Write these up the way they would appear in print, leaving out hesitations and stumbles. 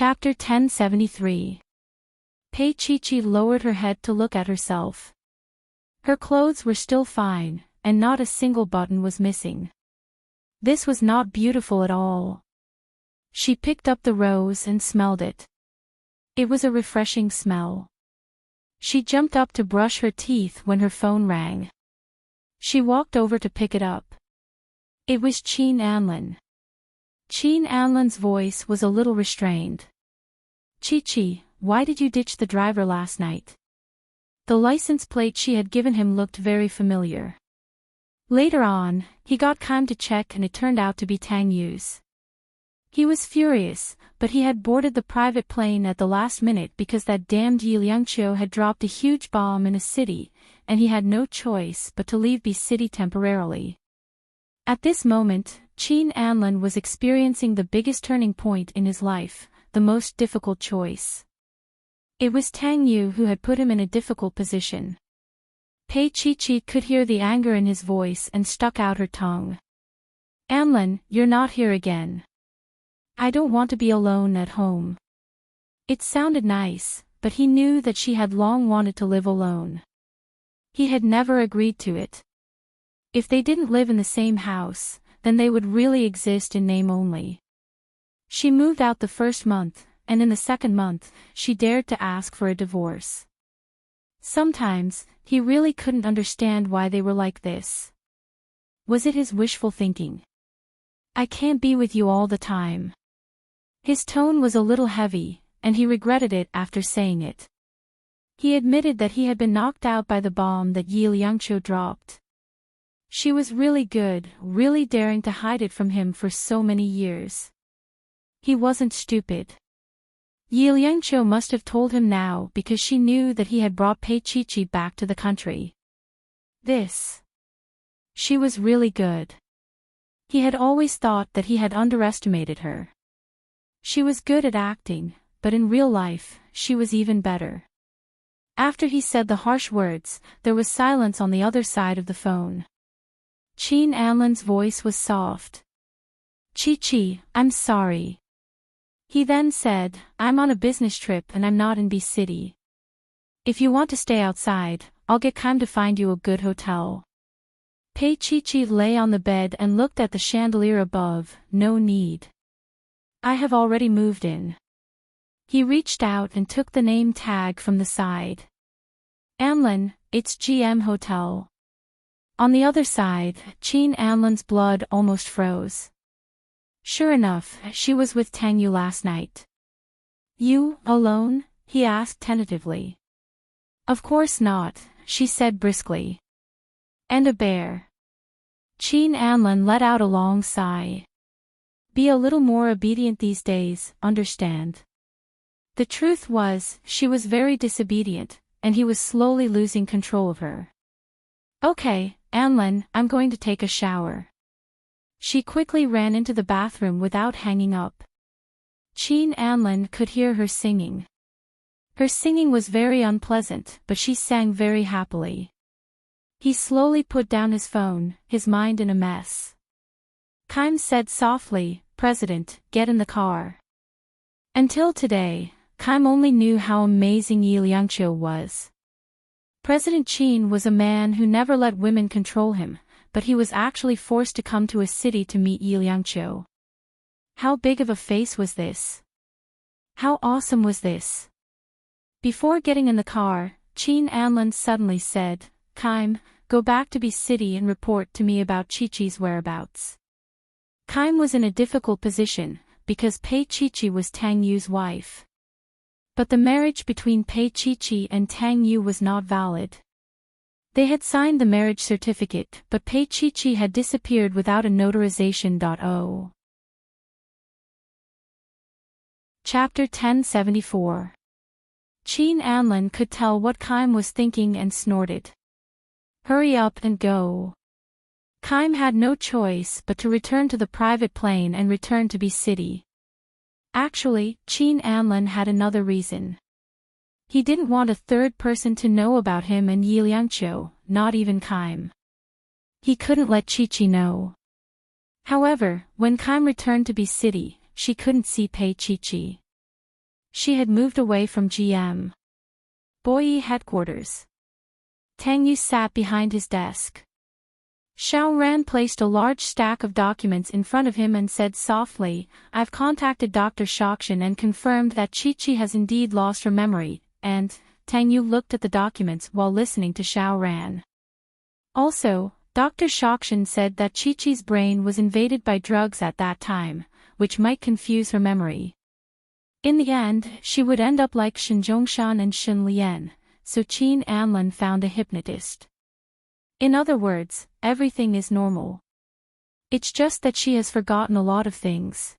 Chapter 1073. Pei Chi lowered her head to look at herself. Her clothes were still fine, and not a single button was missing. This was not beautiful at all. She picked up the rose and smelled it. It was a refreshing smell. She jumped up to brush her teeth when her phone rang. She walked over to pick it up. It was Qin Anlin. Qin Anlin's voice was a little restrained. Chi, why did you ditch the driver last night? The license plate she had given him looked very familiar. Later on, he got Kaim to check and it turned out to be Tang Yu's. He was furious, but he had boarded the private plane at the last minute because that damned Yi Liangqiu had dropped a huge bomb in a city, and he had no choice but to leave B City temporarily. At this moment, Qin Anlin was experiencing the biggest turning point in his life, the most difficult choice. It was Tang Yu who had put him in a difficult position. Pei Chi could hear the anger in his voice and stuck out her tongue. Anlin, you're not here again. I don't want to be alone at home. It sounded nice, but he knew that she had long wanted to live alone. He had never agreed to it. If they didn't live in the same house, then they would really exist in name only. She moved out the first month, and in the second month, she dared to ask for a divorce. Sometimes, he really couldn't understand why they were like this. Was it his wishful thinking? I can't be with you all the time. His tone was a little heavy, and he regretted it after saying it. He admitted that he had been knocked out by the bomb that Yi Liangqiu dropped. She was really good, really daring to hide it from him for so many years. He wasn't stupid. Yi Liangqiu must have told him now because she knew that he had brought Pei Chi back to the country. She was really good. He had always thought that he had underestimated her. She was good at acting, but in real life, she was even better. After he said the harsh words, there was silence on the other side of the phone. Qin Anlin's voice was soft. Chi, I'm sorry. He then said, I'm on a business trip and I'm not in B City. If you want to stay outside, I'll get Kaim to find you a good hotel. Pei Chi lay on the bed and looked at the chandelier above. No need. I have already moved in. He reached out and took the name tag from the side. Anlin, it's GM Hotel. On the other side, Qin Anlin's blood almost froze. Sure enough, she was with Tang Yu last night. You, alone? He asked tentatively. Of course not, she said briskly. And a bear. Qin Anlin let out a long sigh. Be a little more obedient these days, understand? The truth was, she was very disobedient, and he was slowly losing control of her. Okay, Anlin, I'm going to take a shower. She quickly ran into the bathroom without hanging up. Qin Anlin could hear her singing. Her singing was very unpleasant, but she sang very happily. He slowly put down his phone, his mind in a mess. Kaim said softly, President, get in the car. Until today, Kaim only knew how amazing Yi Liangqiu was. President Qin was a man who never let women control him, but he was actually forced to come to a city to meet Yi Liangqiu. How big of a face was this? How awesome was this? Before getting in the car, Qin Anlin suddenly said, Kaim, go back to B City and report to me about Chi-Chi's whereabouts. Kaim was in a difficult position, because Pei Chi was Tang Yu's wife. But the marriage between Pei Chi and Tang Yu was not valid. They had signed the marriage certificate, but Pei Chi had disappeared without a notarization. Chapter 1074. Qin Anlin could tell what Kaim was thinking and snorted. Hurry up and go. Kaim had no choice but to return to the private plane and return to B City. Actually, Qin Anlin had another reason. He didn't want a third person to know about him and Yi Liangqiu, not even Kaim. He couldn't let Chi know. However, when Kaim returned to B City, she couldn't see Pei Chi. She had moved away from GM Boyi headquarters. Tang Yu sat behind his desk. Xiao Ran placed a large stack of documents in front of him and said softly, "I've contacted Dr. Shakshan and confirmed that Chi-Chi has indeed lost her memory," and Tang Yu looked at the documents while listening to Xiao Ran. Also, Dr. Shakshan said that Chi-Chi's brain was invaded by drugs at that time, which might confuse her memory. In the end, she would end up like Shen Zhongshan and Shen Lian, so Qin Anlin found a hypnotist. In other words, everything is normal. It's just that she has forgotten a lot of things.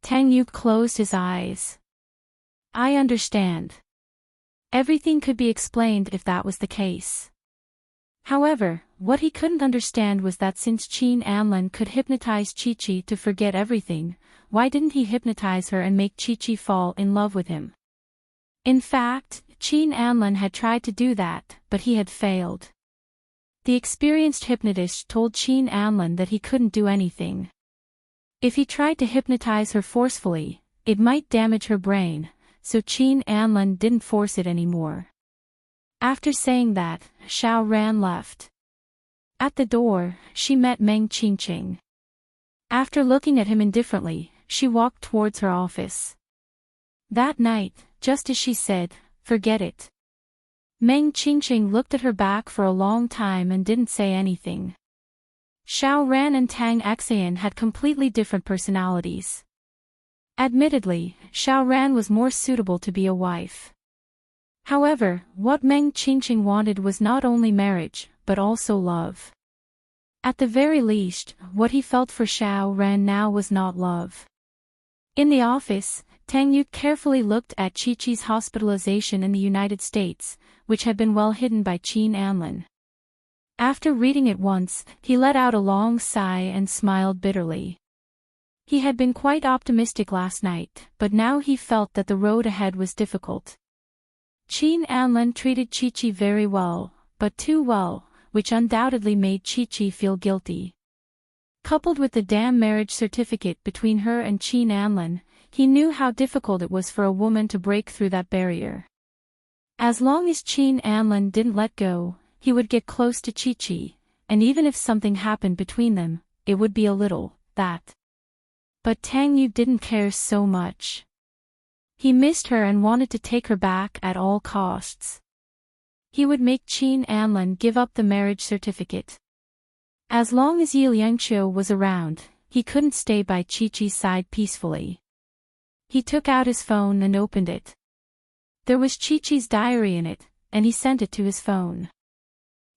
Tang Yu closed his eyes. I understand. Everything could be explained if that was the case. However, what he couldn't understand was that since Qin Anlin could hypnotize Chi-Chi to forget everything, why didn't he hypnotize her and make Chi-Chi fall in love with him? In fact, Qin Anlin had tried to do that, but he had failed. The experienced hypnotist told Qin Anlin that he couldn't do anything. If he tried to hypnotize her forcefully, it might damage her brain, so Qin Anlin didn't force it anymore. After saying that, Xiao Ran left. At the door, she met Meng Qingqing. After looking at him indifferently, she walked towards her office. That night, just as she said, "Forget it." Meng Qingqing looked at her back for a long time and didn't say anything. Xiao Ran and Tang Xian had completely different personalities. Admittedly, Xiao Ran was more suitable to be a wife. However, what Meng Qingqing wanted was not only marriage, but also love. At the very least, what he felt for Xiao Ran now was not love. In the office, Tang Yu carefully looked at Chi-Chi's hospitalization in the United States, which had been well hidden by Qin Anlin. After reading it once, he let out a long sigh and smiled bitterly. He had been quite optimistic last night, but now he felt that the road ahead was difficult. Qin Anlin treated Chi-Chi very well, but too well, which undoubtedly made Chi-Chi feel guilty. Coupled with the damn marriage certificate between her and Qin Anlin, he knew how difficult it was for a woman to break through that barrier. As long as Qin Anlin didn't let go, he would get close to Chi-Chi, and even if something happened between them, it would be a little, that. But Tang Yu didn't care so much. He missed her and wanted to take her back at all costs. He would make Qin Anlin give up the marriage certificate. As long as Yi Liangqiu was around, he couldn't stay by Chi-Chi's side peacefully. He took out his phone and opened it. There was Chi-Chi's diary in it, and he sent it to his phone.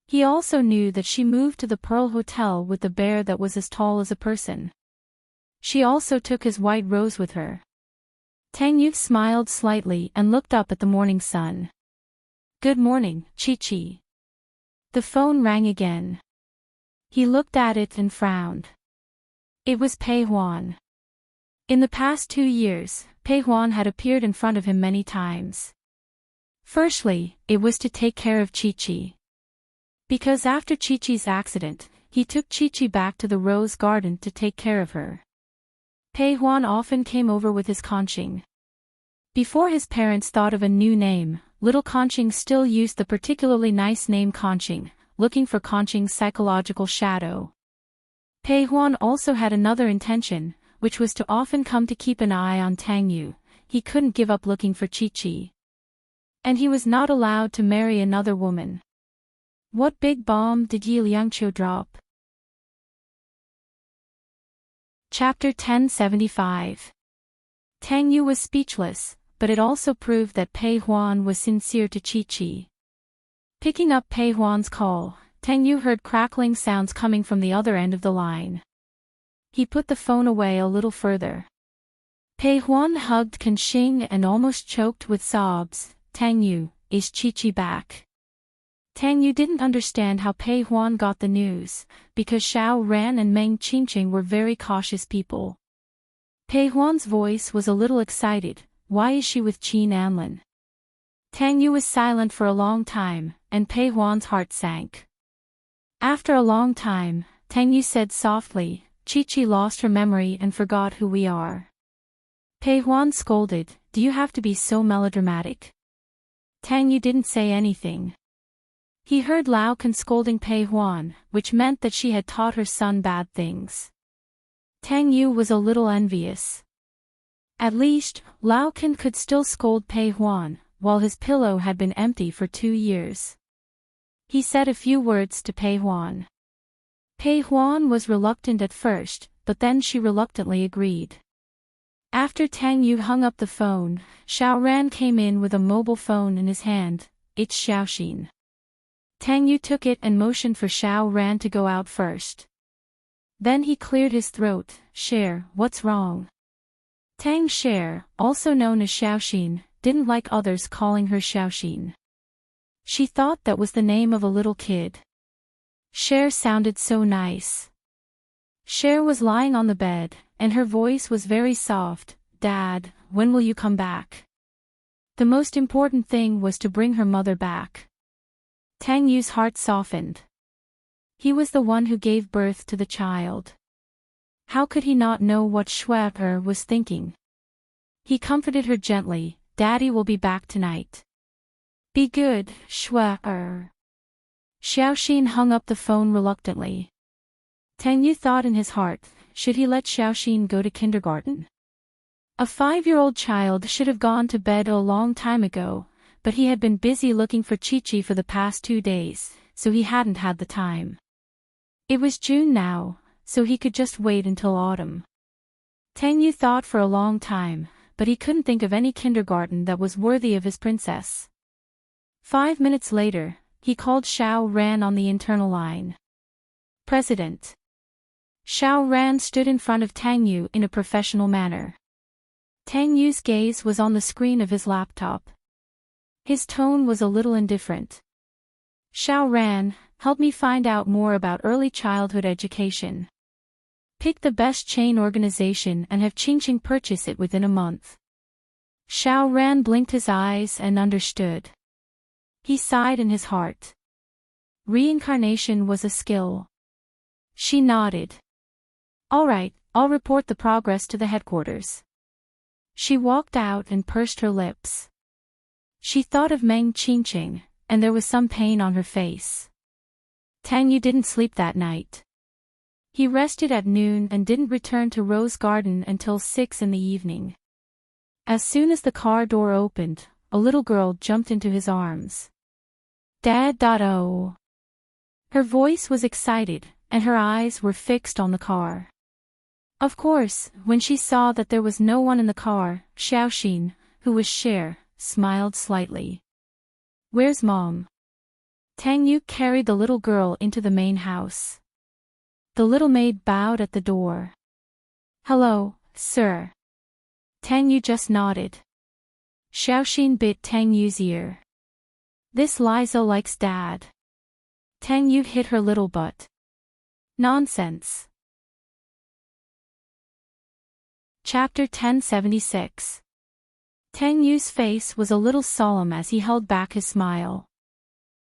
He also knew that she moved to the Pearl Hotel with the bear that was as tall as a person. She also took his white rose with her. Tang Yu smiled slightly and looked up at the morning sun. Good morning, Chi-Chi. The phone rang again. He looked at it and frowned. It was Pei Huan. In the past 2 years, Pei Huan had appeared in front of him many times. Firstly, it was to take care of Chi-Chi. Because after Chi-Chi's accident, he took Chi-Chi back to the Rose Garden to take care of her. Pei Huan often came over with his Conching. Before his parents thought of a new name, little Conching still used the particularly nice name Conching, looking for Conching's psychological shadow. Pei Huan also had another intention, which was to often come to keep an eye on Tang Yu. He couldn't give up looking for Chi-Chi. And he was not allowed to marry another woman. What big bomb did Yi Liangqiu drop? Chapter 1075. Tang Yu was speechless, but it also proved that Pei Huan was sincere to Chi-Chi. Picking up Pei Huan's call, Tang Yu heard crackling sounds coming from the other end of the line. He put the phone away a little further. Pei Huan hugged Conching and almost choked with sobs. Tang Yu, is Chi-Chi back? Tang Yu didn't understand how Pei Huan got the news, because Xiao Ran and Meng Qingqing were very cautious people. Pei Huan's voice was a little excited. Why is she with Qin Anlin? Tang Yu was silent for a long time, and Pei Huan's heart sank. After a long time, Tang Yu said softly, Chi-Chi lost her memory and forgot who we are. Pei Huan scolded, "Do you have to be so melodramatic?" Tang Yu didn't say anything. He heard Lao Kan scolding Pei Huan, which meant that she had taught her son bad things. Tang Yu was a little envious. At least, Lao Kan could still scold Pei Huan, while his pillow had been empty for 2 years. He said a few words to Pei Huan. Pei Huan was reluctant at first, but then she reluctantly agreed. After Tang Yu hung up the phone, Xiao Ran came in with a mobile phone in his hand. "It's Xiaoxin." Tang Yu took it and motioned for Xiao Ran to go out first. Then he cleared his throat. "Cher, what's wrong?" Tang Cher, also known as Xiaoxin, didn't like others calling her Xiaoxin. She thought that was the name of a little kid. Cher sounded so nice. Cher was lying on the bed, and her voice was very soft. "Dad, when will you come back?" The most important thing was to bring her mother back. Tang Yu's heart softened. He was the one who gave birth to the child. How could he not know what Shui was thinking? He comforted her gently. "Daddy will be back tonight. Be good, Shui." Xiaoxin hung up the phone reluctantly. Tang Yu thought in his heart, should he let Xiaoxin go to kindergarten? A 5-year-old child should have gone to bed a long time ago, but he had been busy looking for Chi-Chi for the past 2 days, so he hadn't had the time. It was June now, so he could just wait until autumn. Tang Yu thought for a long time, but he couldn't think of any kindergarten that was worthy of his princess. 5 minutes later, he called Xiao Ran on the internal line. "President." Xiao Ran stood in front of Tang Yu in a professional manner. Tang Yu's gaze was on the screen of his laptop. His tone was a little indifferent. "Xiao Ran, help me find out more about early childhood education. Pick the best chain organization and have Qingqing purchase it within a month." Xiao Ran blinked his eyes and understood. He sighed in his heart. Reincarnation was a skill. She nodded. "All right, I'll report the progress to the headquarters." She walked out and pursed her lips. She thought of Meng Qingqing, and there was some pain on her face. Tang Yu didn't sleep that night. He rested at noon and didn't return to Rose Garden until 6 in the evening. As soon as the car door opened, a little girl jumped into his arms. "Dad. Her voice was excited, and her eyes were fixed on the car. Of course, when she saw that there was no one in the car, Xiaoxin, who was Cher, smiled slightly. "Where's Mom?" Tang Yu carried the little girl into the main house. The little maid bowed at the door. "Hello, sir." Tang Yu just nodded. Xiaoxin bit Tang Yu's ear. "This Liza likes Dad." Tang Yu hit her little butt. "Nonsense." Chapter 1076. Tang Yu's face was a little solemn as he held back his smile.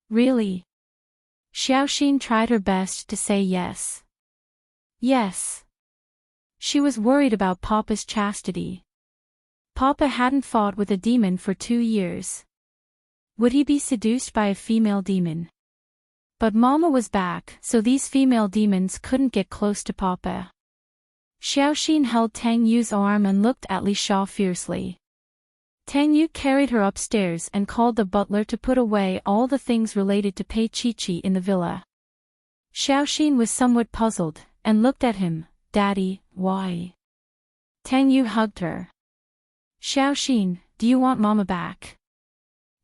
"Really?" Xiaoxin tried her best to say yes. Yes. She was worried about Papa's chastity. Papa hadn't fought with a demon for 2 years. Would he be seduced by a female demon? But Mama was back, so these female demons couldn't get close to Papa. Xiaoxin held Tang Yu's arm and looked at Li Sha fiercely. Tang Yu carried her upstairs and called the butler to put away all the things related to Pei Chi-Chi in the villa. Xiaoxin was somewhat puzzled, and looked at him. "Daddy, why?" Tang Yu hugged her. "Xiaoxin, do you want Mama back?"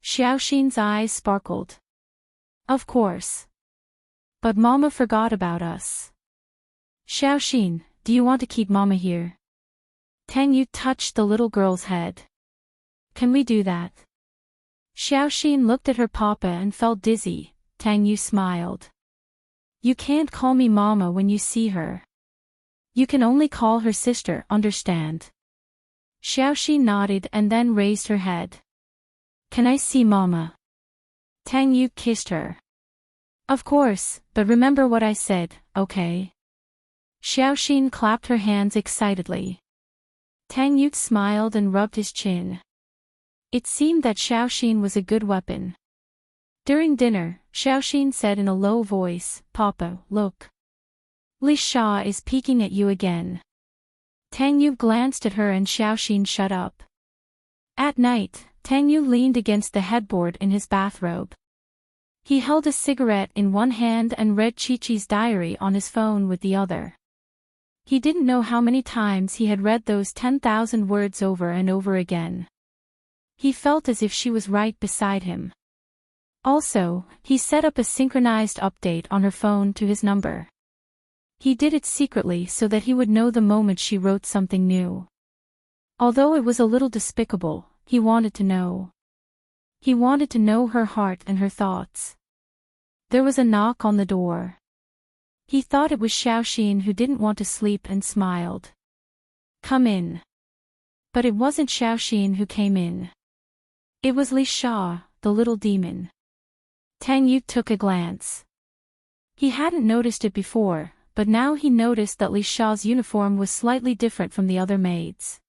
Xiaoxin's eyes sparkled. "Of course. But Mama forgot about us." "Xiaoxin, do you want to keep Mama here?" Tang Yu touched the little girl's head. "Can we do that?" Xiaoxin looked at her papa and felt dizzy. Tang Yu smiled. "You can't call me Mama when you see her. You can only call her sister, understand?" Xiaoxin nodded and then raised her head. "Can I see Mama?" Tang Yu kissed her. "Of course, but remember what I said, okay?" Xiaoxin clapped her hands excitedly. Tang Yu smiled and rubbed his chin. It seemed that Xiaoxin was a good weapon. During dinner, Xiaoxin said in a low voice, "Papa, look. Li Sha is peeking at you again." Tang Yu glanced at her and Xiaoxin shut up. At night, Tang Yu leaned against the headboard in his bathrobe. He held a cigarette in one hand and read Chi-Chi's diary on his phone with the other. He didn't know how many times he had read those 10,000 words over and over again. He felt as if she was right beside him. Also, he set up a synchronized update on her phone to his number. He did it secretly so that he would know the moment she wrote something new. Although it was a little despicable, he wanted to know. He wanted to know her heart and her thoughts. There was a knock on the door. He thought it was Xiaoxin who didn't want to sleep and smiled. "Come in." But it wasn't Xiaoxin who came in. It was Li Sha, the little demon. Tang Yu took a glance. He hadn't noticed it before, but now he noticed that Li Sha's uniform was slightly different from the other maids.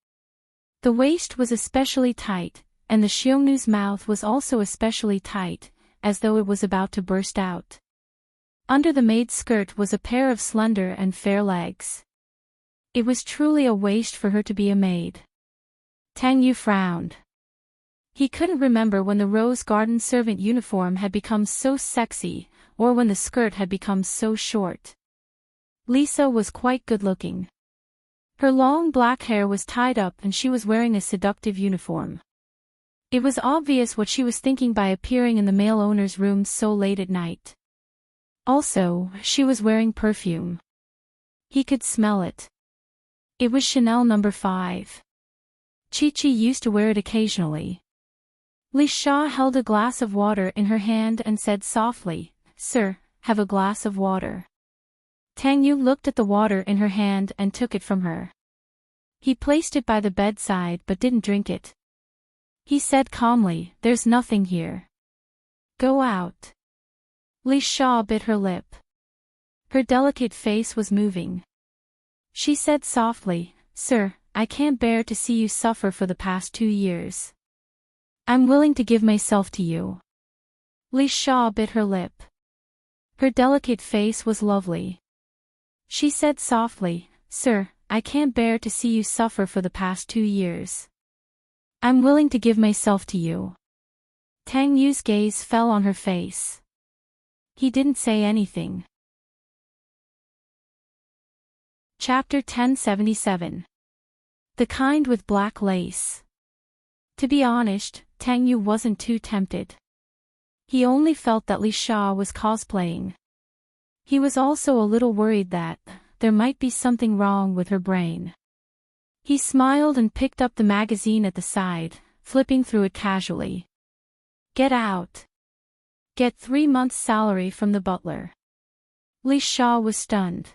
The waist was especially tight, and the Xiongnu's mouth was also especially tight, as though it was about to burst out. Under the maid's skirt was a pair of slender and fair legs. It was truly a waste for her to be a maid. Tang Yu frowned. He couldn't remember when the rose garden servant uniform had become so sexy, or when the skirt had become so short. Lisa was quite good-looking. Her long black hair was tied up and she was wearing a seductive uniform. It was obvious what she was thinking by appearing in the male owner's room so late at night. Also, she was wearing perfume. He could smell it. It was Chanel No. 5. Chi-Chi used to wear it occasionally. Li Sha held a glass of water in her hand and said softly, "Sir, have a glass of water." Tang Yu looked at the water in her hand and took it from her. He placed it by the bedside but didn't drink it. He said calmly, "There's nothing here. Go out." Li Sha bit her lip. Her delicate face was moving. She said softly, "Sir, I can't bear to see you suffer for the past 2 years. I'm willing to give myself to you." Li Sha bit her lip. Her delicate face was lovely. She said softly, "Sir, I can't bear to see you suffer for the past 2 years. I'm willing to give myself to you." Tang Yu's gaze fell on her face. He didn't say anything. Chapter 1077. The kind with black lace. To be honest, Tang Yu wasn't too tempted. He only felt that Li Sha was cosplaying. He was also a little worried that there might be something wrong with her brain. He smiled and picked up the magazine at the side, flipping through it casually. "Get out. Get 3 months' salary from the butler." Li Sha was stunned.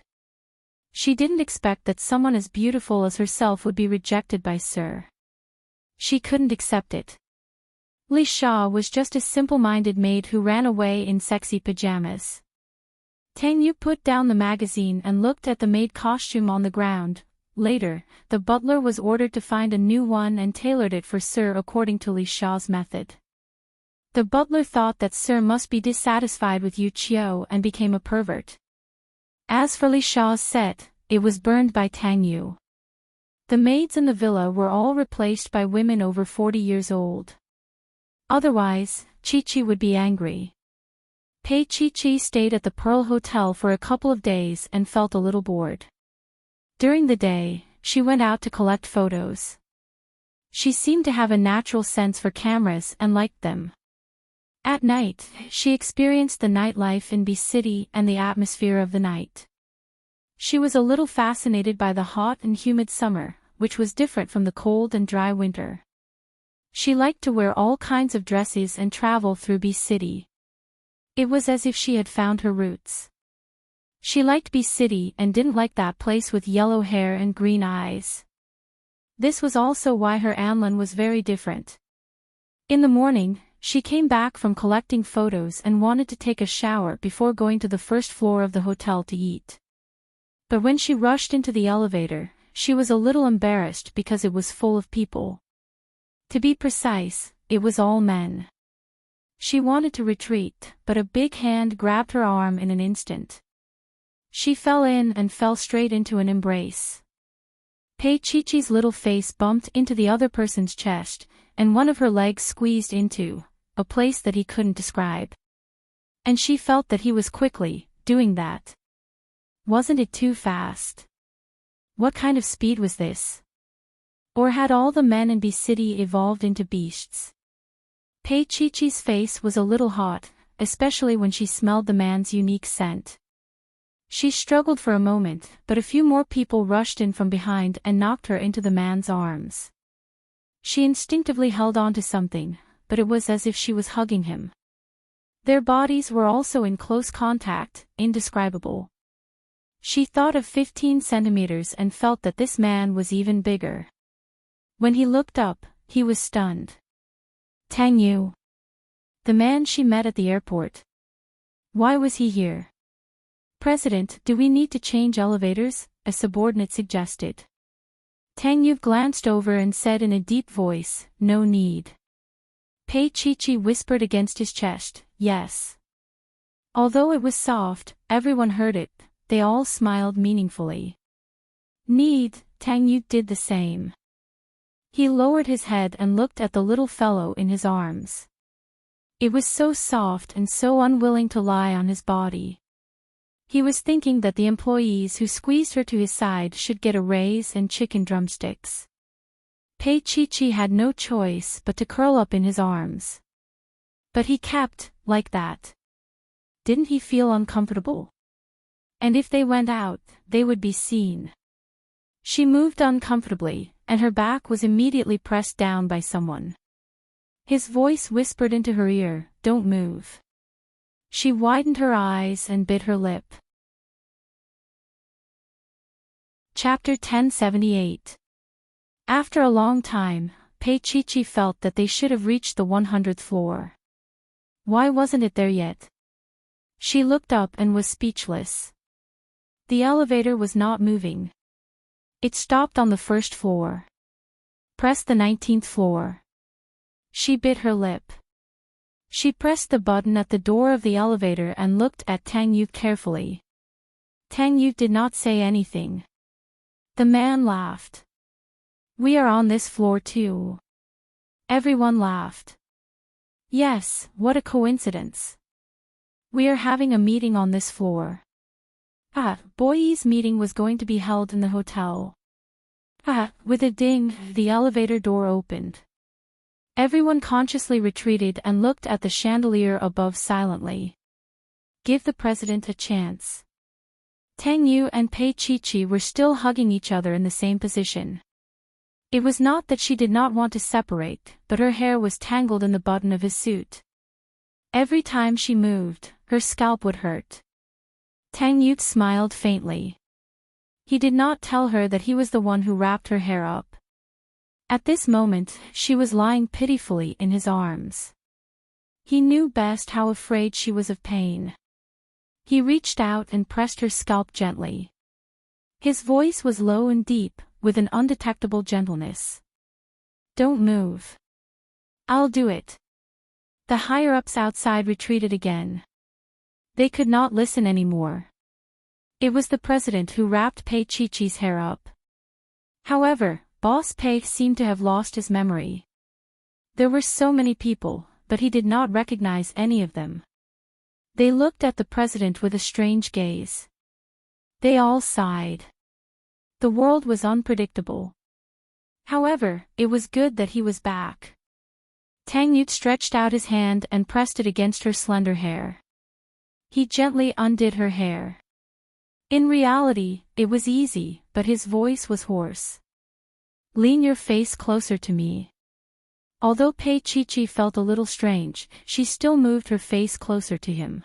She didn't expect that someone as beautiful as herself would be rejected by Sir. She couldn't accept it. Li Sha was just a simple-minded maid who ran away in sexy pajamas. Tang Yu put down the magazine and looked at the maid costume on the ground. Later, the butler was ordered to find a new one and tailored it for Sir according to Li Sha's method. The butler thought that Sir must be dissatisfied with Yu Qiu and became a pervert. As for Li Sha's set, it was burned by Tang Yu. The maids in the villa were all replaced by women over 40 years old. Otherwise, Chi-Chi would be angry. Pei Chi-Chi stayed at the Pearl Hotel for a couple of days and felt a little bored. During the day, she went out to collect photos. She seemed to have a natural sense for cameras and liked them. At night, she experienced the nightlife in B City and the atmosphere of the night. She was a little fascinated by the hot and humid summer, which was different from the cold and dry winter. She liked to wear all kinds of dresses and travel through B City. It was as if she had found her roots. She liked B City and didn't like that place with yellow hair and green eyes. This was also why her Anlin was very different. In the morning, she came back from collecting photos and wanted to take a shower before going to the first floor of the hotel to eat. But when she rushed into the elevator, she was a little embarrassed because it was full of people. To be precise, it was all men. She wanted to retreat, but a big hand grabbed her arm in an instant. She fell in and fell straight into an embrace. Pei Chi-Chi's little face bumped into the other person's chest, and one of her legs squeezed into a place that he couldn't describe. And she felt that he was quickly doing that. Wasn't it too fast? What kind of speed was this? Or had all the men in B City evolved into beasts? Pei Chi-Chi's face was a little hot, especially when she smelled the man's unique scent. She struggled for a moment, but a few more people rushed in from behind and knocked her into the man's arms. She instinctively held on to something, but it was as if she was hugging him. Their bodies were also in close contact, indescribable. She thought of 15 centimeters and felt that this man was even bigger. When he looked up, he was stunned. Tang Yu. The man she met at the airport. Why was he here? President, do we need to change elevators? A subordinate suggested. Tang Yu glanced over and said in a deep voice, no need. Pei Chi-Chi whispered against his chest, yes. Although it was soft, everyone heard it, they all smiled meaningfully. Need, Tang Yu did the same. He lowered his head and looked at the little fellow in his arms. It was so soft and so unwilling to lie on his body. He was thinking that the employees who squeezed her to his side should get a raise and chicken drumsticks. Pei Chi-Chi had no choice but to curl up in his arms. But he kept, like that. Didn't he feel uncomfortable? And if they went out, they would be seen. She moved uncomfortably, and her back was immediately pressed down by someone. His voice whispered into her ear, don't move. She widened her eyes and bit her lip. Chapter 1078. After a long time, Pei Chi-Chi felt that they should have reached the 100th floor. Why wasn't it there yet? She looked up and was speechless. The elevator was not moving. It stopped on the first floor. Press the 19th floor. She bit her lip. She pressed the button at the door of the elevator and looked at Tang Yu carefully. Tang Yu did not say anything. The man laughed. We are on this floor too. Everyone laughed. Yes, what a coincidence. We are having a meeting on this floor. Boy's meeting was going to be held in the hotel. With a ding, the elevator door opened. Everyone consciously retreated and looked at the chandelier above silently. Give the president a chance. Tang Yu and Pei Chi-Chi were still hugging each other in the same position. It was not that she did not want to separate, but her hair was tangled in the button of his suit. Every time she moved, her scalp would hurt. Tang Yu smiled faintly. He did not tell her that he was the one who wrapped her hair up. At this moment, she was lying pitifully in his arms. He knew best how afraid she was of pain. He reached out and pressed her scalp gently. His voice was low and deep, with an undetectable gentleness. Don't move. I'll do it. The higher-ups outside retreated again. They could not listen anymore. It was the president who wrapped Pei Chi-Chi's hair up. However, Boss Pei seemed to have lost his memory. There were so many people, but he did not recognize any of them. They looked at the president with a strange gaze. They all sighed. The world was unpredictable. However, it was good that he was back. Tang Yu stretched out his hand and pressed it against her slender hair. He gently undid her hair. In reality, it was easy, but his voice was hoarse. Lean your face closer to me. Although Pei Chi-Chi felt a little strange, she still moved her face closer to him.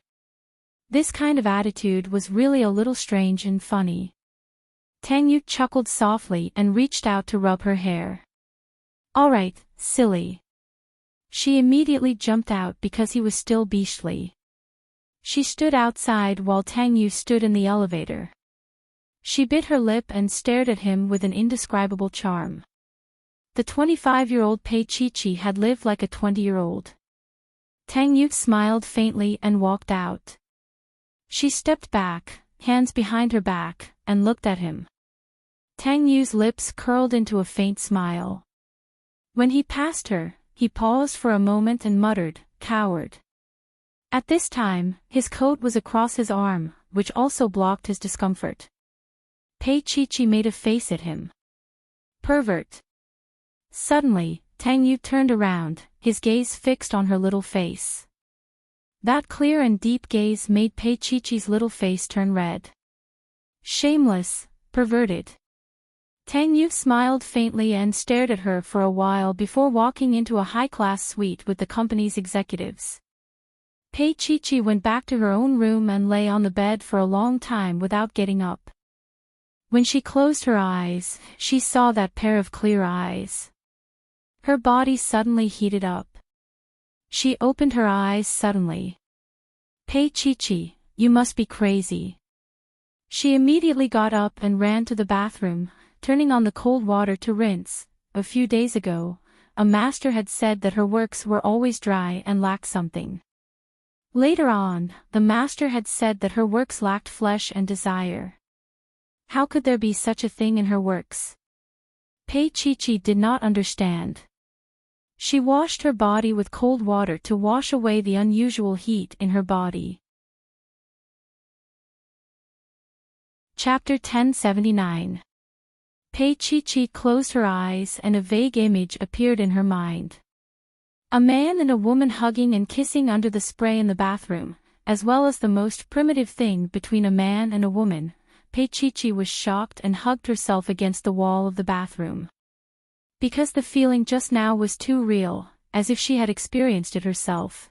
This kind of attitude was really a little strange and funny. Tang Yu chuckled softly and reached out to rub her hair. All right, silly. She immediately jumped out because he was still beastly. She stood outside while Tang Yu stood in the elevator. She bit her lip and stared at him with an indescribable charm. The 25-year-old Pei Chi had lived like a 20-year-old. Tang Yu smiled faintly and walked out. She stepped back, hands behind her back, and looked at him. Tang Yu's lips curled into a faint smile. When he passed her, he paused for a moment and muttered, "Coward." At this time, his coat was across his arm, which also blocked his discomfort. Pei Chi made a face at him. "Pervert." Suddenly, Tang Yu turned around, his gaze fixed on her little face. That clear and deep gaze made Pei Chi's little face turn red. "Shameless, perverted." Tang Yu smiled faintly and stared at her for a while before walking into a high-class suite with the company's executives. Pei Chi went back to her own room and lay on the bed for a long time without getting up. When she closed her eyes, she saw that pair of clear eyes. Her body suddenly heated up. She opened her eyes suddenly. "Pei Chi, you must be crazy." She immediately got up and ran to the bathroom, turning on the cold water to rinse. A few days ago, a master had said that her works were always dry and lacked something. Later on, the master had said that her works lacked flesh and desire. How could there be such a thing in her works? Pei Chi did not understand. She washed her body with cold water to wash away the unusual heat in her body. Chapter 1079. Pei Chi closed her eyes and a vague image appeared in her mind. A man and a woman hugging and kissing under the spray in the bathroom, as well as the most primitive thing between a man and a woman. Pei Chi was shocked and hugged herself against the wall of the bathroom. Because the feeling just now was too real, as if she had experienced it herself.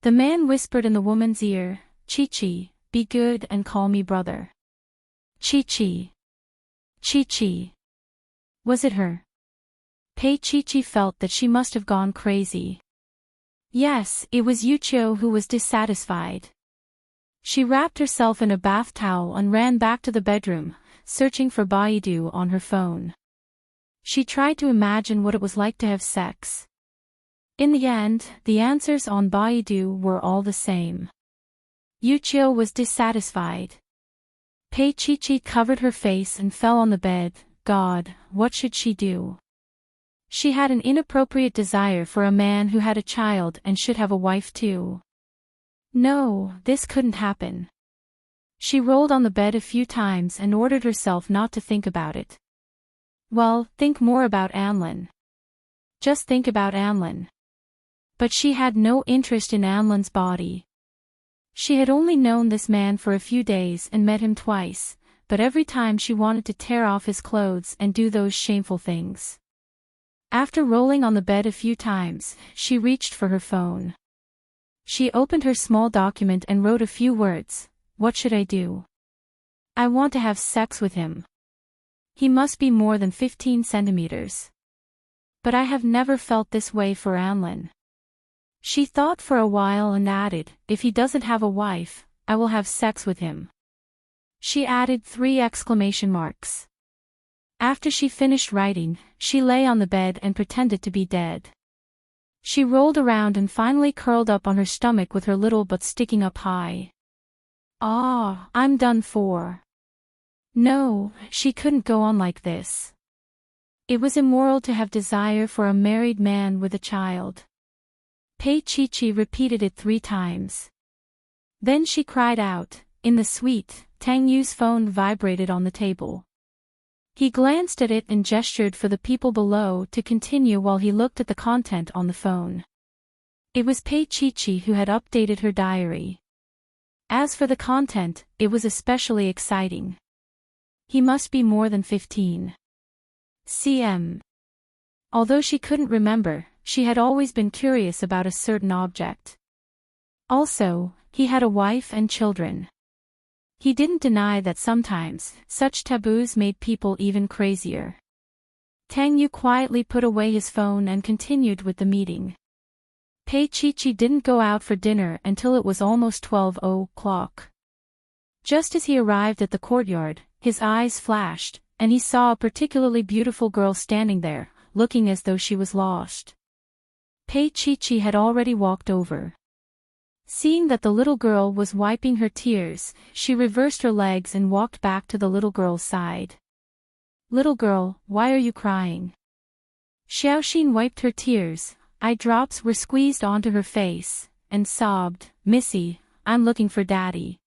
The man whispered in the woman's ear, "Chi, be good and call me brother." Chi. Was it her? Pei Chi felt that she must have gone crazy. Yes, it was Yuchio who was dissatisfied. She wrapped herself in a bath towel and ran back to the bedroom, searching for Baidu on her phone. She tried to imagine what it was like to have sex. In the end, the answers on Baidu were all the same. Yuchio was dissatisfied. Pei Chi covered her face and fell on the bed. God, what should she do? She had an inappropriate desire for a man who had a child and should have a wife too. No, this couldn't happen. She rolled on the bed a few times and ordered herself not to think about it. Well, think more about Anlin. Just think about Anlin. But she had no interest in Anlin's body. She had only known this man for a few days and met him twice, but every time she wanted to tear off his clothes and do those shameful things. After rolling on the bed a few times, she reached for her phone. She opened her small document and wrote a few words. What should I do? I want to have sex with him. He must be more than 15 centimeters. But I have never felt this way for Anlin. She thought for a while and added, if he doesn't have a wife, I will have sex with him. She added 3 exclamation marks. After she finished writing, she lay on the bed and pretended to be dead. She rolled around and finally curled up on her stomach with her little butt sticking up high. Ah, I'm done for. No, she couldn't go on like this. It was immoral to have desire for a married man with a child. Pei Chi repeated it 3 times. Then she cried out. In the suite, Tang Yu's phone vibrated on the table. He glanced at it and gestured for the people below to continue while he looked at the content on the phone. It was Pei Chi who had updated her diary. As for the content, it was especially exciting. He must be more than 15 cm. Although she couldn't remember, she had always been curious about a certain object. Also, he had a wife and children. He didn't deny that sometimes, such taboos made people even crazier. Tang Yu quietly put away his phone and continued with the meeting. Pei Chi didn't go out for dinner until it was almost 12 o'clock. Just as he arrived at the courtyard, His eyes flashed, and he saw a particularly beautiful girl standing there, looking as though she was lost. Pei Chi had already walked over. Seeing that the little girl was wiping her tears, she reversed her legs and walked back to the little girl's side. "Little girl, why are you crying?" Xiaoxin wiped her tears. Eye drops were squeezed onto her face, and sobbed, "Missy, I'm looking for Daddy."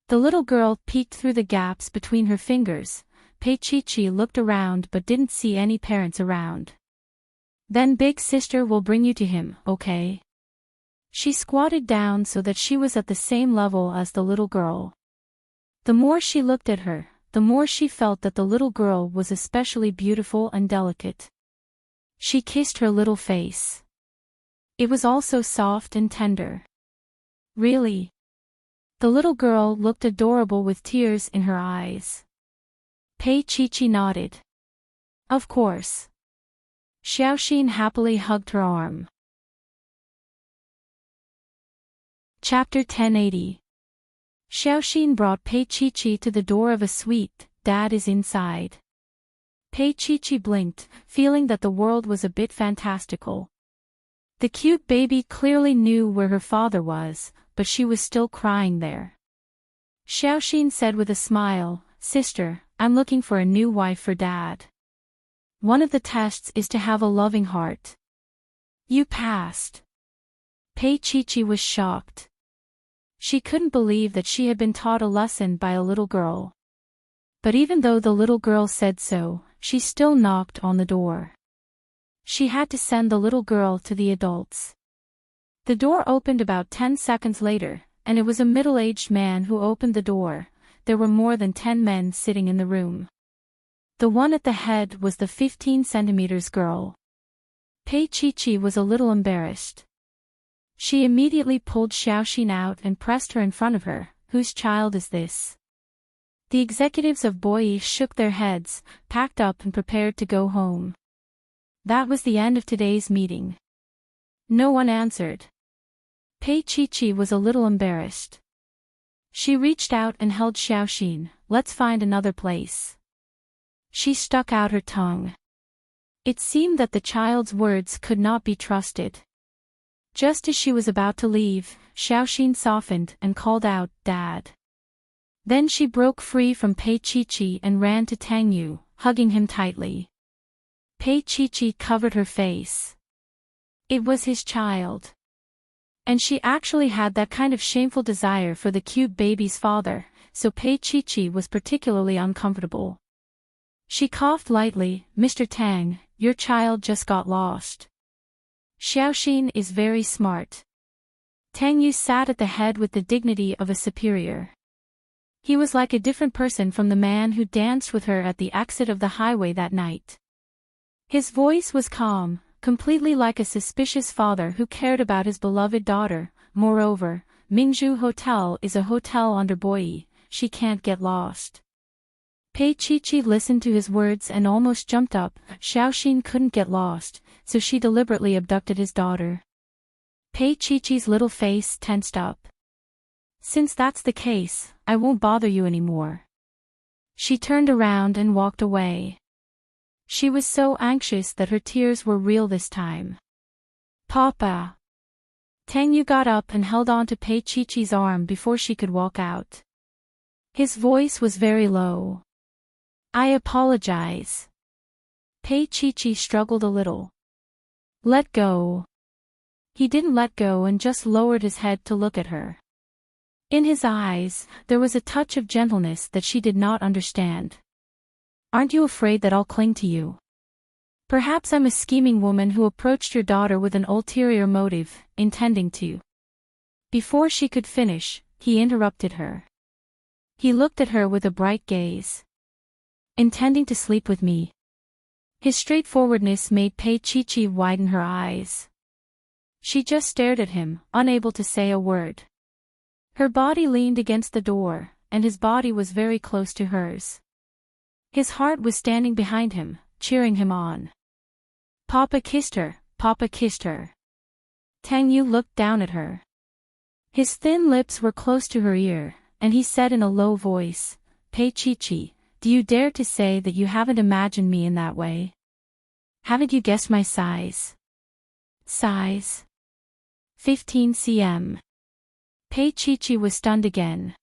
The little girl peeked through the gaps between her fingers. Pei Chi looked around but didn't see any parents around. "Then big sister will bring you to him, okay?" She squatted down so that she was at the same level as the little girl. The more she looked at her, the more she felt that the little girl was especially beautiful and delicate. She kissed her little face. It was also soft and tender. "Really?" The little girl looked adorable with tears in her eyes. Pei Chi nodded. "Of course." Xiaoxin happily hugged her arm. Chapter 1080. Xiaoxin brought Pei Chi to the door of a suite. "Dad is inside." Pei Chi blinked, feeling that the world was a bit fantastical. The cute baby clearly knew where her father was, but she was still crying there. Xiaoxin said with a smile, "Sister, I'm looking for a new wife for Dad. One of the tests is to have a loving heart. You passed." Pei Chi was shocked. She couldn't believe that she had been taught a lesson by a little girl. But even though the little girl said so, she still knocked on the door. She had to send the little girl to the adults. The door opened about 10 seconds later, and it was a middle-aged man who opened the door. There were more than 10 men sitting in the room. The one at the head was the 15 centimeters girl. Pei Chi was a little embarrassed. She immediately pulled Xiaoxin out and pressed her in front of her. "Whose child is this?" The executives of Boyi shook their heads, packed up and prepared to go home. That was the end of today's meeting. No one answered. Pei Chi was a little embarrassed. She reached out and held Xiaoxin. "Let's find another place." She stuck out her tongue. It seemed that the child's words could not be trusted. Just as she was about to leave, Xiaoxin softened and called out, "Dad." Then she broke free from Pei Chi and ran to Tang Yu, hugging him tightly. Pei Chi covered her face. It was his child. And she actually had that kind of shameful desire for the cute baby's father, so Pei Chi was particularly uncomfortable. She coughed lightly. "Mr. Tang, your child just got lost. Xiaoxin is very smart." Tang Yu sat at the head with the dignity of a superior. He was like a different person from the man who danced with her at the exit of the highway that night. His voice was calm, completely like a suspicious father who cared about his beloved daughter. "Moreover, Mingzhu Hotel is a hotel under Boyi, she can't get lost." Pei Chi listened to his words and almost jumped up. Xiaoxin couldn't get lost, so she deliberately abducted his daughter. Pei Chi's little face tensed up. "Since that's the case, I won't bother you anymore." She turned around and walked away. She was so anxious that her tears were real this time. "Papa." Tang Yu got up and held on to Pei Chi's arm before she could walk out. His voice was very low. "I apologize." Pei Chi struggled a little. "Let go." He didn't let go and just lowered his head to look at her. In his eyes, there was a touch of gentleness that she did not understand. "Aren't you afraid that I'll cling to you? Perhaps I'm a scheming woman who approached your daughter with an ulterior motive, intending to..." Before she could finish, he interrupted her. He looked at her with a bright gaze. "Intending to sleep with me?" His straightforwardness made Pei Chi widen her eyes. She just stared at him, unable to say a word. Her body leaned against the door, and his body was very close to hers. His heart was standing behind him, cheering him on. "Papa kissed her, Papa kissed her." Tang Yu looked down at her. His thin lips were close to her ear, and he said in a low voice, "Pei Chi, do you dare to say that you haven't imagined me in that way? Haven't you guessed my size? Size? 15 cm. Pei Chi was stunned again.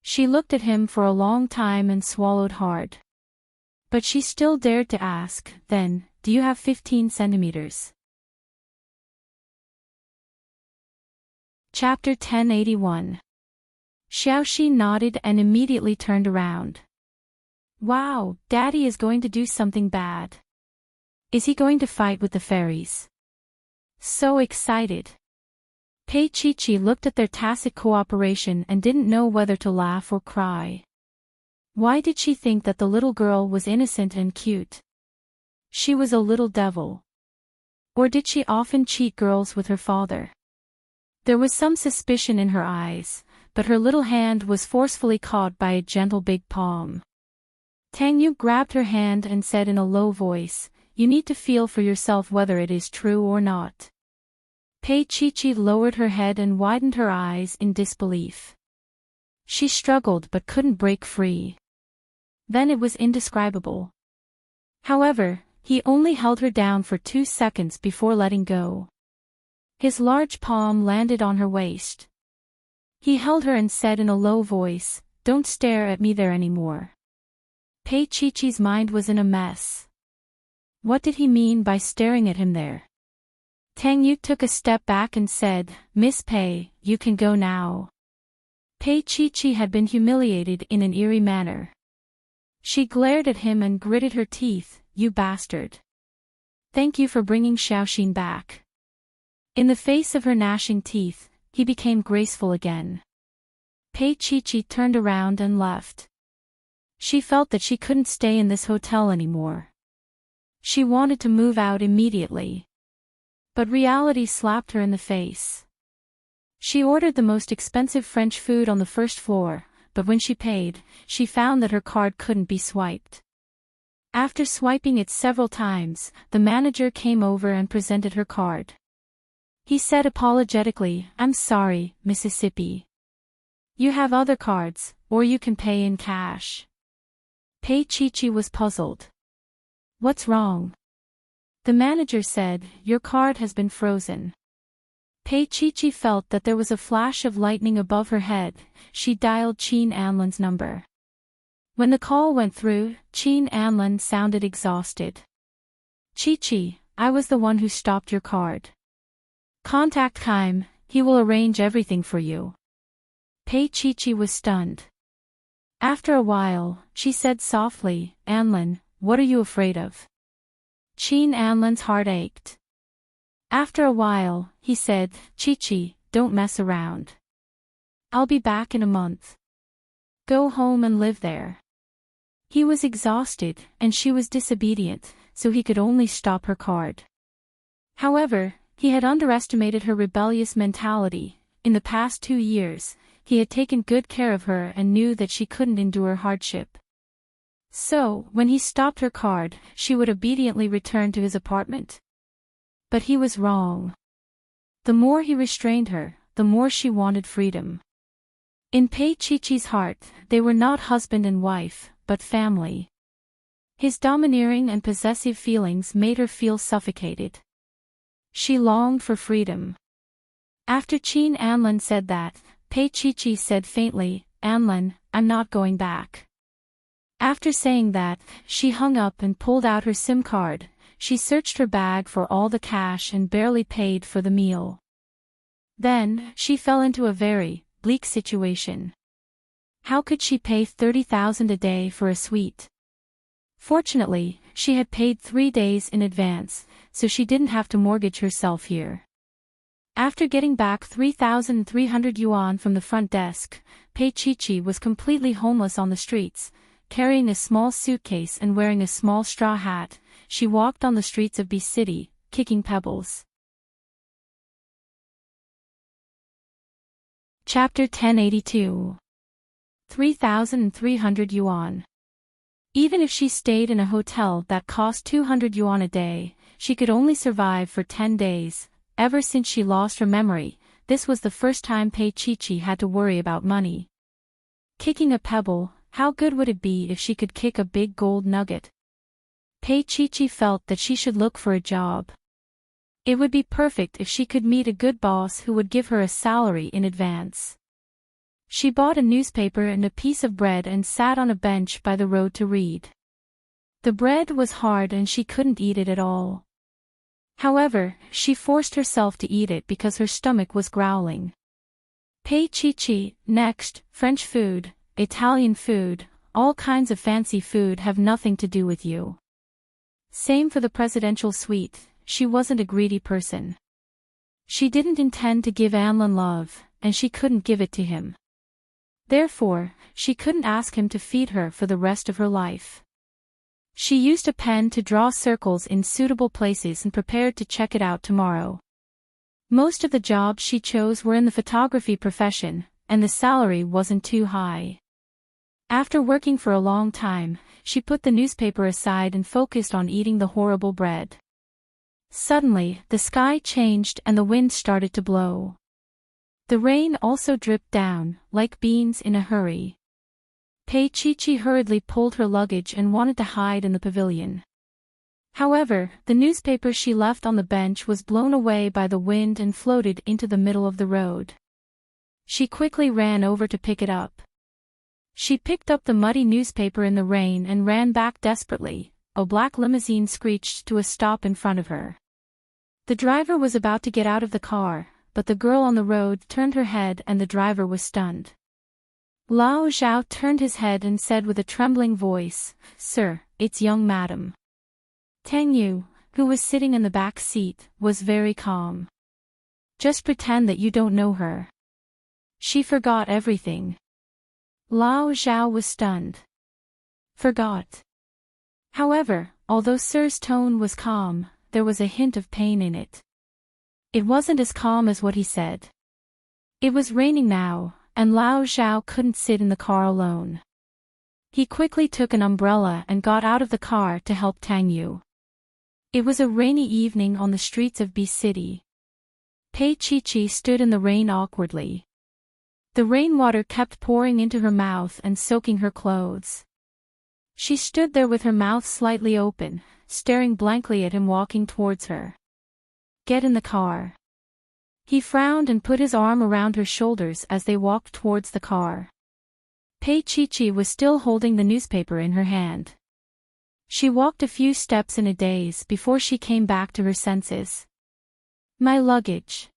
She looked at him for a long time and swallowed hard. But she still dared to ask, then, do you have 15 centimeters? Chapter 1081. Xiaoxi nodded and immediately turned around. Wow, Daddy is going to do something bad. Is he going to fight with the fairies? So excited. Pei Chi looked at their tacit cooperation and didn't know whether to laugh or cry. Why did she think that the little girl was innocent and cute? She was a little devil. Or did she often cheat girls with her father? There was some suspicion in her eyes, but her little hand was forcefully caught by a gentle big palm. Tang Yu grabbed her hand and said in a low voice, "You need to feel for yourself whether it is true or not." Pei Chi lowered her head and widened her eyes in disbelief. She struggled but couldn't break free. Then it was indescribable. However, he only held her down for 2 seconds before letting go. His large palm landed on her waist. He held her and said in a low voice, "Don't stare at me there anymore." Pei Chi's mind was in a mess. What did he mean by staring at him there? Tang Yu took a step back and said, "Miss Pei, you can go now." Pei Chi had been humiliated in an eerie manner. She glared at him and gritted her teeth, "You bastard. Thank you for bringing Xiaoxin back." In the face of her gnashing teeth, he became graceful again. Pei Chi turned around and left. She felt that she couldn't stay in this hotel anymore. She wanted to move out immediately. But reality slapped her in the face. She ordered the most expensive French food on the first floor, but when she paid, she found that her card couldn't be swiped. After swiping it several times, the manager came over and presented her card. He said apologetically, "I'm sorry, Mississippi. You have other cards, or you can pay in cash." Pei Chi was puzzled. "What's wrong?" The manager said, "Your card has been frozen." Pei Chi felt that there was a flash of lightning above her head. She dialed Qin Anlan's number. When the call went through, Qin Anlan sounded exhausted. "Chi, I was the one who stopped your card. Contact Kaim, he will arrange everything for you." Pei Chi was stunned. After a while, she said softly, "Anlan, what are you afraid of?" Qin Anlan's heart ached. After a while, he said, "Chi, don't mess around. I'll be back in a month. Go home and live there." He was exhausted, and she was disobedient, so he could only stop her card. However, he had underestimated her rebellious mentality. In the past 2 years, he had taken good care of her and knew that she couldn't endure hardship. So, when he stopped her card, she would obediently return to his apartment. But he was wrong. The more he restrained her, the more she wanted freedom. In Pei Chi's heart, they were not husband and wife, but family. His domineering and possessive feelings made her feel suffocated. She longed for freedom. After Qin Anlan said that, Pei Chi said faintly, "Anlan, I'm not going back." After saying that, she hung up and pulled out her SIM card. She searched her bag for all the cash and barely paid for the meal. Then, she fell into a very bleak situation. How could she pay 30,000 a day for a suite? Fortunately, she had paid 3 days in advance, so she didn't have to mortgage herself here. After getting back 3,300 yuan from the front desk, Pei Chi was completely homeless on the streets. Carrying a small suitcase and wearing a small straw hat, she walked on the streets of B City, kicking pebbles. Chapter 1082. 3,300 yuan. Even if she stayed in a hotel that cost 200 yuan a day, she could only survive for 10 days. Ever since she lost her memory, this was the first time Pei Chi had to worry about money. Kicking a pebble, How good would it be if she could kick a big gold nugget? Pei-Chi-Chi felt that she should look for a job. It would be perfect if she could meet a good boss who would give her a salary in advance. She bought a newspaper and a piece of bread and sat on a bench by the road to read. The bread was hard and she couldn't eat it at all. However, she forced herself to eat it because her stomach was growling. Pei-Chi-Chi, next, French food, Italian food, all kinds of fancy food have nothing to do with you. Same for the presidential suite, she wasn't a greedy person. She didn't intend to give Anlin love, and she couldn't give it to him. Therefore, she couldn't ask him to feed her for the rest of her life. She used a pen to draw circles in suitable places and prepared to check it out tomorrow. Most of the jobs she chose were in the photography profession, and the salary wasn't too high. After working for a long time, she put the newspaper aside and focused on eating the horrible bread. Suddenly, the sky changed and the wind started to blow. The rain also dripped down, like beans in a hurry. Pei-Chi-Chi hurriedly pulled her luggage and wanted to hide in the pavilion. However, the newspaper she left on the bench was blown away by the wind and floated into the middle of the road. She quickly ran over to pick it up. She picked up the muddy newspaper in the rain and ran back desperately. A black limousine screeched to a stop in front of her. The driver was about to get out of the car, but the girl on the road turned her head and the driver was stunned. Lao Zhao turned his head and said with a trembling voice, "Sir, it's young madam." Tang Yu, who was sitting in the back seat, was very calm. "Just pretend that you don't know her." She forgot everything. Lao Zhao was stunned. Forgot. However, although Sir's tone was calm, there was a hint of pain in it. It wasn't as calm as what he said. It was raining now, and Lao Zhao couldn't sit in the car alone. He quickly took an umbrella and got out of the car to help Tang Yu. It was a rainy evening on the streets of B City. Pei-Chi-Chi stood in the rain awkwardly. The rainwater kept pouring into her mouth and soaking her clothes. She stood there with her mouth slightly open, staring blankly at him walking towards her. "Get in the car." He frowned and put his arm around her shoulders as they walked towards the car. Pei-Chi-Chi was still holding the newspaper in her hand. She walked a few steps in a daze before she came back to her senses. "My luggage."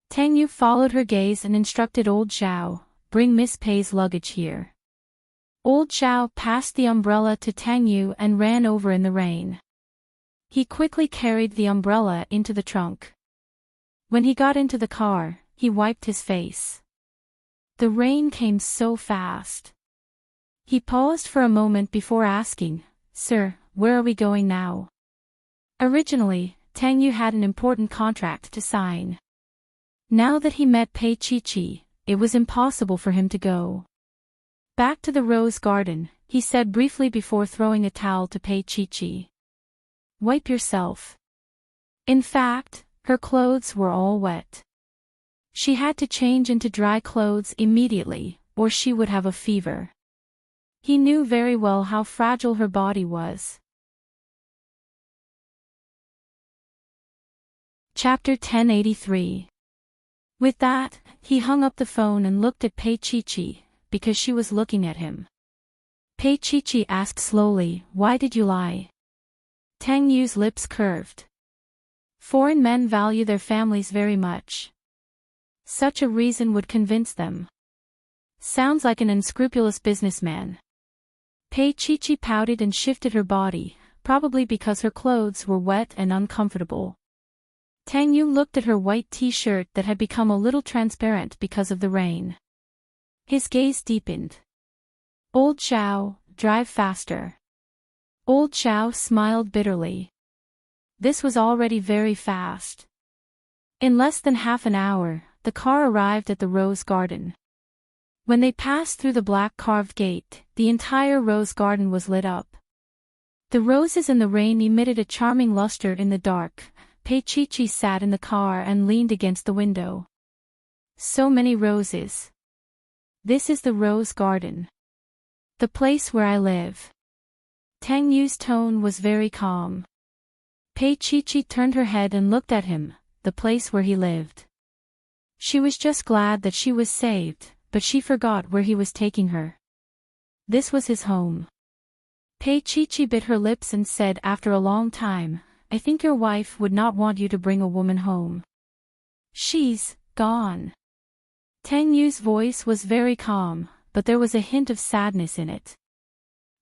Tang Yu followed her gaze and instructed Old Zhao, "Bring Miss Pei's luggage here." Old Zhao passed the umbrella to Tang Yu and ran over in the rain. He quickly carried the umbrella into the trunk. When he got into the car, he wiped his face. The rain came so fast. He paused for a moment before asking, "Sir, where are we going now?" Originally, Tang Yu had an important contract to sign. Now that he met Pei-Chi-Chi, it was impossible for him to go. "Back to the rose garden," he said briefly before throwing a towel to Pei-Chi-Chi. "Wipe yourself." In fact, her clothes were all wet. She had to change into dry clothes immediately, or she would have a fever. He knew very well how fragile her body was. Chapter 1083. With that, he hung up the phone and looked at Pei-Chi-Chi, because she was looking at him. Pei-Chi-Chi asked slowly, "Why did you lie?" Tang Yu's lips curved. Foreign men value their families very much. Such a reason would convince them. Sounds like an unscrupulous businessman. Pei-Chi-Chi pouted and shifted her body, probably because her clothes were wet and uncomfortable. Tang Yu looked at her white t-shirt that had become a little transparent because of the rain. His gaze deepened. "Old Zhao, drive faster." Old Zhao smiled bitterly. This was already very fast. In less than half an hour, the car arrived at the rose garden. When they passed through the black carved gate, the entire rose garden was lit up. The roses in the rain emitted a charming luster in the dark. Pei-Chi-Chi sat in the car and leaned against the window. So many roses. This is the rose garden. The place where I live. Tang Yu's tone was very calm. Pei Chi turned her head and looked at him, the place where he lived. She was just glad that she was saved, but she forgot where he was taking her. This was his home. Pei Chi bit her lips and said after a long time, I think your wife would not want you to bring a woman home. She's gone. Tang Yu's voice was very calm, but there was a hint of sadness in it.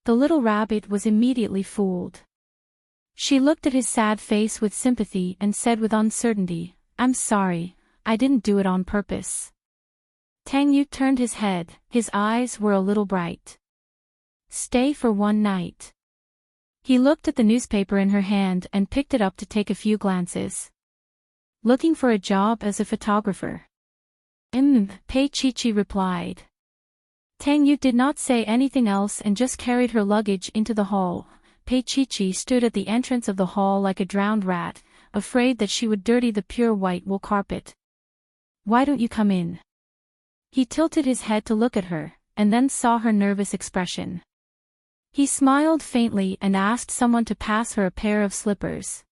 The little rabbit was immediately fooled. She looked at his sad face with sympathy and said with uncertainty, I'm sorry, I didn't do it on purpose. Tang Yu turned his head, his eyes were a little bright. Stay for one night. He looked at the newspaper in her hand and picked it up to take a few glances. Looking for a job as a photographer. Pei Chi replied. Tang Yu did not say anything else and just carried her luggage into the hall. Pei Chi stood at the entrance of the hall like a drowned rat, afraid that she would dirty the pure white wool carpet. Why don't you come in? He tilted his head to look at her, and then saw her nervous expression. He smiled faintly and asked someone to pass her a pair of slippers.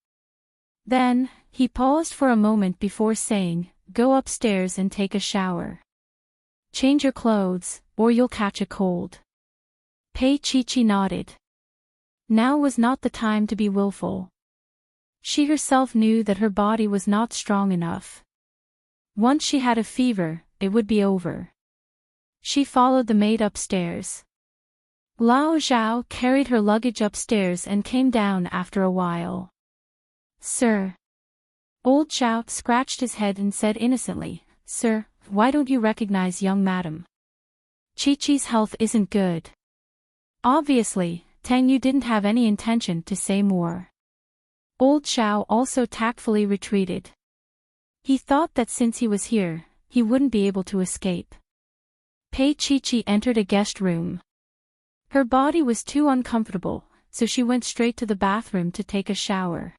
Then, he paused for a moment before saying, Go upstairs and take a shower. Change your clothes, or you'll catch a cold. Pei Chi nodded. Now was not the time to be willful. She herself knew that her body was not strong enough. Once she had a fever, it would be over. She followed the maid upstairs. Lao Zhao carried her luggage upstairs and came down after a while. Sir. Old Zhao scratched his head and said innocently, Sir, why don't you recognize young madam? Chi-Chi's health isn't good. Obviously, Tang Yu didn't have any intention to say more. Old Zhao also tactfully retreated. He thought that since he was here, he wouldn't be able to escape. Pei Chi entered a guest room. Her body was too uncomfortable, so she went straight to the bathroom to take a shower.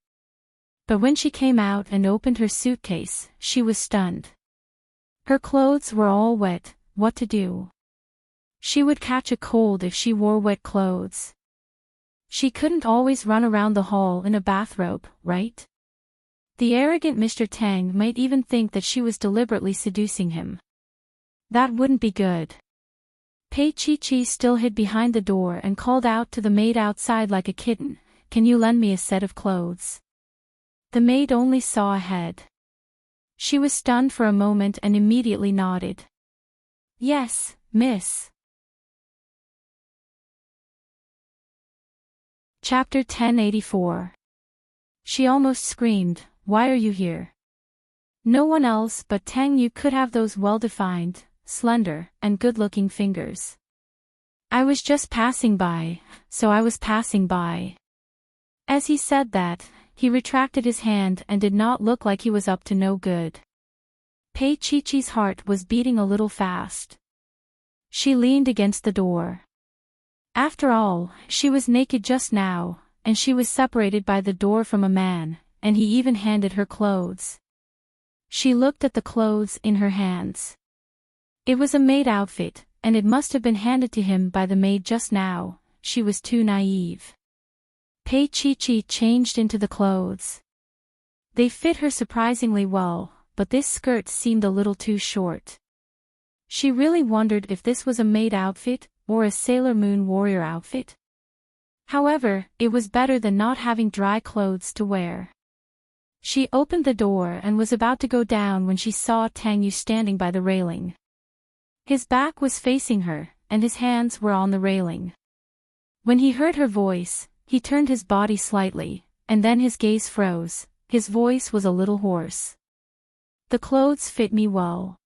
But when she came out and opened her suitcase, she was stunned. Her clothes were all wet, what to do? She would catch a cold if she wore wet clothes. She couldn't always run around the hall in a bathrobe, right? The arrogant Mr. Tang might even think that she was deliberately seducing him. That wouldn't be good. Pei Chi still hid behind the door and called out to the maid outside like a kitten, Can you lend me a set of clothes? The maid only saw a head. She was stunned for a moment and immediately nodded. Yes, miss. Chapter 1084. She almost screamed, Why are you here? No one else but Tang Yu could have those well-defined, slender, and good-looking fingers. I was just passing by, so I was passing by. As he said that, he retracted his hand and did not look like he was up to no good. Pei Chi-Chi's heart was beating a little fast. She leaned against the door. After all, she was naked just now, and she was separated by the door from a man, and he even handed her clothes. She looked at the clothes in her hands. It was a maid outfit, and it must have been handed to him by the maid just now. She was too naive. Pei Chi changed into the clothes. They fit her surprisingly well, but this skirt seemed a little too short. She really wondered if this was a maid outfit, or a Sailor Moon warrior outfit. However, it was better than not having dry clothes to wear. She opened the door and was about to go down when she saw Tang Yu standing by the railing. His back was facing her, and his hands were on the railing. When he heard her voice, he turned his body slightly, and then his gaze froze. His voice was a little hoarse. The clothes fit me well.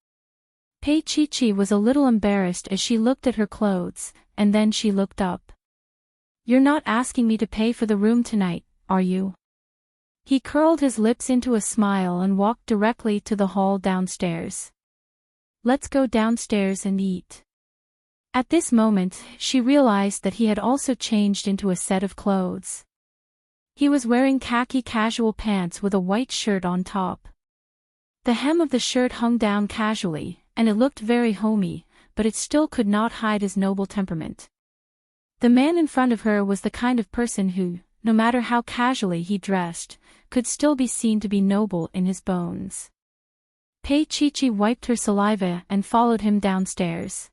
Pei Chi was a little embarrassed as she looked at her clothes, and then she looked up. You're not asking me to pay for the room tonight, are you? He curled his lips into a smile and walked directly to the hall downstairs. Let's go downstairs and eat. At this moment, she realized that he had also changed into a set of clothes. He was wearing khaki casual pants with a white shirt on top. The hem of the shirt hung down casually, and it looked very homey, but it still could not hide his noble temperament. The man in front of her was the kind of person who, no matter how casually he dressed, could still be seen to be noble in his bones. Pei Chi wiped her saliva and followed him downstairs.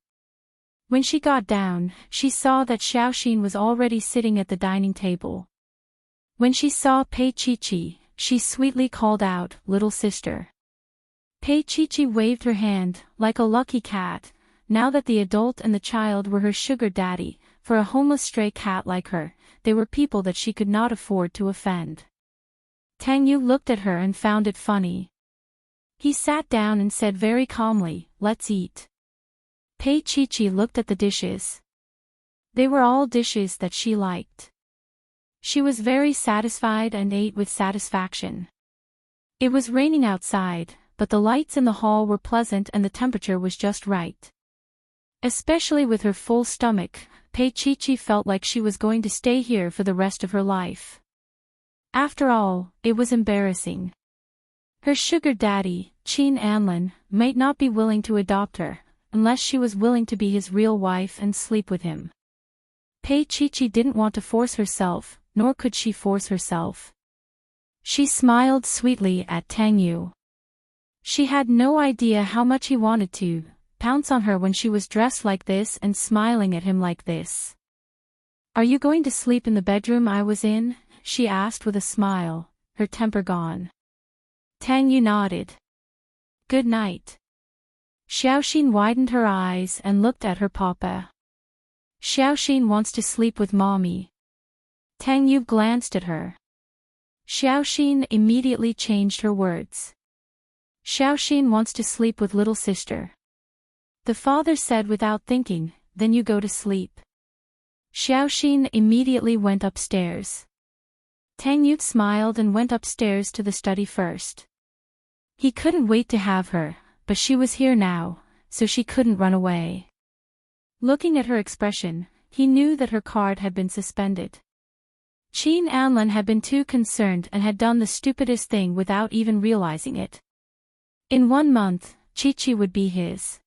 When she got down, she saw that Xiaoxin was already sitting at the dining table. When she saw Pei Chi, she sweetly called out, "Little sister." Pei Chi waved her hand, like a lucky cat, now that the adult and the child were her sugar daddy. For a homeless stray cat like her, they were people that she could not afford to offend. Tang Yu looked at her and found it funny. He sat down and said very calmly, "Let's eat." Pei Chi looked at the dishes. They were all dishes that she liked. She was very satisfied and ate with satisfaction. It was raining outside, but the lights in the hall were pleasant and the temperature was just right. Especially with her full stomach, Pei Chi felt like she was going to stay here for the rest of her life. After all, it was embarrassing. Her sugar daddy, Qin Anlin, might not be willing to adopt her, unless she was willing to be his real wife and sleep with him. Pei Chi didn't want to force herself, nor could she force herself. She smiled sweetly at Tang Yu. She had no idea how much he wanted to pounce on her when she was dressed like this and smiling at him like this. "Are you going to sleep in the bedroom I was in?" she asked with a smile, her temper gone. Tang Yu nodded. "Good night." Xiaoxin widened her eyes and looked at her papa. "Xiaoxin wants to sleep with mommy." Tang Yu glanced at her. Xiaoxin immediately changed her words. "Xiaoxin wants to sleep with little sister." The father said without thinking, "Then you go to sleep." Xiaoxin immediately went upstairs. Tang Yu smiled and went upstairs to the study first. He couldn't wait to have her, but she was here now, so she couldn't run away. Looking at her expression, he knew that her card had been suspended. Qin Anlin had been too concerned and had done the stupidest thing without even realizing it. In 1 month, Chi would be his.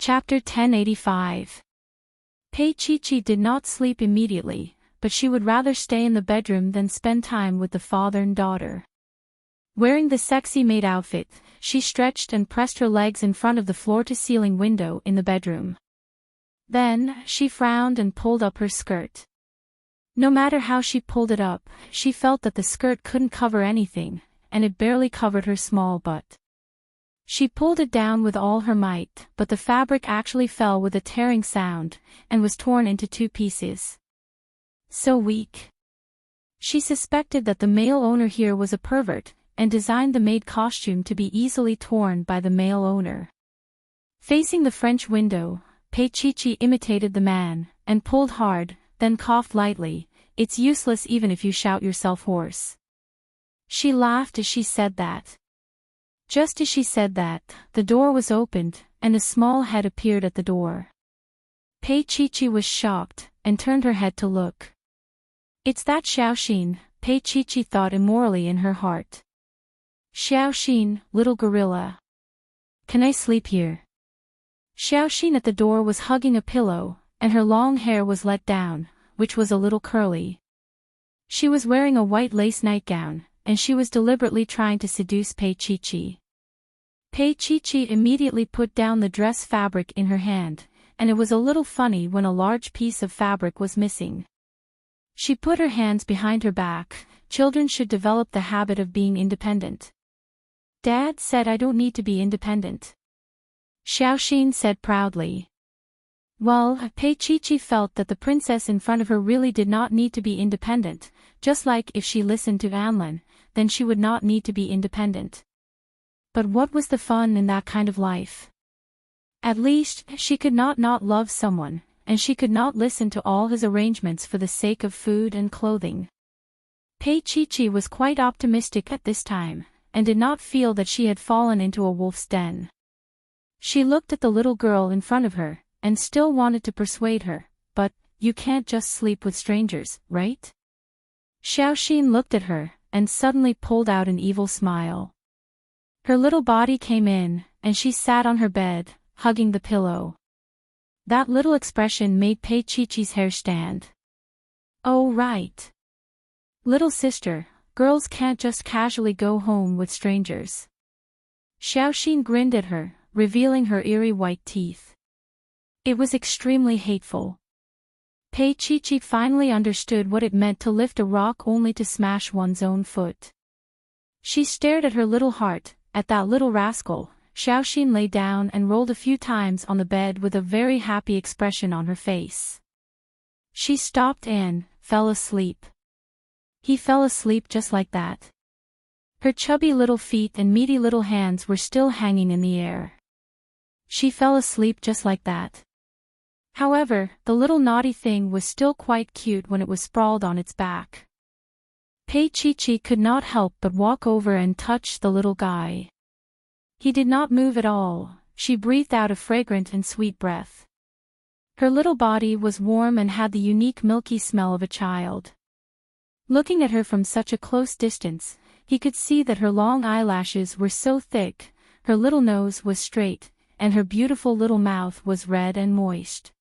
Chapter 1085. Pei Chi did not sleep immediately, but she would rather stay in the bedroom than spend time with the father and daughter. Wearing the sexy maid outfit, she stretched and pressed her legs in front of the floor-to-ceiling window in the bedroom. Then, she frowned and pulled up her skirt. No matter how she pulled it up, she felt that the skirt couldn't cover anything, and it barely covered her small butt. She pulled it down with all her might, but the fabric actually fell with a tearing sound, and was torn into 2 pieces. So weak. She suspected that the male owner here was a pervert, and designed the maid costume to be easily torn by the male owner. Facing the French window, Pei Chi imitated the man, and pulled hard, then coughed lightly. "It's useless even if you shout yourself hoarse." She laughed as she said that. Just as she said that, the door was opened, and a small head appeared at the door. Pei Chi was shocked, and turned her head to look. "It's that Xiaoxin," Pei Chi thought immorally in her heart. "Xiaoxin, little gorilla. Can I sleep here?" Xiaoxin at the door was hugging a pillow, and her long hair was let down, which was a little curly. She was wearing a white lace nightgown, and she was deliberately trying to seduce Pei Chi. Pei Chi immediately put down the dress fabric in her hand, and it was a little funny when a large piece of fabric was missing. She put her hands behind her back. Children should develop the habit of being independent. "Dad said I don't need to be independent," Xiaoxin said proudly. Well, Pei Chi felt that the princess in front of her really did not need to be independent, just like if she listened to Anlin, then she would not need to be independent. But what was the fun in that kind of life? At least, she could not love someone, and she could not listen to all his arrangements for the sake of food and clothing. Pei Chi was quite optimistic at this time, and did not feel that she had fallen into a wolf's den. She looked at the little girl in front of her, and still wanted to persuade her, "But, you can't just sleep with strangers, right?" Xiaoxin looked at her, and suddenly pulled out an evil smile. Her little body came in, and she sat on her bed, hugging the pillow. That little expression made Pei Chi-Chi's hair stand. Oh right. Little sister, girls can't just casually go home with strangers. Xiaoxin grinned at her, revealing her eerie white teeth. It was extremely hateful. Pei Chi-Chi finally understood what it meant to lift a rock only to smash one's own foot. She stared at her little heart, at that little rascal. Xiaoxin lay down and rolled a few times on the bed with a very happy expression on her face. She stopped and fell asleep. He fell asleep just like that. Her chubby little feet and meaty little hands were still hanging in the air. She fell asleep just like that. However, the little naughty thing was still quite cute when it was sprawled on its back. Pei Chi-Chi could not help but walk over and touch the little guy. He did not move at all. She breathed out a fragrant and sweet breath. Her little body was warm and had the unique milky smell of a child. Looking at her from such a close distance, he could see that her long eyelashes were so thick, her little nose was straight, and her beautiful little mouth was red and moist.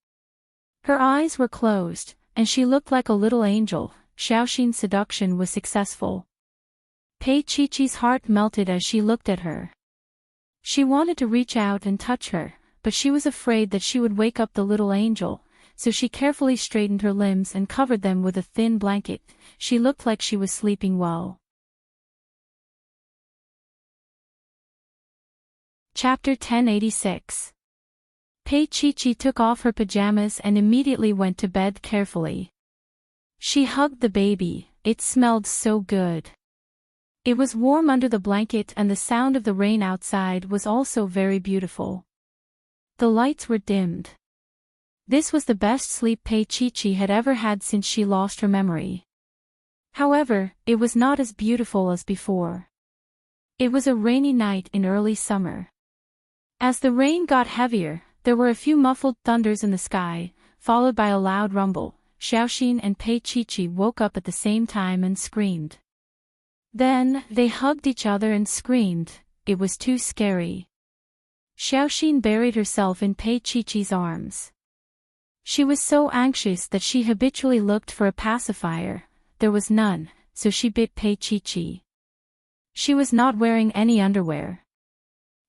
Her eyes were closed, and she looked like a little angel. Xiaoxin's seduction was successful. Pei Chi-Chi's heart melted as she looked at her. She wanted to reach out and touch her, but she was afraid that she would wake up the little angel, so she carefully straightened her limbs and covered them with a thin blanket. She looked like she was sleeping well. Chapter 1086. Pei Chi-Chi took off her pajamas and immediately went to bed carefully. She hugged the baby. It smelled so good. It was warm under the blanket and the sound of the rain outside was also very beautiful. The lights were dimmed. This was the best sleep Pei Chi-Chi had ever had since she lost her memory. However, it was not as beautiful as before. It was a rainy night in early summer. As the rain got heavier, there were a few muffled thunders in the sky, followed by a loud rumble. Xiaoxin and Pei Chi-Chi woke up at the same time and screamed. Then, they hugged each other and screamed. It was too scary. Xiaoxin buried herself in Pei Chi-Chi's arms. She was so anxious that she habitually looked for a pacifier. There was none, so she bit Pei Chi-Chi. She was not wearing any underwear.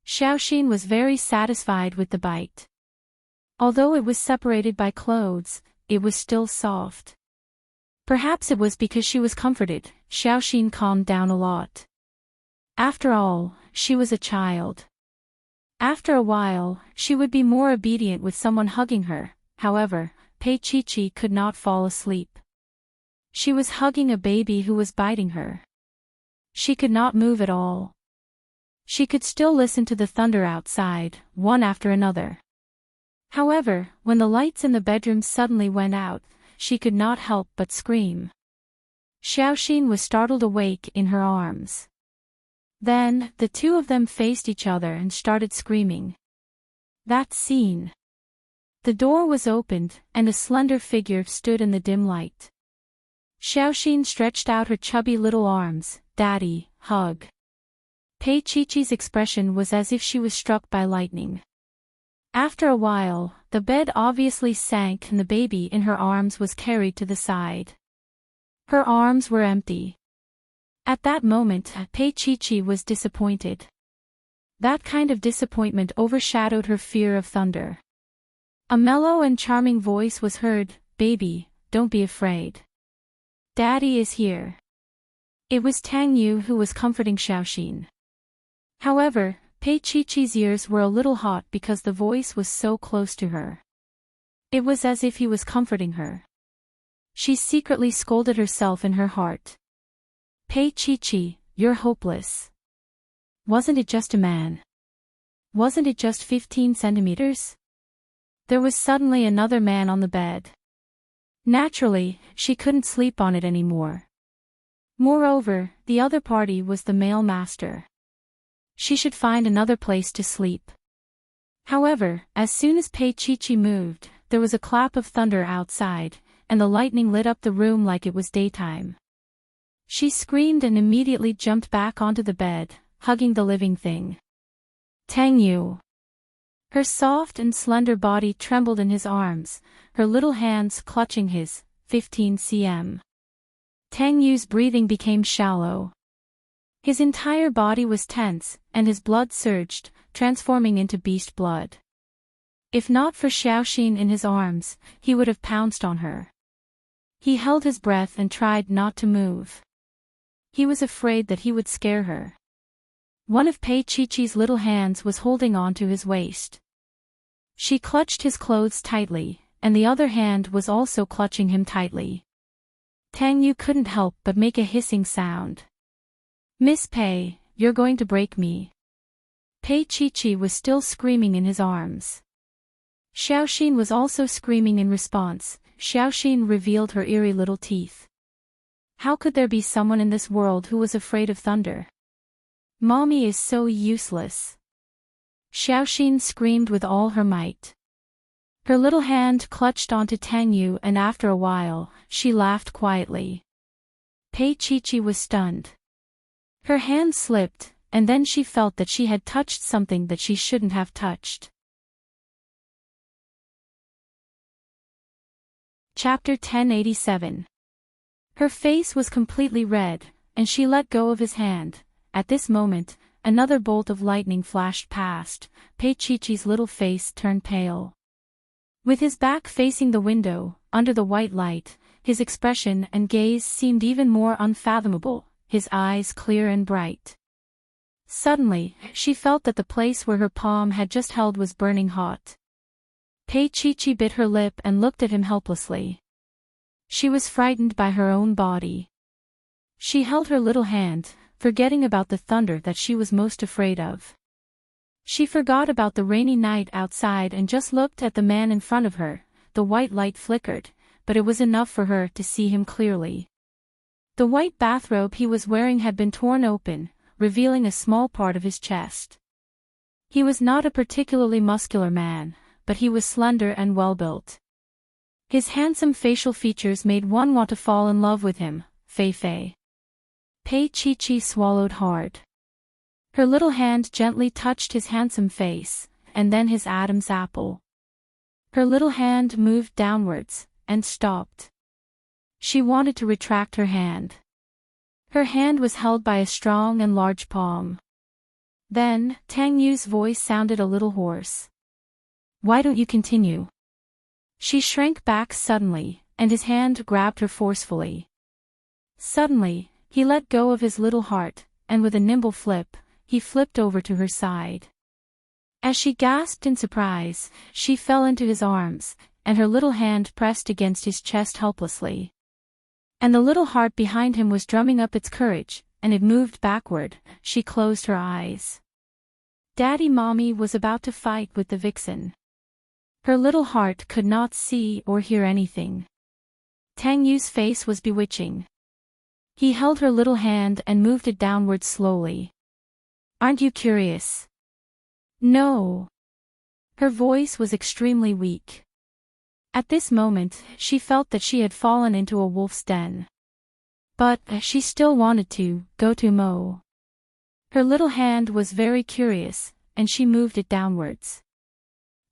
Xiaoxin was very satisfied with the bite. Although it was separated by clothes, it was still soft. Perhaps it was because she was comforted. Xiaoxin calmed down a lot. After all, she was a child. After a while, she would be more obedient with someone hugging her. However, Pei Chi-Chi could not fall asleep. She was hugging a baby who was biting her. She could not move at all. She could still listen to the thunder outside, one after another. However, when the lights in the bedroom suddenly went out, she could not help but scream. Xiaoxin was startled awake in her arms. Then, the two of them faced each other and started screaming. That scene. The door was opened, and a slender figure stood in the dim light. Xiaoxin stretched out her chubby little arms. Daddy, hug. Pei Chi-Chi's expression was as if she was struck by lightning. After a while, the bed obviously sank and the baby in her arms was carried to the side. Her arms were empty. At that moment, Pei Chi-Chi was disappointed. That kind of disappointment overshadowed her fear of thunder. A mellow and charming voice was heard. Baby, don't be afraid. Daddy is here. It was Tang Yu who was comforting Xiaoxin. However, Pei Chi-Chi's ears were a little hot because the voice was so close to her. It was as if he was comforting her. She secretly scolded herself in her heart. Pei Chi-Chi, you're hopeless. Wasn't it just a man? Wasn't it just 15 centimeters? There was suddenly another man on the bed. Naturally, she couldn't sleep on it anymore. Moreover, the other party was the male master. She should find another place to sleep. However, as soon as Pei Chi-Chi moved, there was a clap of thunder outside, and the lightning lit up the room like it was daytime. She screamed and immediately jumped back onto the bed, hugging the living thing. Tang Yu. Her soft and slender body trembled in his arms, her little hands clutching his 15 cm. Tang Yu's breathing became shallow. His entire body was tense, and his blood surged, transforming into beast blood. If not for Xiaoxin in his arms, he would have pounced on her. He held his breath and tried not to move. He was afraid that he would scare her. One of Pei Chi-Chi's little hands was holding on to his waist. She clutched his clothes tightly, and the other hand was also clutching him tightly. Tang Yu couldn't help but make a hissing sound. "Miss Pei, you're going to break me." Pei Chi-Chi was still screaming in his arms. Xiaoxin was also screaming in response. Xiaoxin revealed her eerie little teeth. How could there be someone in this world who was afraid of thunder? Mommy is so useless. Xiaoxin screamed with all her might. Her little hand clutched onto Tang Yu, and after a while, she laughed quietly. Pei Chi-Chi was stunned. Her hand slipped, and then she felt that she had touched something that she shouldn't have touched. Chapter 1087. Her face was completely red, and she let go of his hand. At this moment, another bolt of lightning flashed past. Pei Chi-Chi's little face turned pale. With his back facing the window, under the white light, his expression and gaze seemed even more unfathomable, his eyes clear and bright. Suddenly, she felt that the place where her palm had just held was burning hot. Pei Chi-Chi bit her lip and looked at him helplessly. She was frightened by her own body. She held her little hand, forgetting about the thunder that she was most afraid of. She forgot about the rainy night outside and just looked at the man in front of her. The white light flickered, but it was enough for her to see him clearly. The white bathrobe he was wearing had been torn open, revealing a small part of his chest. He was not a particularly muscular man, but he was slender and well-built. His handsome facial features made one want to fall in love with him. Fei. Pei Chi-Chi swallowed hard. Her little hand gently touched his handsome face, and then his Adam's apple. Her little hand moved downwards, and stopped. She wanted to retract her hand. Her hand was held by a strong and large palm. Then, Tang Yu's voice sounded a little hoarse. "Why don't you continue?" She shrank back suddenly, and his hand grabbed her forcefully. Suddenly, he let go of his little heart, and with a nimble flip, he flipped over to her side. As she gasped in surprise, she fell into his arms, and her little hand pressed against his chest helplessly. And the little heart behind him was drumming up its courage, and it moved backward. She closed her eyes. Daddy Mommy was about to fight with the vixen. Her little heart could not see or hear anything. Tang Yu's face was bewitching. He held her little hand and moved it downward slowly. "Aren't you curious?" "No." Her voice was extremely weak. At this moment, she felt that she had fallen into a wolf's den. But, she still wanted to go to Mo. Her little hand was very curious, and she moved it downwards.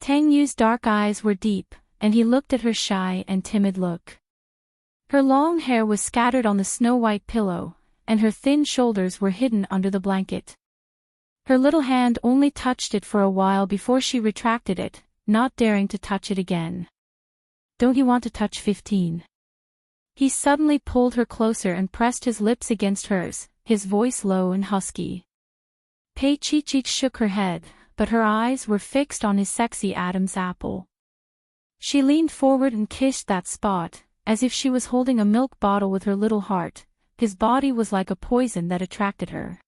Tang Yu's dark eyes were deep, and he looked at her shy and timid look. Her long hair was scattered on the snow-white pillow, and her thin shoulders were hidden under the blanket. Her little hand only touched it for a while before she retracted it, not daring to touch it again. "Don't you want to touch 15?" He suddenly pulled her closer and pressed his lips against hers, his voice low and husky. Pei Chi-Chi shook her head, but her eyes were fixed on his sexy Adam's apple. She leaned forward and kissed that spot, as if she was holding a milk bottle with her little heart. His body was like a poison that attracted her.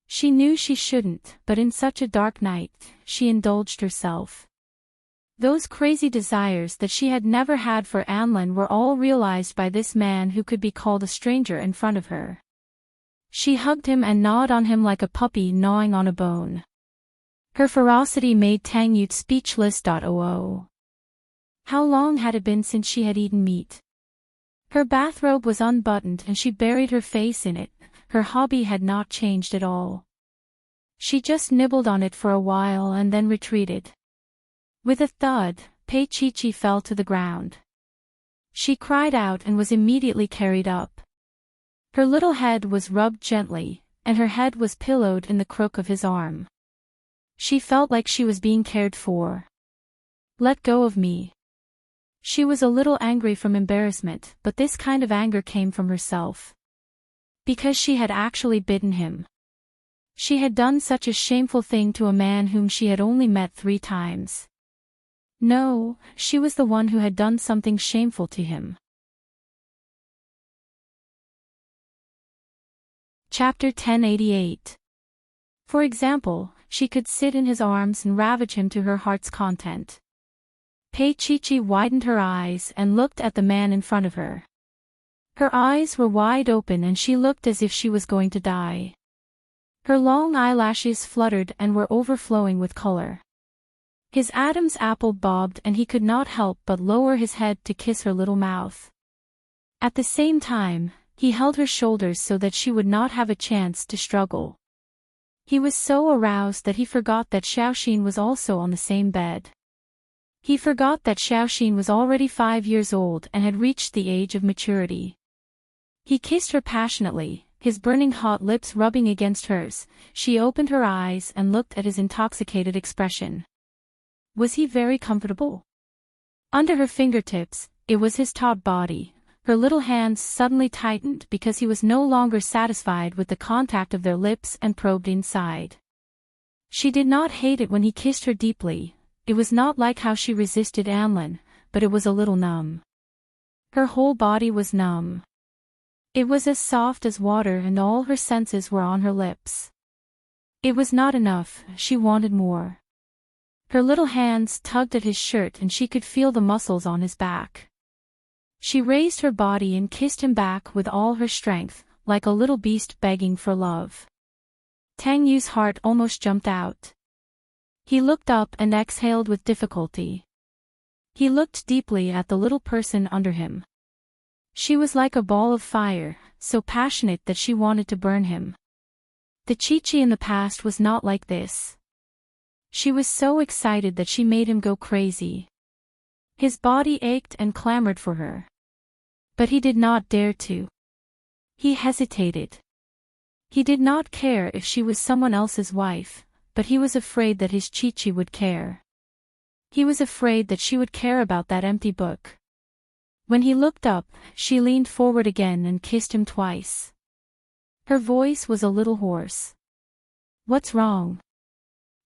She knew she shouldn't, but in such a dark night, she indulged herself. Those crazy desires that she had never had for Anlin were all realized by this man who could be called a stranger in front of her. She hugged him and gnawed on him like a puppy gnawing on a bone. Her ferocity made Tang Yu speechless. How long had it been since she had eaten meat? Her bathrobe was unbuttoned and she buried her face in it. Her hobby had not changed at all. She just nibbled on it for a while and then retreated. With a thud, Pei-Chi-Chi fell to the ground. She cried out and was immediately carried up. Her little head was rubbed gently, and her head was pillowed in the crook of his arm. She felt like she was being cared for. "Let go of me." She was a little angry from embarrassment, but this kind of anger came from herself. Because she had actually bitten him. She had done such a shameful thing to a man whom she had only met 3 times. No, she was the one who had done something shameful to him. Chapter 1088. For example, she could sit in his arms and ravage him to her heart's content. Pei-Chi-Chi widened her eyes and looked at the man in front of her. Her eyes were wide open and she looked as if she was going to die. Her long eyelashes fluttered and were overflowing with color. His Adam's apple bobbed and he could not help but lower his head to kiss her little mouth. At the same time, he held her shoulders so that she would not have a chance to struggle. He was so aroused that he forgot that Xiaoxin was also on the same bed. He forgot that Xiaoxin was already 5 years old and had reached the age of maturity. He kissed her passionately, his burning hot lips rubbing against hers. She opened her eyes and looked at his intoxicated expression. Was he very comfortable? Under her fingertips, it was his taut body. Her little hands suddenly tightened because he was no longer satisfied with the contact of their lips and probed inside. She did not hate it when he kissed her deeply. It was not like how she resisted Anlin, but it was a little numb. Her whole body was numb. It was as soft as water and all her senses were on her lips. It was not enough, she wanted more. Her little hands tugged at his shirt and she could feel the muscles on his back. She raised her body and kissed him back with all her strength, like a little beast begging for love. Tang Yu's heart almost jumped out. He looked up and exhaled with difficulty. He looked deeply at the little person under him. She was like a ball of fire, so passionate that she wanted to burn him. The Chi-Chi in the past was not like this. She was so excited that she made him go crazy. His body ached and clamored for her. But he did not dare to. He hesitated. He did not care if she was someone else's wife, but he was afraid that his Chi-Chi would care. He was afraid that she would care about that empty book. When he looked up, she leaned forward again and kissed him twice. Her voice was a little hoarse. "What's wrong?"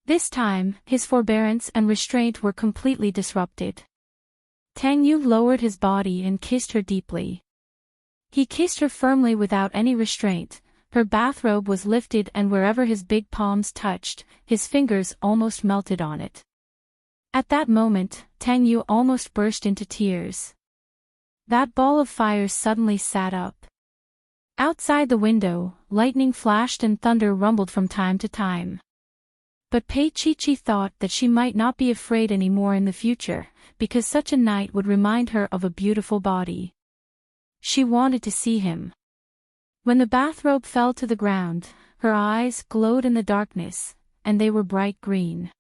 This time, his forbearance and restraint were completely disrupted. Tang Yu lowered his body and kissed her deeply. He kissed her firmly without any restraint. Her bathrobe was lifted and wherever his big palms touched, his fingers almost melted on it. At that moment, Tang Yu almost burst into tears. That ball of fire suddenly sat up. Outside the window, lightning flashed and thunder rumbled from time to time. But Pei-Chi-Chi thought that she might not be afraid anymore in the future, because such a night would remind her of a beautiful body. She wanted to see him. When the bathrobe fell to the ground, her eyes glowed in the darkness, and they were bright green.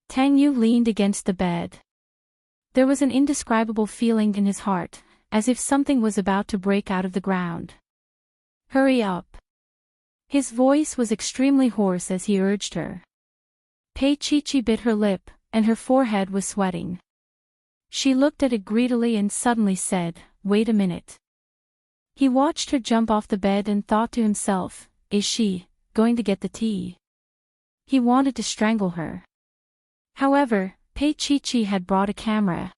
Tang Yu leaned against the bed. There was an indescribable feeling in his heart, as if something was about to break out of the ground. "Hurry up." His voice was extremely hoarse as he urged her. Pei-Chi-Chi bit her lip, and her forehead was sweating. She looked at it greedily and suddenly said, "Wait a minute." He watched her jump off the bed and thought to himself, "Is she going to get the tea?" He wanted to strangle her. However, Pei-Chi-Chi had brought a camera.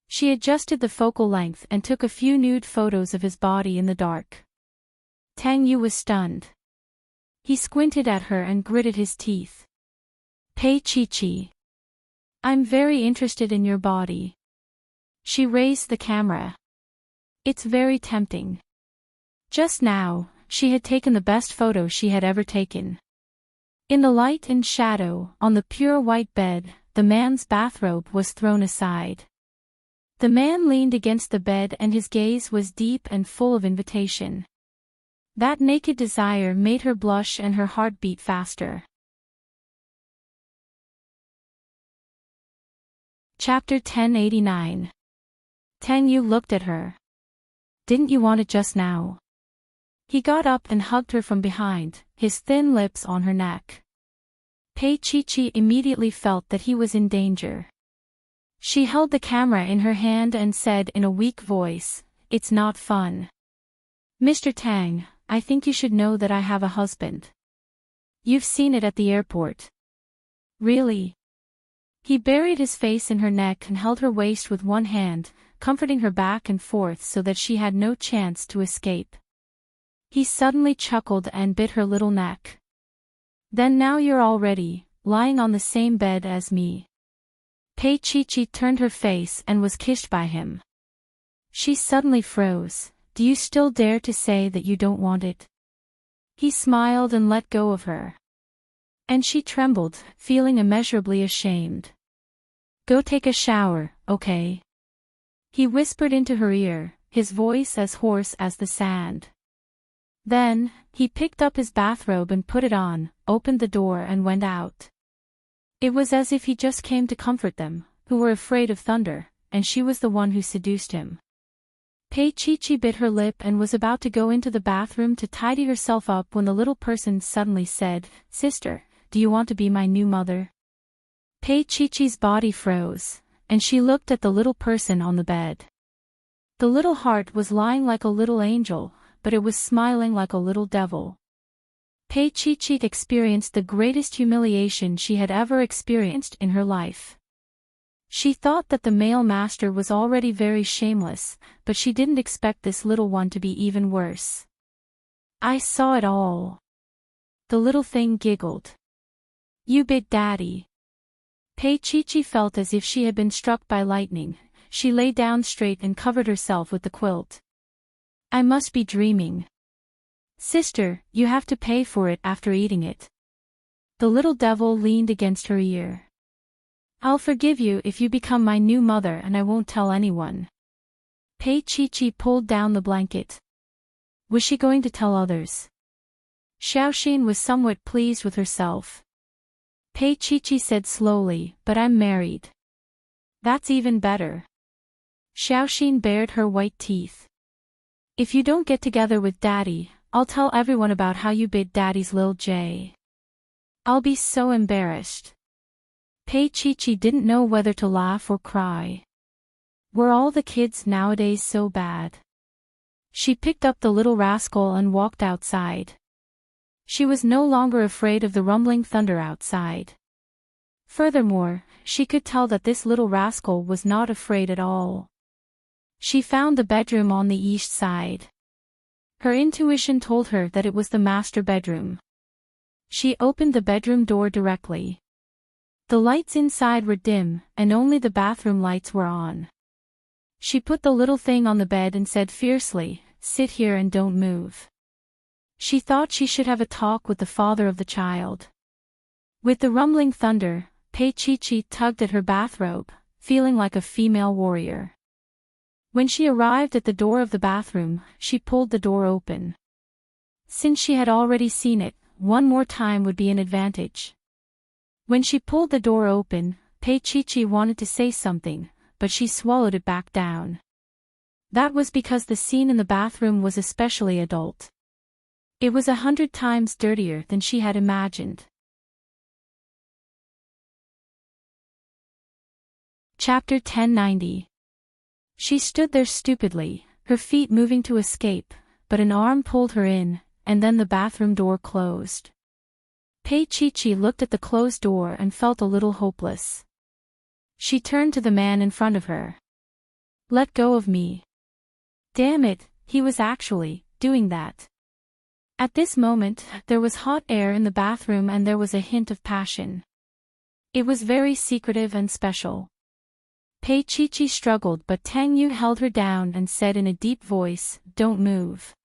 She adjusted the focal length and took a few nude photos of his body in the dark. Tang Yu was stunned. He squinted at her and gritted his teeth. "Pei-Chi-Chi. I'm very interested in your body." She raised the camera. "It's very tempting." Just now, she had taken the best photo she had ever taken. In the light and shadow, on the pure white bed, the man's bathrobe was thrown aside. The man leaned against the bed and his gaze was deep and full of invitation. That naked desire made her blush and her heart beat faster. Chapter 1089. Tang Yu looked at her. Didn't you want it just now? He got up and hugged her from behind, his thin lips on her neck. Pei Chi immediately felt that he was in danger. She held the camera in her hand and said in a weak voice, "It's not fun. Mr. Tang, I think you should know that I have a husband. You've seen it at the airport." "Really?" He buried his face in her neck and held her waist with one hand, comforting her back and forth so that she had no chance to escape. He suddenly chuckled and bit her little neck. "Then now you're all ready, lying on the same bed as me." Pei Chi turned her face and was kissed by him. She suddenly froze. "Do you still dare to say that you don't want it?" He smiled and let go of her. And she trembled, feeling immeasurably ashamed. "Go take a shower, okay?" He whispered into her ear, his voice as hoarse as the sand. Then, he picked up his bathrobe and put it on, opened the door and went out. It was as if he just came to comfort them, who were afraid of thunder, and she was the one who seduced him. Pei Chi bit her lip and was about to go into the bathroom to tidy herself up when the little person suddenly said, "Sister, do you want to be my new mother?" Pei Chi's body froze, and she looked at the little person on the bed. The little heart was lying like a little angel, but it was smiling like a little devil. Pei Chi experienced the greatest humiliation she had ever experienced in her life. She thought that the male master was already very shameless, but she didn't expect this little one to be even worse. "I saw it all." The little thing giggled. "You bit Daddy." Pei Chi felt as if she had been struck by lightning. She lay down straight and covered herself with the quilt. "I must be dreaming." "Sister, you have to pay for it after eating it." The little devil leaned against her ear. "I'll forgive you if you become my new mother and I won't tell anyone." Pei Chi pulled down the blanket. Was she going to tell others? Xiaoxin was somewhat pleased with herself. Pei Chi said slowly, "But I'm married." "That's even better." Xiaoxin bared her white teeth. "If you don't get together with Daddy, I'll tell everyone about how you bit Daddy's lil J. I'll be so embarrassed." Pei Chi didn't know whether to laugh or cry. Were all the kids nowadays so bad? She picked up the little rascal and walked outside. She was no longer afraid of the rumbling thunder outside. Furthermore, she could tell that this little rascal was not afraid at all. She found the bedroom on the east side. Her intuition told her that it was the master bedroom. She opened the bedroom door directly. The lights inside were dim, and only the bathroom lights were on. She put the little thing on the bed and said fiercely, "Sit here and don't move." She thought she should have a talk with the father of the child. With the rumbling thunder, Pei Chi tugged at her bathrobe, feeling like a female warrior. When she arrived at the door of the bathroom, she pulled the door open. Since she had already seen it, one more time would be an advantage. When she pulled the door open, Pei Chi wanted to say something, but she swallowed it back down. That was because the scene in the bathroom was especially adult. It was 100 times dirtier than she had imagined. Chapter 1090. She stood there stupidly, her feet moving to escape, but an arm pulled her in, and then the bathroom door closed. Pei Chi looked at the closed door and felt a little hopeless. She turned to the man in front of her. "Let go of me." Damn it, he was actually doing that. At this moment, there was hot air in the bathroom and there was a hint of passion. It was very secretive and special. Pei Chi struggled, but Tang Yu held her down and said in a deep voice, "Don't move."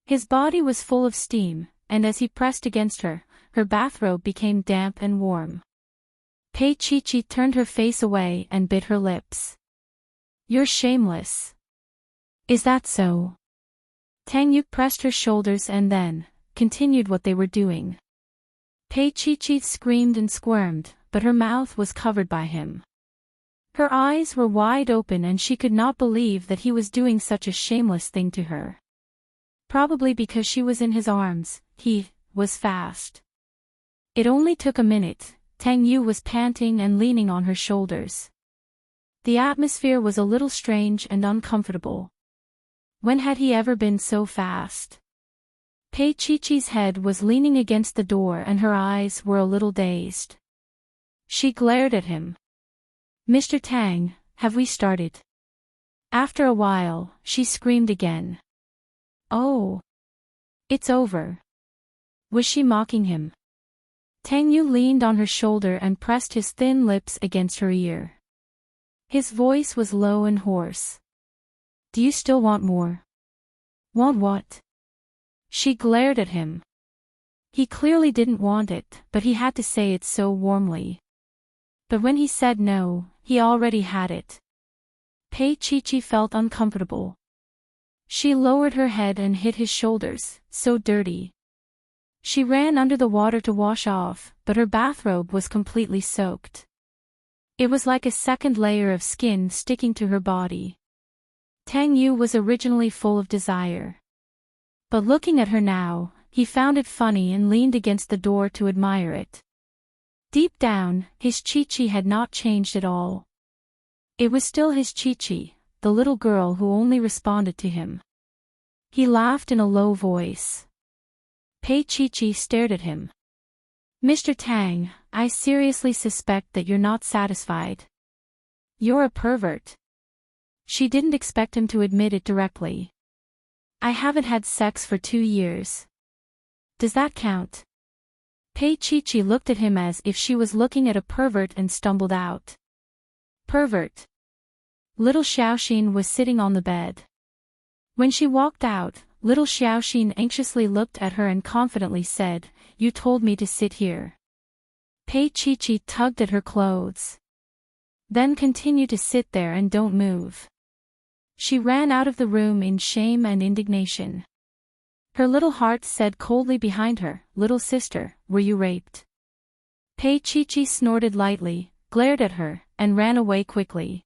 His body was full of steam, and as he pressed against her, her bathrobe became damp and warm. Pei Chi turned her face away and bit her lips. "You're shameless." "Is that so?" Tang Yu pressed her shoulders and then continued what they were doing. Pei Chi screamed and squirmed, but her mouth was covered by him. Her eyes were wide open and she could not believe that he was doing such a shameless thing to her. Probably because she was in his arms, he was fast. It only took a minute. Tang Yu was panting and leaning on her shoulders. The atmosphere was a little strange and uncomfortable. When had he ever been so fast? Pei Chi-Chi's head was leaning against the door and her eyes were a little dazed. She glared at him. "Mr. Tang, have we started?" After a while, she screamed again. "Oh. It's over." Was she mocking him? Tang Yu leaned on her shoulder and pressed his thin lips against her ear. His voice was low and hoarse. "Do you still want more?" "Want what?" She glared at him. He clearly didn't want it, but he had to say it so warmly. But when he said no, he already had it. Pei Chi-Chi felt uncomfortable. She lowered her head and hit his shoulders, so dirty. She ran under the water to wash off, but her bathrobe was completely soaked. It was like a second layer of skin sticking to her body. Tang Yu was originally full of desire. But looking at her now, he found it funny and leaned against the door to admire it. Deep down, his Chi-Chi had not changed at all. It was still his Chi-Chi, the little girl who only responded to him. He laughed in a low voice. Pei Chi-Chi stared at him. "Mr. Tang, I seriously suspect that you're not satisfied. You're a pervert." She didn't expect him to admit it directly. "I haven't had sex for 2 years. Does that count?" Pei Chi-Chi looked at him as if she was looking at a pervert and stumbled out. "Pervert." Little Xiaoxin was sitting on the bed. When she walked out, little Xiaoxin anxiously looked at her and confidently said, "You told me to sit here." Pei Chi-Chi tugged at her clothes. "Then continue to sit there and don't move." She ran out of the room in shame and indignation. Her little heart said coldly behind her, "Little sister, were you raped?" Pei Chi-Chi snorted lightly, glared at her, and ran away quickly.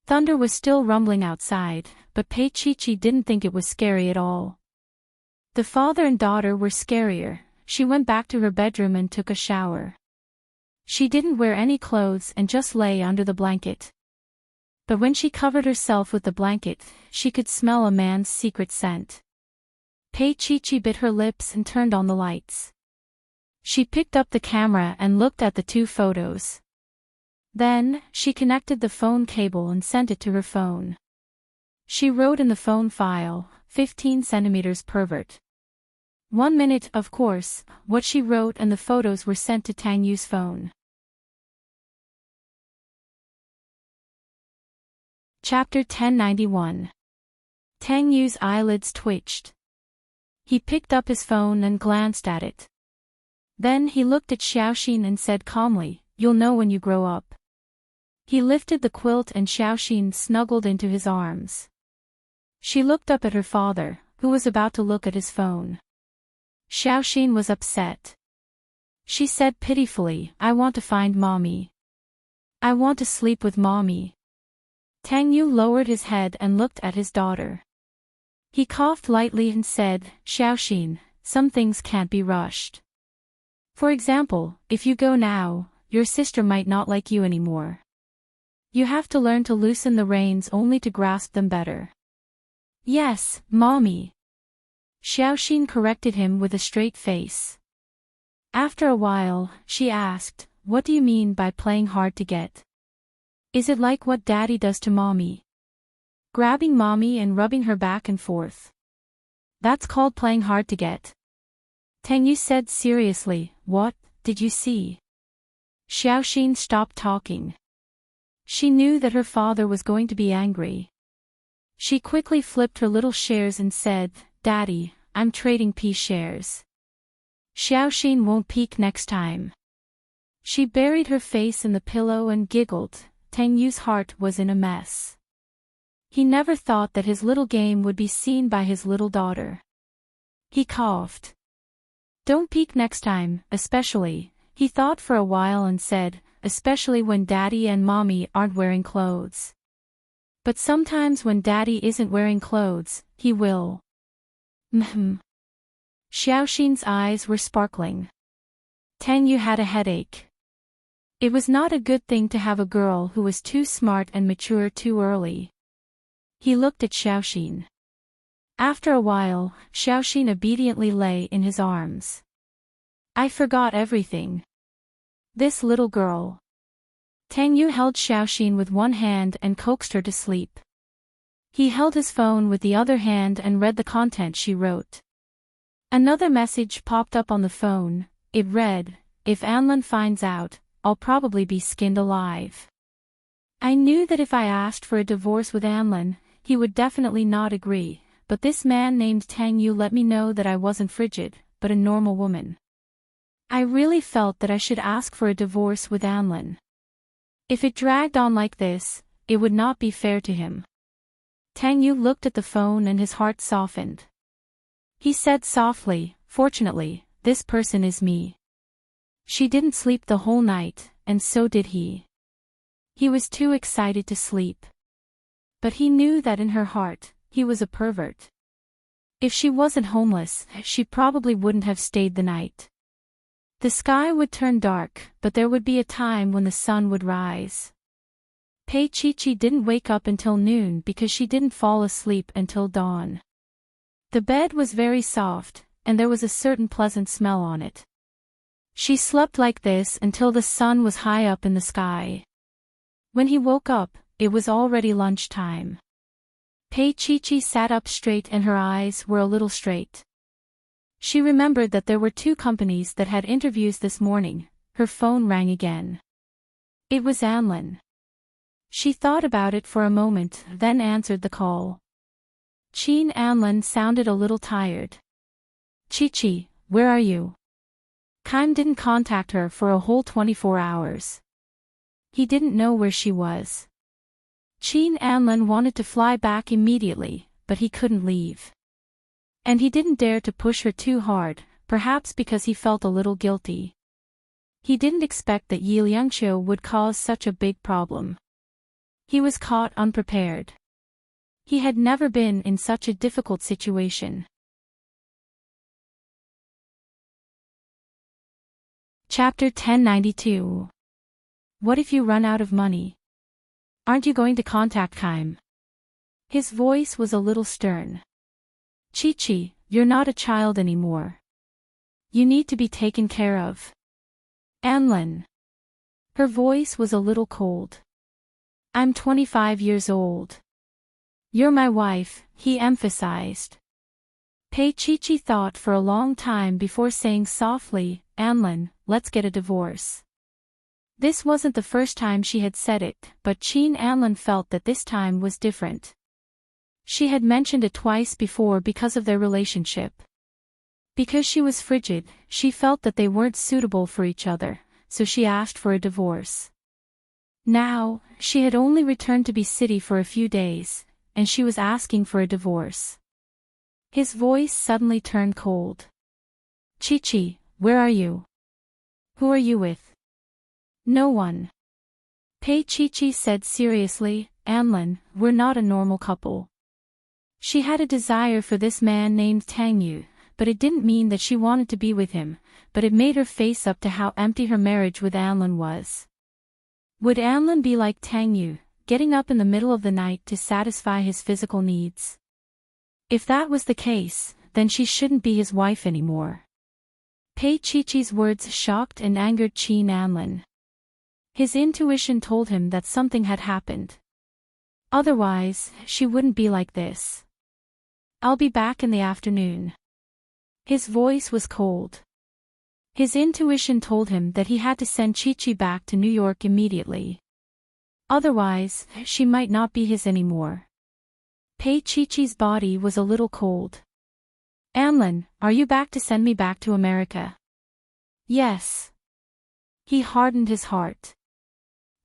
Thunder was still rumbling outside, but Pei Chi-Chi didn't think it was scary at all. The father and daughter were scarier. She went back to her bedroom and took a shower. She didn't wear any clothes and just lay under the blanket. But when she covered herself with the blanket, she could smell a man's secret scent. Pei Chi-Chi bit her lips and turned on the lights. She picked up the camera and looked at the 2 photos. Then, she connected the phone cable and sent it to her phone. She wrote in the phone file, 15 centimeters pervert. 1 minute, of course, what she wrote and the photos were sent to Tang Yu's phone. Chapter 1091. Tang Yu's eyelids twitched. He picked up his phone and glanced at it. Then he looked at Xiaoxin and said calmly, "You'll know when you grow up." He lifted the quilt and Xiaoxin snuggled into his arms. She looked up at her father, who was about to look at his phone. Xiaoxin was upset. She said pitifully, "I want to find mommy. I want to sleep with mommy." Tang Yu lowered his head and looked at his daughter. He coughed lightly and said, "Xiaoxin, some things can't be rushed. For example, if you go now, your sister might not like you anymore. You have to learn to loosen the reins only to grasp them better." "Yes, mommy." Xiaoxin corrected him with a straight face. After a while, she asked, "What do you mean by playing hard to get? Is it like what daddy does to mommy? Grabbing mommy and rubbing her back and forth? That's called playing hard to get?" Tang Yu said seriously, "What did you see?" Xiaoxin stopped talking. She knew that her father was going to be angry. She quickly flipped her little shares and said, "Daddy, I'm trading P shares. Xiaoxin won't peek next time." She buried her face in the pillow and giggled. Tang Yu's heart was in a mess. He never thought that his little game would be seen by his little daughter. He coughed. "Don't peek next time, especially," he thought for a while and said, especially when daddy and mommy aren't wearing clothes. But sometimes when daddy isn't wearing clothes, he will. Xiaoxin's eyes were sparkling. Tang Yu had a headache. It was not a good thing to have a girl who was too smart and mature too early. He looked at Xiaoxin. After a while, Xiaoxin obediently lay in his arms. I forgot everything. This little girl. Tang Yu held Xiaoxin with one hand and coaxed her to sleep. He held his phone with the other hand and read the content she wrote. Another message popped up on the phone. It read, "If Anlin finds out, I'll probably be skinned alive." I knew that if I asked for a divorce with Anlin, he would definitely not agree, but this man named Tang Yu let me know that I wasn't frigid, but a normal woman. I really felt that I should ask for a divorce with Anlin. If it dragged on like this, it would not be fair to him. Tang Yu looked at the phone and his heart softened. He said softly, "Fortunately, this person is me." She didn't sleep the whole night, and so did he. He was too excited to sleep. But he knew that in her heart, he was a pervert. If she wasn't homeless, she probably wouldn't have stayed the night. The sky would turn dark, but there would be a time when the sun would rise. Pei Chi-Chi didn't wake up until noon because she didn't fall asleep until dawn. The bed was very soft, and there was a certain pleasant smell on it. She slept like this until the sun was high up in the sky. When he woke up, it was already lunchtime. Pei Chi-Chi sat up straight and her eyes were a little straight. She remembered that there were 2 companies that had interviews this morning. Her phone rang again. It was Anlin. She thought about it for a moment, then answered the call. Qin Anlin sounded a little tired. Chi-Chi, where are you? Keim didn't contact her for a whole 24 hours. He didn't know where she was. Qin Anlin wanted to fly back immediately, but he couldn't leave. And he didn't dare to push her too hard, perhaps because he felt a little guilty. He didn't expect that Yi Liangqiu would cause such a big problem. He was caught unprepared. He had never been in such a difficult situation. Chapter 1092. What if you run out of money? Aren't you going to contact Keim? His voice was a little stern. Chi-Chi, you're not a child anymore. You need to be taken care of. Anlin. Her voice was a little cold. I'm 25 years old. You're my wife, he emphasized. Pei Chi-Chi thought for a long time before saying softly, Anlin, let's get a divorce. This wasn't the first time she had said it, but Qin Anlin felt that this time was different. She had mentioned it twice before because of their relationship. Because she was frigid, she felt that they weren't suitable for each other, so she asked for a divorce. Now, she had only returned to B City for a few days, and she was asking for a divorce. His voice suddenly turned cold. Chi-Chi, where are you? Who are you with? No one. Pei Chi-Chi said seriously, Anlin, we're not a normal couple. She had a desire for this man named Tang Yu, but it didn't mean that she wanted to be with him, but it made her face up to how empty her marriage with Anlin was. Would Anlin be like Tang Yu, getting up in the middle of the night to satisfy his physical needs? If that was the case, then she shouldn't be his wife anymore. Pei Chi-Chi's words shocked and angered Qin Anlin. His intuition told him that something had happened. Otherwise, she wouldn't be like this. I'll be back in the afternoon. His voice was cold. His intuition told him that he had to send Chi-Chi back to New York immediately. Otherwise, she might not be his anymore. Pei Chi-Chi's body was a little cold. Anlin, are you back to send me back to America? Yes. He hardened his heart.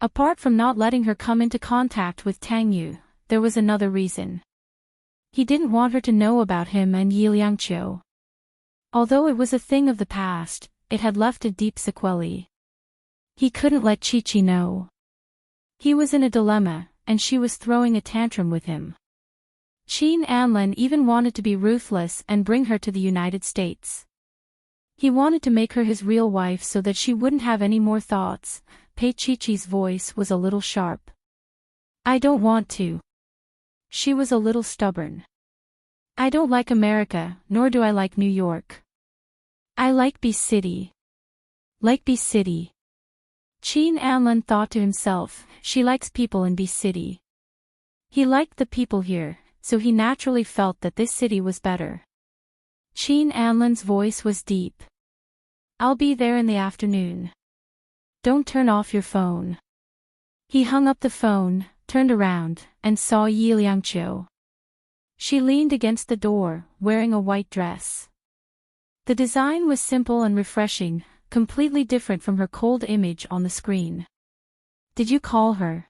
Apart from not letting her come into contact with Tang Yu, there was another reason. He didn't want her to know about him and Yi Liangqiu. Although it was a thing of the past, it had left a deep sequelae. He couldn't let Chi-Chi know. He was in a dilemma, and she was throwing a tantrum with him. Qin Anlin even wanted to be ruthless and bring her to the United States. He wanted to make her his real wife so that she wouldn't have any more thoughts. Pei Chi-Chi's voice was a little sharp. I don't want to. She was a little stubborn. I don't like America, nor do I like New York. I like B City. Like B City. Qin Anlin thought to himself, she likes people in B City. He liked the people here, so he naturally felt that this city was better. Qin Anlin's voice was deep. I'll be there in the afternoon. Don't turn off your phone. He hung up the phone, turned around, and saw Yi Liangqiu. She leaned against the door, wearing a white dress. The design was simple and refreshing, completely different from her cold image on the screen. Did you call her?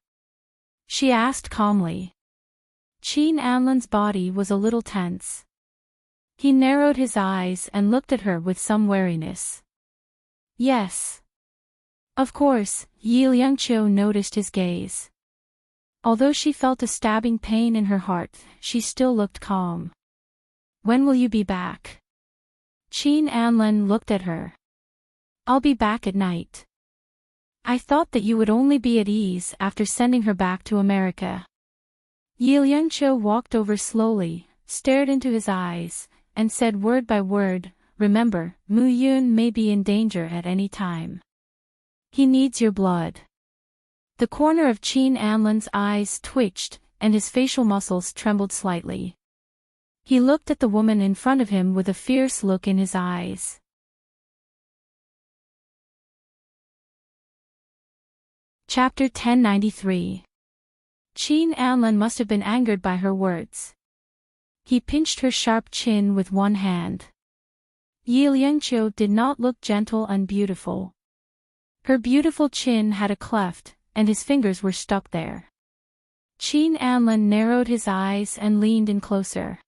She asked calmly. Qin Anlin's body was a little tense. He narrowed his eyes and looked at her with some wariness. Yes. Of course, Yi Liangqiu noticed his gaze. Although she felt a stabbing pain in her heart, she still looked calm. When will you be back? Qin Anlin looked at her. I'll be back at night. I thought that you would only be at ease after sending her back to America. Yi Liangqiu walked over slowly, stared into his eyes, and said word by word, remember, Mu Yun may be in danger at any time. He needs your blood. The corner of Qin Anlin's eyes twitched, and his facial muscles trembled slightly. He looked at the woman in front of him with a fierce look in his eyes. Chapter 1093. Qin Anlin must have been angered by her words. He pinched her sharp chin with one hand. Yi Liangqiu did not look gentle and beautiful. Her beautiful chin had a cleft, and his fingers were stuck there. Qin Anlin narrowed his eyes and leaned in closer.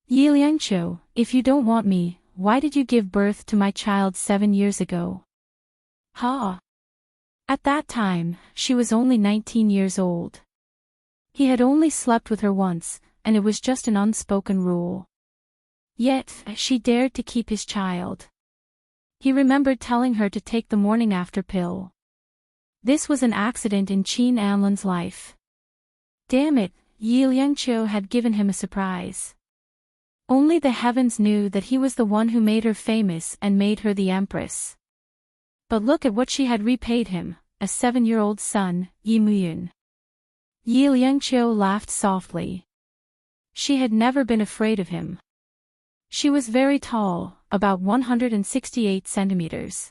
Yi Liangqiu, if you don't want me, why did you give birth to my child 7 years ago? Ha! At that time, she was only 19 years old. He had only slept with her once, and it was just an unspoken rule. Yet, she dared to keep his child. He remembered telling her to take the morning after pill. This was an accident in Qin Anlin's life. Damn it, Yi Liangqiu had given him a surprise. Only the heavens knew that he was the one who made her famous and made her the empress. But look at what she had repaid him, a 7-year-old son, Yi Muyun. Yi Liangqiu laughed softly. She had never been afraid of him. She was very tall, about 168 centimeters.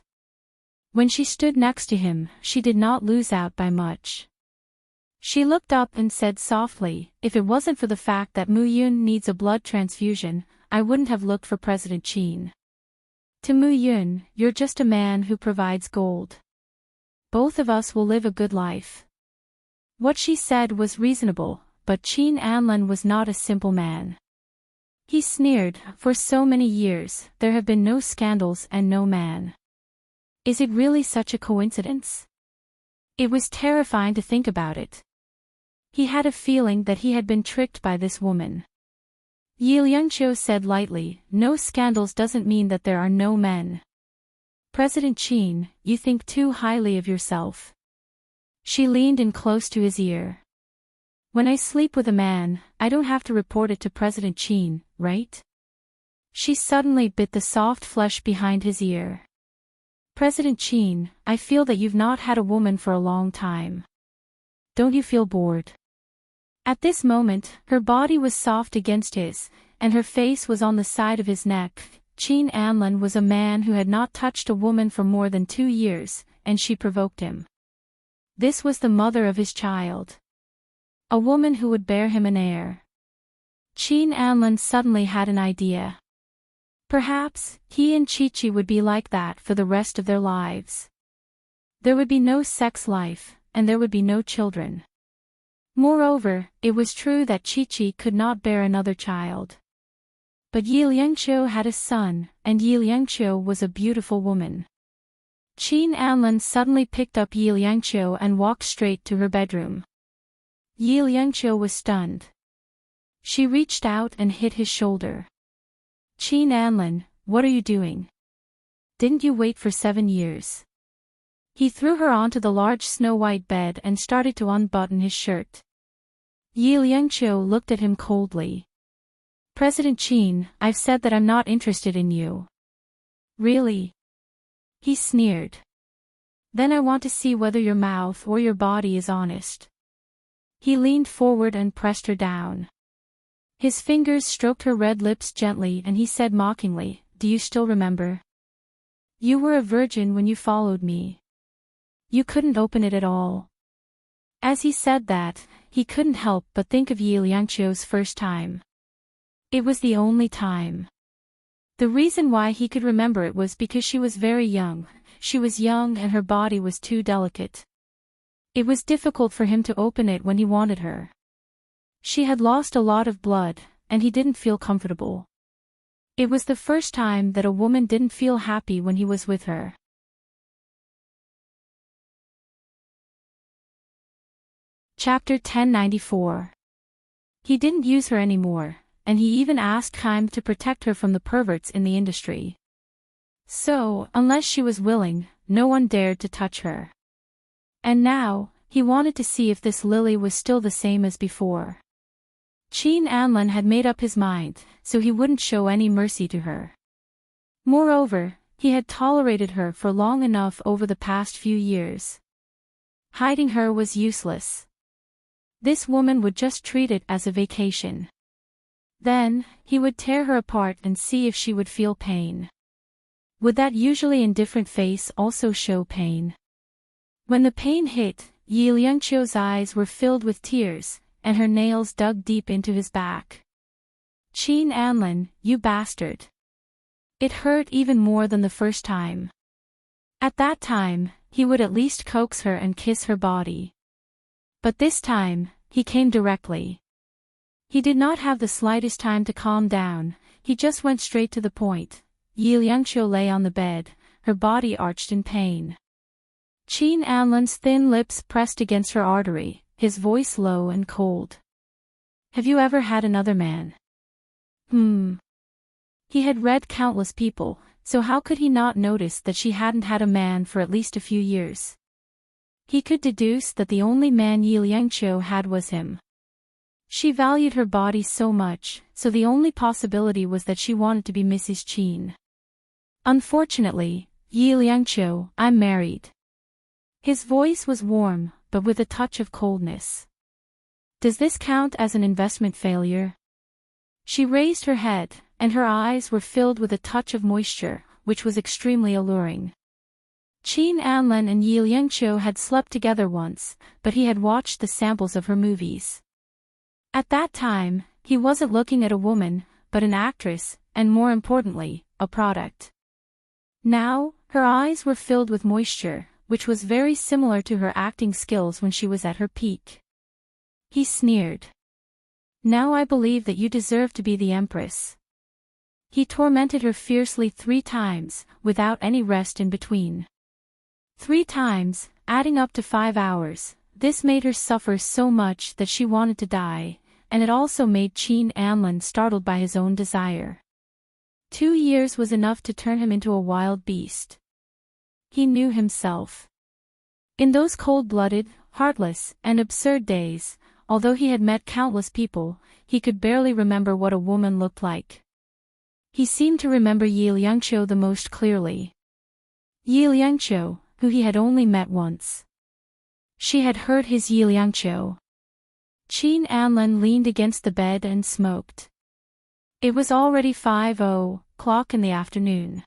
When she stood next to him, she did not lose out by much. She looked up and said softly, if it wasn't for the fact that Mu Yun needs a blood transfusion, I wouldn't have looked for President Qin. To Mu Yun, you're just a man who provides gold. Both of us will live a good life. What she said was reasonable, but Qin Anlin was not a simple man. He sneered, for so many years, there have been no scandals and no man. Is it really such a coincidence? It was terrifying to think about it. He had a feeling that he had been tricked by this woman. Yi Liangqiu said lightly, no scandals doesn't mean that there are no men. President Qin, you think too highly of yourself. She leaned in close to his ear. When I sleep with a man, I don't have to report it to President Qin, right? She suddenly bit the soft flesh behind his ear. President Qin, I feel that you've not had a woman for a long time. Don't you feel bored? At this moment, her body was soft against his, and her face was on the side of his neck. Qin Anlin was a man who had not touched a woman for more than 2 years, and she provoked him. This was the mother of his child. A woman who would bear him an heir. Qin Anlin suddenly had an idea. Perhaps, he and Chi-Chi would be like that for the rest of their lives. There would be no sex life, and there would be no children. Moreover, it was true that Chi-Chi could not bear another child. But Yi Liangqiu had a son, and Yi Liangqiu was a beautiful woman. Qin Anlin suddenly picked up Yi Liangqiu and walked straight to her bedroom. Yi Liangqiu was stunned. She reached out and hit his shoulder. Qin Anlin, what are you doing? Didn't you wait for 7 years? He threw her onto the large snow-white bed and started to unbutton his shirt. Yi Liangqiu looked at him coldly. President Qin, I've said that I'm not interested in you. Really? He sneered. Then I want to see whether your mouth or your body is honest. He leaned forward and pressed her down. His fingers stroked her red lips gently and he said mockingly, do you still remember? You were a virgin when you followed me. You couldn't open it at all. As he said that, he couldn't help but think of Yi Liangqiu's first time. It was the only time. The reason why he could remember it was because she was very young. She was young and her body was too delicate. It was difficult for him to open it when he wanted her. She had lost a lot of blood, and he didn't feel comfortable. It was the first time that a woman didn't feel happy when he was with her. Chapter 1094. He didn't use her anymore, and he even asked Haim to protect her from the perverts in the industry. So, unless she was willing, no one dared to touch her. And now, he wanted to see if this Lily was still the same as before. Qin Anlin had made up his mind, so he wouldn't show any mercy to her. Moreover, he had tolerated her for long enough over the past few years. Hiding her was useless. This woman would just treat it as a vacation. Then, he would tear her apart and see if she would feel pain. Would that usually indifferent face also show pain? When the pain hit, Yi Liangqiu's eyes were filled with tears, and her nails dug deep into his back. Qin Anlin, you bastard. It hurt even more than the first time. At that time, he would at least coax her and kiss her body. But this time, he came directly. He did not have the slightest time to calm down, he just went straight to the point. Yi Liangqiu lay on the bed, her body arched in pain. Qin Anlin's thin lips pressed against her artery, his voice low and cold. Have you ever had another man? He had read countless people, so how could he not notice that she hadn't had a man for at least a few years? He could deduce that the only man Yi Liangqiu had was him. She valued her body so much, so the only possibility was that she wanted to be Mrs. Qin. Unfortunately, Yi Liangqiu, I'm married. His voice was warm, but with a touch of coldness. Does this count as an investment failure? She raised her head, and her eyes were filled with a touch of moisture, which was extremely alluring. Qin Anlin and Yi Liangqiu had slept together once, but he had watched the samples of her movies. At that time, he wasn't looking at a woman, but an actress, and more importantly, a product. Now, her eyes were filled with moisture, which was very similar to her acting skills when she was at her peak. He sneered. Now I believe that you deserve to be the empress. He tormented her fiercely 3 times, without any rest in between. 3 times, adding up to 5 hours, this made her suffer so much that she wanted to die, and it also made Qin Anlin startled by his own desire. 2 years was enough to turn him into a wild beast. He knew himself. In those cold-blooded, heartless, and absurd days, although he had met countless people, he could barely remember what a woman looked like. He seemed to remember Yi Liangqiu the most clearly. Yi Liangqiu, who he had only met once. She had heard his Yi Liangqiu. Qin Anlin leaned against the bed and smoked. It was already 5:00 in the afternoon.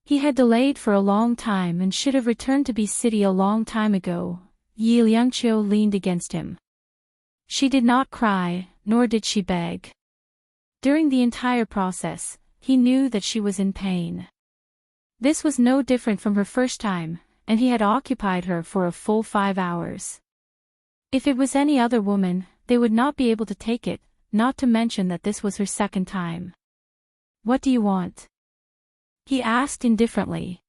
He had delayed for a long time and should have returned to B City a long time ago. Yi Liangqiu leaned against him. She did not cry, nor did she beg. During the entire process, he knew that she was in pain. This was no different from her first time, and he had occupied her for a full 5 hours. If it was any other woman, they would not be able to take it, not to mention that this was her second time. What do you want? He asked indifferently.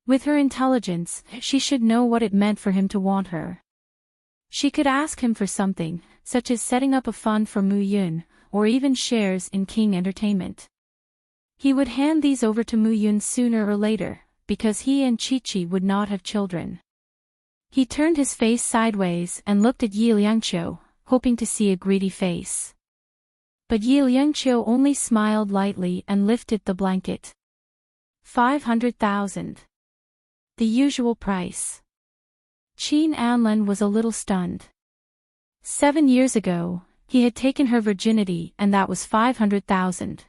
With her intelligence, she should know what it meant for him to want her. She could ask him for something, such as setting up a fund for Mu Yun, or even shares in King Entertainment. He would hand these over to Mu Yun sooner or later, because he and Chi-Chi would not have children. He turned his face sideways and looked at Yi Liangqiu, hoping to see a greedy face. But Yi Liangqiu only smiled lightly and lifted the blanket. 500,000. The usual price. Qin Anlin was a little stunned. 7 years ago, he had taken her virginity and that was 500,000.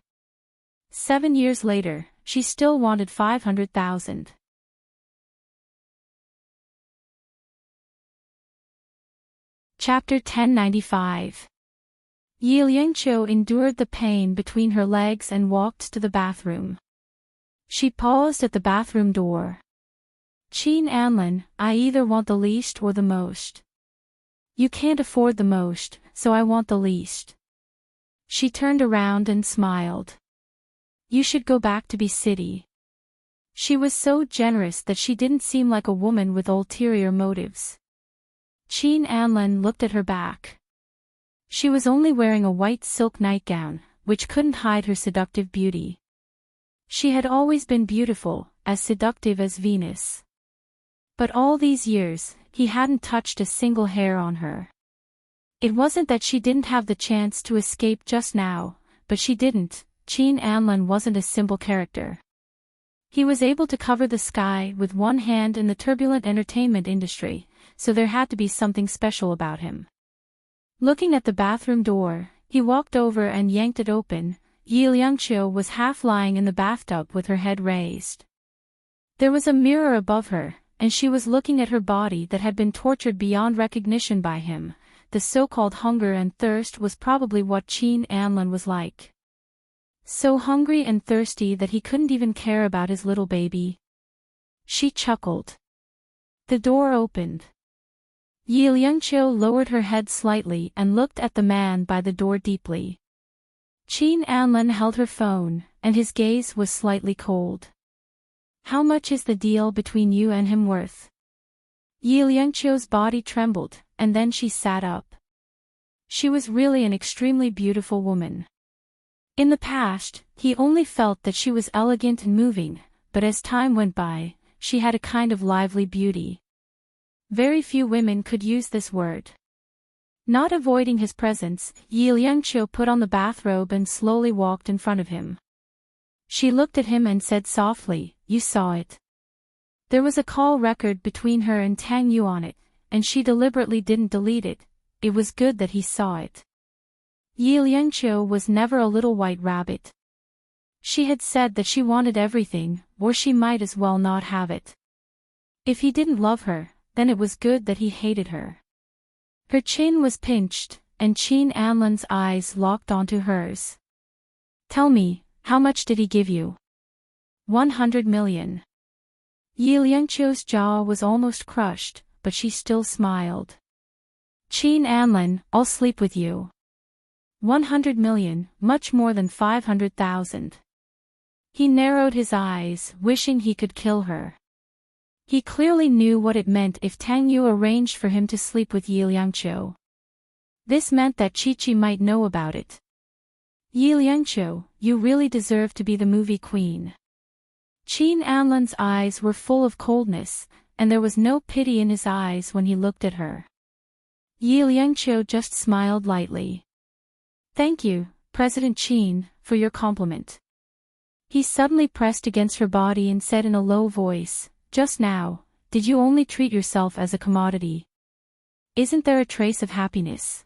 7 years later, she still wanted 500,000. Chapter 1095. Yi Liangqiu endured the pain between her legs and walked to the bathroom. She paused at the bathroom door. Qin Anlin, I either want the least or the most. You can't afford the most, so I want the least. She turned around and smiled. You should go back to B-City. She was so generous that she didn't seem like a woman with ulterior motives. Qin Anlin looked at her back. She was only wearing a white silk nightgown, which couldn't hide her seductive beauty. She had always been beautiful, as seductive as Venus. But all these years, he hadn't touched a single hair on her. It wasn't that she didn't have the chance to escape just now, but she didn't. Qin Anlin wasn't a simple character. He was able to cover the sky with one hand in the turbulent entertainment industry, so there had to be something special about him. Looking at the bathroom door, he walked over and yanked it open. Yi Liangqiu was half lying in the bathtub with her head raised. There was a mirror above her, and she was looking at her body that had been tortured beyond recognition by him. The so-called hunger and thirst was probably what Qin Anlin was like. So hungry and thirsty that he couldn't even care about his little baby. She chuckled. The door opened. Yi Liangqiu lowered her head slightly and looked at the man by the door deeply. Qin Anlin held her phone, and his gaze was slightly cold. How much is the deal between you and him worth? Yi Liangqiu's body trembled, and then she sat up. She was really an extremely beautiful woman. In the past, he only felt that she was elegant and moving, but as time went by, she had a kind of lively beauty. Very few women could use this word. Not avoiding his presence, Yi Liangqiu put on the bathrobe and slowly walked in front of him. She looked at him and said softly, You saw it. There was a call record between her and Tang Yu on it, and she deliberately didn't delete it. It was good that he saw it. Yi Liangqiu was never a little white rabbit. She had said that she wanted everything, or she might as well not have it. If he didn't love her, then it was good that he hated her. Her chin was pinched, and Qin Anlin's eyes locked onto hers. Tell me, how much did he give you? 100 million. Yi Liangqiu's jaw was almost crushed, but she still smiled. Qin Anlin, I'll sleep with you. 100 million, much more than 500,000. He narrowed his eyes, wishing he could kill her. He clearly knew what it meant if Tang Yu arranged for him to sleep with Yi Liangqiu. This meant that Chi-Chi might know about it. Yi Liangqiu, you really deserve to be the movie queen. Qin Anlin's eyes were full of coldness, and there was no pity in his eyes when he looked at her. Yi Liangqiu just smiled lightly. Thank you, President Qin, for your compliment. He suddenly pressed against her body and said in a low voice, Just now, did you only treat yourself as a commodity? Isn't there a trace of happiness?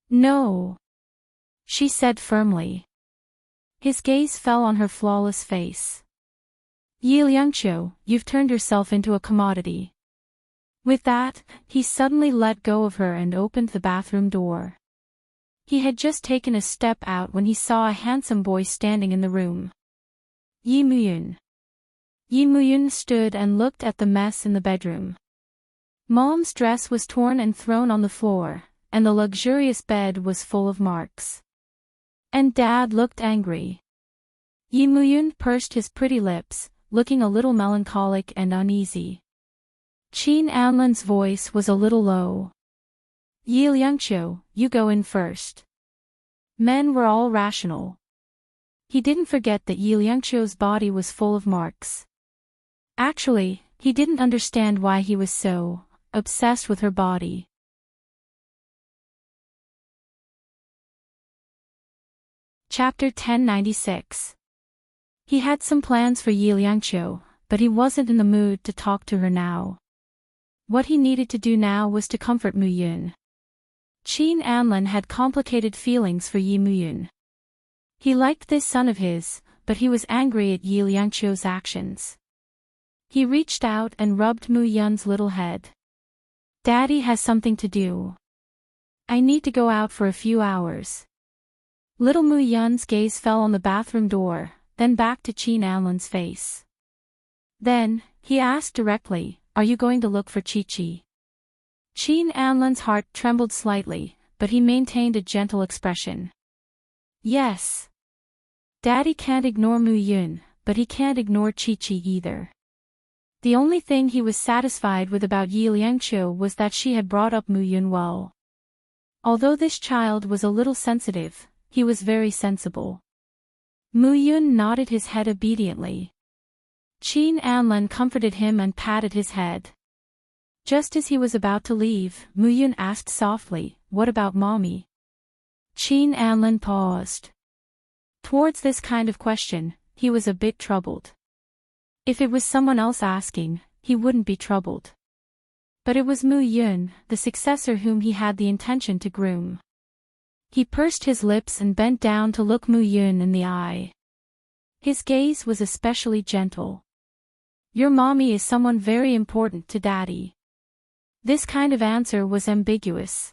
No. She said firmly. His gaze fell on her flawless face. Yi Liangqiu, you've turned yourself into a commodity. With that, he suddenly let go of her and opened the bathroom door. He had just taken a step out when he saw a handsome boy standing in the room. Yi Muyun. Yi Muyun stood and looked at the mess in the bedroom. Mom's dress was torn and thrown on the floor, and the luxurious bed was full of marks. And Dad looked angry. Yi Muyun pursed his pretty lips, looking a little melancholic and uneasy. Qin Anlan's voice was a little low. Yi Liangqiu, you go in first. Men were all rational. He didn't forget that Yi Liangqiu's body was full of marks. Actually, he didn't understand why he was so obsessed with her body. Chapter 1096. He had some plans for Yi Liangqiu, but he wasn't in the mood to talk to her now. What he needed to do now was to comfort Mu Yun. Qin Anlan had complicated feelings for Yi Muyun. He liked this son of his, but he was angry at Yi Liangqiu's actions. He reached out and rubbed Mu Yun's little head. Daddy has something to do. I need to go out for a few hours. Little Mu Yun's gaze fell on the bathroom door, then back to Qin Anlan's face. Then, he asked directly, are you going to look for Chi-Chi? Qin Anlan's heart trembled slightly, but he maintained a gentle expression. Yes. Daddy can't ignore Mu Yun, but he can't ignore Chi-Chi either. The only thing he was satisfied with about Yi Liangqiu was that she had brought up Mu Yun well. Although this child was a little sensitive, he was very sensible. Mu Yun nodded his head obediently. Qin Anlan comforted him and patted his head. Just as he was about to leave, Mu Yun asked softly, what about Mommy? Qin Anlan paused. Towards this kind of question, he was a bit troubled. If it was someone else asking, he wouldn't be troubled. But it was Mu Yun, the successor whom he had the intention to groom. He pursed his lips and bent down to look Mu Yun in the eye. His gaze was especially gentle. Your mommy is someone very important to Daddy. This kind of answer was ambiguous.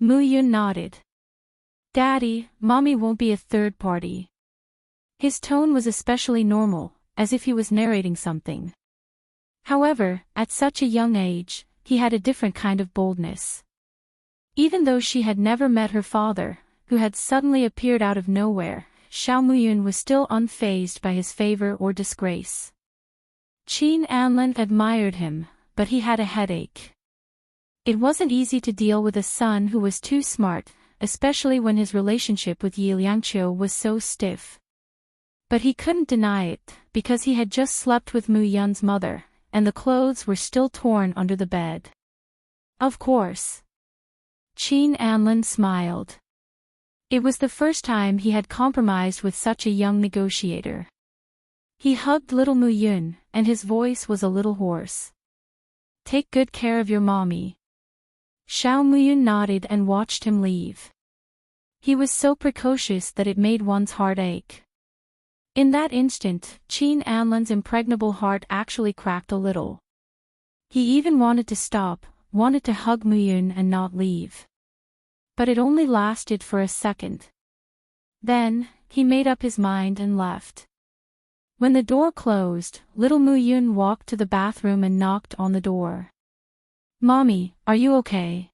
Mu Yun nodded. Daddy, Mommy won't be a third party. His tone was especially normal, as if he was narrating something. However, at such a young age, he had a different kind of boldness. Even though she had never met her father, who had suddenly appeared out of nowhere, Xiao Muyun was still unfazed by his favor or disgrace. Qin Anlan admired him, but he had a headache. It wasn't easy to deal with a son who was too smart, especially when his relationship with Yi Liangqiu was so stiff. But he couldn't deny it, because he had just slept with Mu Yun's mother, and the clothes were still torn under the bed. Of course. Qin Anlan smiled. It was the first time he had compromised with such a young negotiator. He hugged little Mu Yun, and his voice was a little hoarse. Take good care of your mommy. Xiao Muyun nodded and watched him leave. He was so precocious that it made one's heart ache. In that instant, Qin Anlan's impregnable heart actually cracked a little. He even wanted to stop, wanted to hug Mu Yun and not leave. But it only lasted for a second. Then, he made up his mind and left. When the door closed, little Mu Yun walked to the bathroom and knocked on the door. Mommy, are you okay?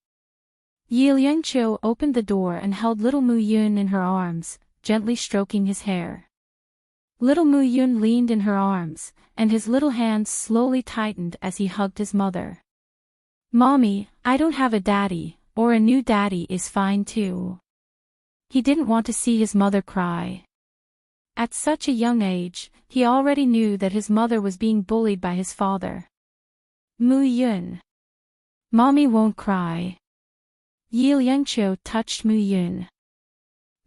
Yi Liangqiu opened the door and held little Mu Yun in her arms, gently stroking his hair. Little Mu Yun leaned in her arms, and his little hands slowly tightened as he hugged his mother. Mommy, I don't have a daddy, or a new daddy is fine too. He didn't want to see his mother cry. At such a young age, he already knew that his mother was being bullied by his father. Mu Yun. Mommy won't cry. Yi Liangqiu touched Mu Yun.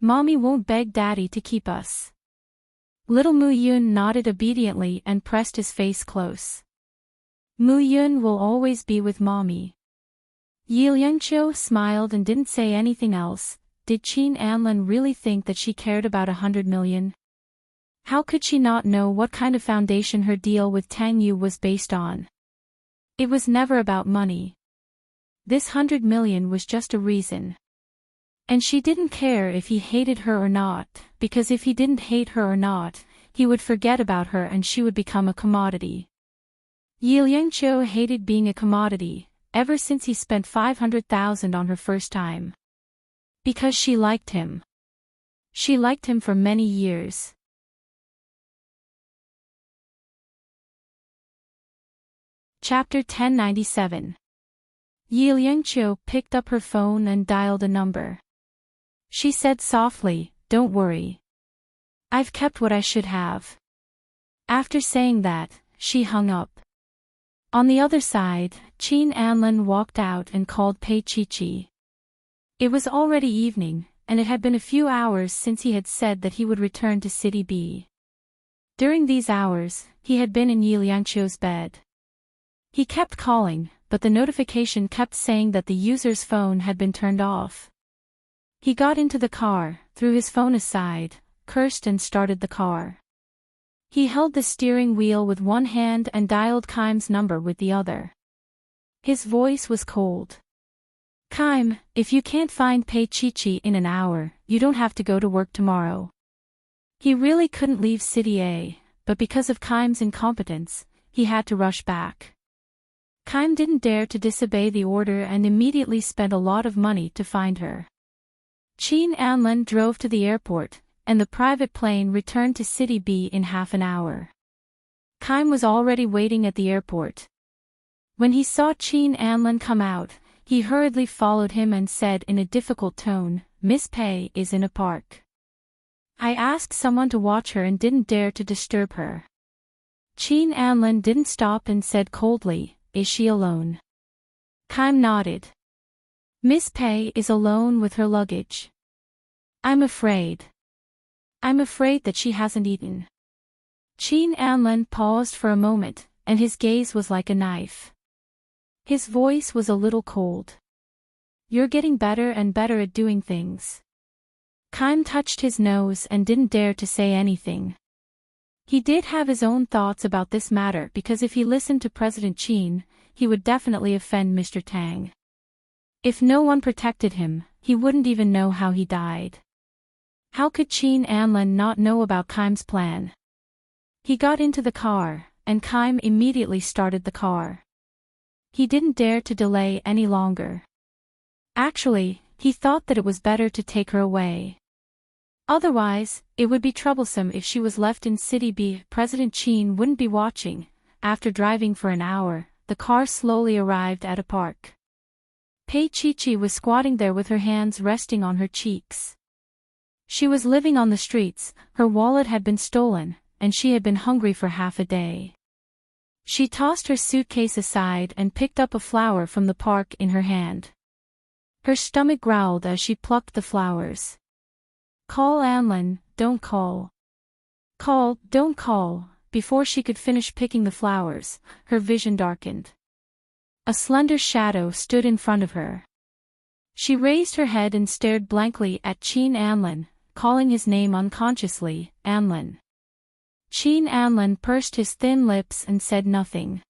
Mommy won't beg Daddy to keep us. Little Mu Yun nodded obediently and pressed his face close. Mu Yun will always be with Mommy. Yi Liangqiu smiled and didn't say anything else. Did Qin Anlan really think that she cared about 100 million? How could she not know what kind of foundation her deal with Tang Yu was based on? It was never about money. This 100 million was just a reason. And she didn't care if he hated her or not, because if he didn't hate her or not, he would forget about her and she would become a commodity. Yi Liangqiu hated being a commodity, ever since he spent 500,000 on her first time. Because she liked him. She liked him for many years. Chapter 1097. Yi Liangqiu picked up her phone and dialed a number. She said softly, "Don't worry. I've kept what I should have." After saying that, she hung up. On the other side, Qin Anlin walked out and called Pei Qiqi. It was already evening, and it had been a few hours since he had said that he would return to City B. During these hours, he had been in Yi Liangqiu's bed. He kept calling, but the notification kept saying that the user's phone had been turned off. He got into the car, threw his phone aside, cursed and started the car. He held the steering wheel with one hand and dialed Keim's number with the other. His voice was cold. "Keim, if you can't find Pei Qiqi in an hour, you don't have to go to work tomorrow." He really couldn't leave City A, but because of Keim's incompetence, he had to rush back. Keim didn't dare to disobey the order and immediately spent a lot of money to find her. Qin Anlin drove to the airport, and the private plane returned to City B in half an hour. Keim was already waiting at the airport. When he saw Qin Anlin come out, he hurriedly followed him and said in a difficult tone, "Miss Pei is in a park. I asked someone to watch her and didn't dare to disturb her." Qin Anlin didn't stop and said coldly, "Is she alone?" Keim nodded. "Miss Pei is alone with her luggage. I'm afraid that she hasn't eaten." Qin Anlin paused for a moment, and his gaze was like a knife. His voice was a little cold. "You're getting better and better at doing things." Keim touched his nose and didn't dare to say anything. He did have his own thoughts about this matter because if he listened to President Qin, he would definitely offend Mr. Tang. If no one protected him, he wouldn't even know how he died. How could Qin Anlin not know about Keim's plan? He got into the car, and Keim immediately started the car. He didn't dare to delay any longer. Actually, he thought that it was better to take her away. Otherwise, it would be troublesome if she was left in City B. President Qin wouldn't be watching. After driving for an hour, the car slowly arrived at a park. Pei Qiqi was squatting there with her hands resting on her cheeks. She was living on the streets, her wallet had been stolen, and she had been hungry for half a day. She tossed her suitcase aside and picked up a flower from the park in her hand. Her stomach growled as she plucked the flowers. "Call Anlin, don't call. Call, don't call." Before she could finish picking the flowers, her vision darkened. A slender shadow stood in front of her. She raised her head and stared blankly at Qin Anlin, calling his name unconsciously, "Anlin." Qin Anlin pursed his thin lips and said nothing.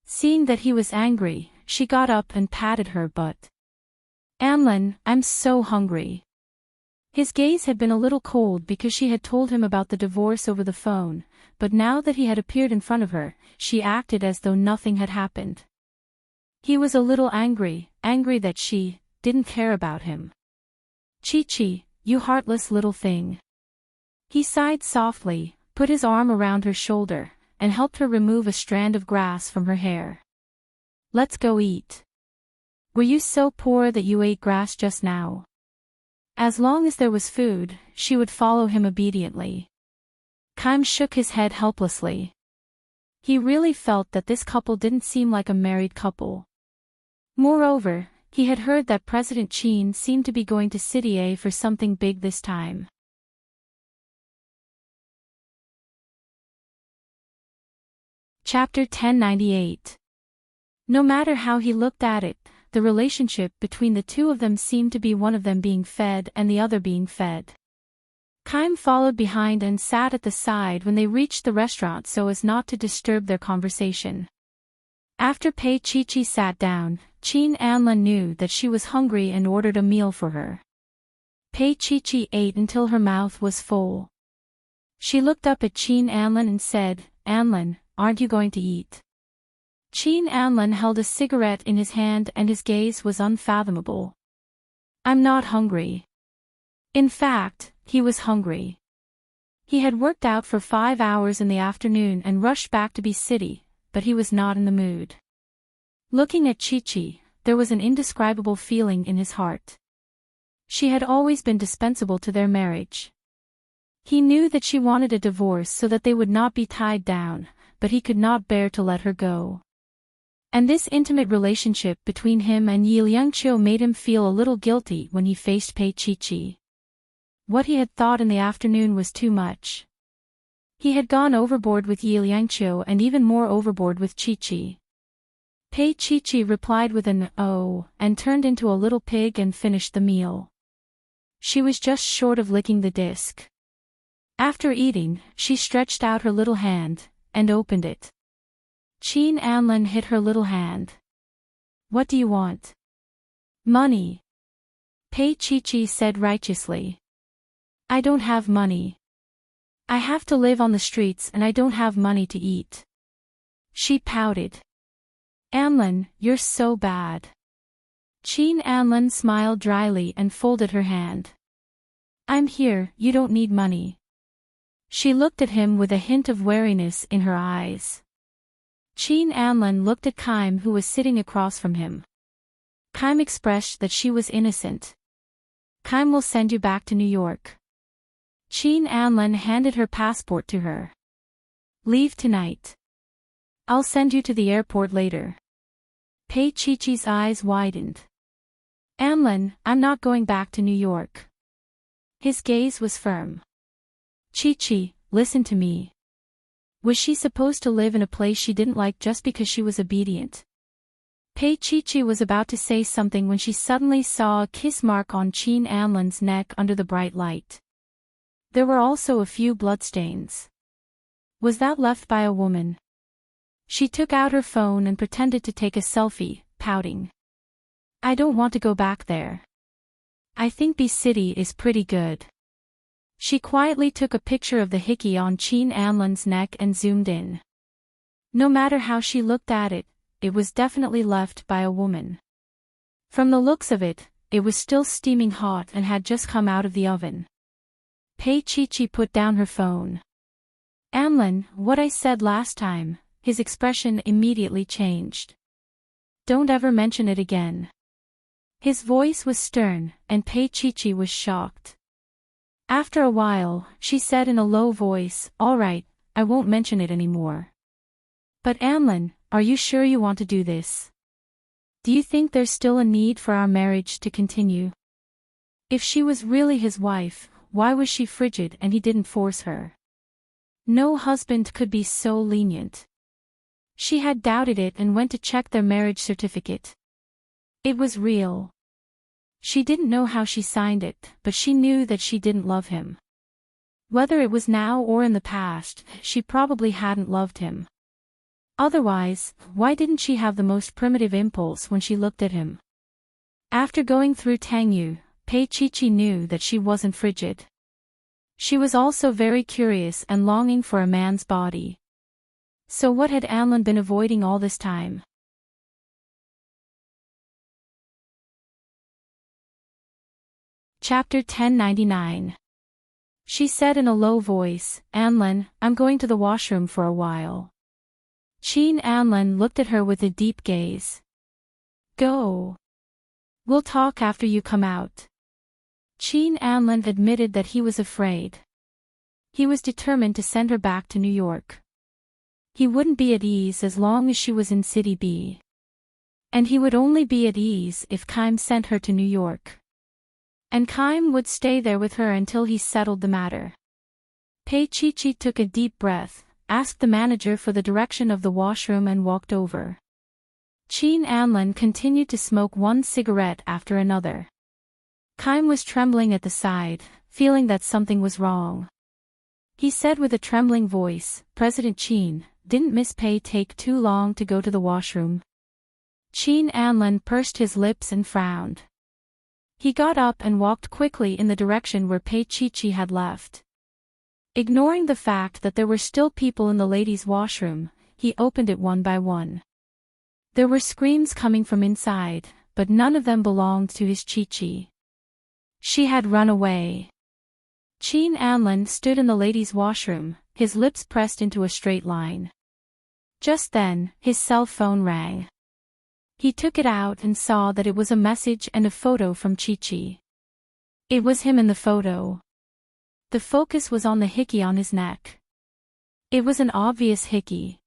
Seeing that he was angry, she got up and patted her butt. "Anlin, I'm so hungry." His gaze had been a little cold because she had told him about the divorce over the phone, but now that he had appeared in front of her, she acted as though nothing had happened. He was a little angry that she didn't care about him. "Qiqi, you heartless little thing." He sighed softly, put his arm around her shoulder, and helped her remove a strand of grass from her hair. "Let's go eat. Were you so poor that you ate grass just now?" As long as there was food, she would follow him obediently. Keim shook his head helplessly. He really felt that this couple didn't seem like a married couple. Moreover, he had heard that President Qin seemed to be going to City A for something big this time. Chapter 1098. No matter how he looked at it, the relationship between the two of them seemed to be one of them being fed and the other being fed. Keim followed behind and sat at the side when they reached the restaurant so as not to disturb their conversation. After Pei Qiqi sat down, Qin Anlin knew that she was hungry and ordered a meal for her. Pei Qiqi ate until her mouth was full. She looked up at Qin Anlin and said, "Anlin, aren't you going to eat?" Qin Anlin held a cigarette in his hand and his gaze was unfathomable. "I'm not hungry." In fact, he was hungry. He had worked out for 5 hours in the afternoon and rushed back to B City, but he was not in the mood. Looking at Chi-Chi, there was an indescribable feeling in his heart. She had always been dispensable to their marriage. He knew that she wanted a divorce so that they would not be tied down, but he could not bear to let her go. And this intimate relationship between him and Yi Liangqiu made him feel a little guilty when he faced Pei Chi-Chi. What he had thought in the afternoon was too much. He had gone overboard with Yi Liangqiu and even more overboard with Chi-Chi. Pei Chi-Chi replied with an "oh" and turned into a little pig and finished the meal. She was just short of licking the disc. After eating, she stretched out her little hand and opened it. Qin Anlin hit her little hand. "What do you want?" "Money," Pei Chi-Chi said righteously. "I don't have money. I have to live on the streets and I don't have money to eat." She pouted. "Anlin, you're so bad." Qin Anlin smiled dryly and folded her hand. "I'm here, you don't need money." She looked at him with a hint of wariness in her eyes. Qin Anlin looked at Kaim, who was sitting across from him. Kaim expressed that she was innocent. "Kaim will send you back to New York." Qin Anlin handed her passport to her. "Leave tonight. I'll send you to the airport later." Pei Chi-Chi's eyes widened. "Anlin, I'm not going back to New York." His gaze was firm. "Chi-Chi, listen to me. Was she supposed to live in a place she didn't like just because she was obedient?" Pei Chi-Chi was about to say something when she suddenly saw a kiss mark on Qin Anlin's neck under the bright light. There were also a few bloodstains. Was that left by a woman? She took out her phone and pretended to take a selfie, pouting. "I don't want to go back there. I think B City is pretty good." She quietly took a picture of the hickey on Qin Anlin's neck and zoomed in. No matter how she looked at it, it was definitely left by a woman. From the looks of it, it was still steaming hot and had just come out of the oven. Pei Chi-Chi put down her phone. "Anlin, what I said last time," his expression immediately changed. "Don't ever mention it again." His voice was stern, and Pei Chi-Chi was shocked. After a while, she said in a low voice, "All right, I won't mention it anymore." "But Anlin, are you sure you want to do this? Do you think there's still a need for our marriage to continue?" If she was really his wife, why was she frigid and he didn't force her? No husband could be so lenient. She had doubted it and went to check their marriage certificate. It was real. She didn't know how she signed it, but she knew that she didn't love him. Whether it was now or in the past, she probably hadn't loved him. Otherwise, why didn't she have the most primitive impulse when she looked at him? After going through Tangyu, Pei Chi-Chi knew that she wasn't frigid. She was also very curious and longing for a man's body. So what had Anlin been avoiding all this time? Chapter 1099. She said in a low voice, "Anlin, I'm going to the washroom for a while." Qin Anlin looked at her with a deep gaze. "Go. We'll talk after you come out." Qin Anlin admitted that he was afraid. He was determined to send her back to New York. He wouldn't be at ease as long as she was in City B. And he would only be at ease if Kaim sent her to New York. And Kaim would stay there with her until he settled the matter. Pei Chi-Chi took a deep breath, asked the manager for the direction of the washroom and walked over. Qin Anlin continued to smoke one cigarette after another. Kaim was trembling at the side, feeling that something was wrong. He said with a trembling voice, "President Qin, didn't Miss Pei take too long to go to the washroom?" Qin Anlin pursed his lips and frowned. He got up and walked quickly in the direction where Pei Chi-Chi had left. Ignoring the fact that there were still people in the ladies' washroom, he opened it one by one. There were screams coming from inside, but none of them belonged to his Chi-Chi. She had run away. Qin Anlin stood in the ladies' washroom, his lips pressed into a straight line. Just then, his cell phone rang. He took it out and saw that it was a message and a photo from Chi-Chi. It was him in the photo. The focus was on the hickey on his neck. It was an obvious hickey.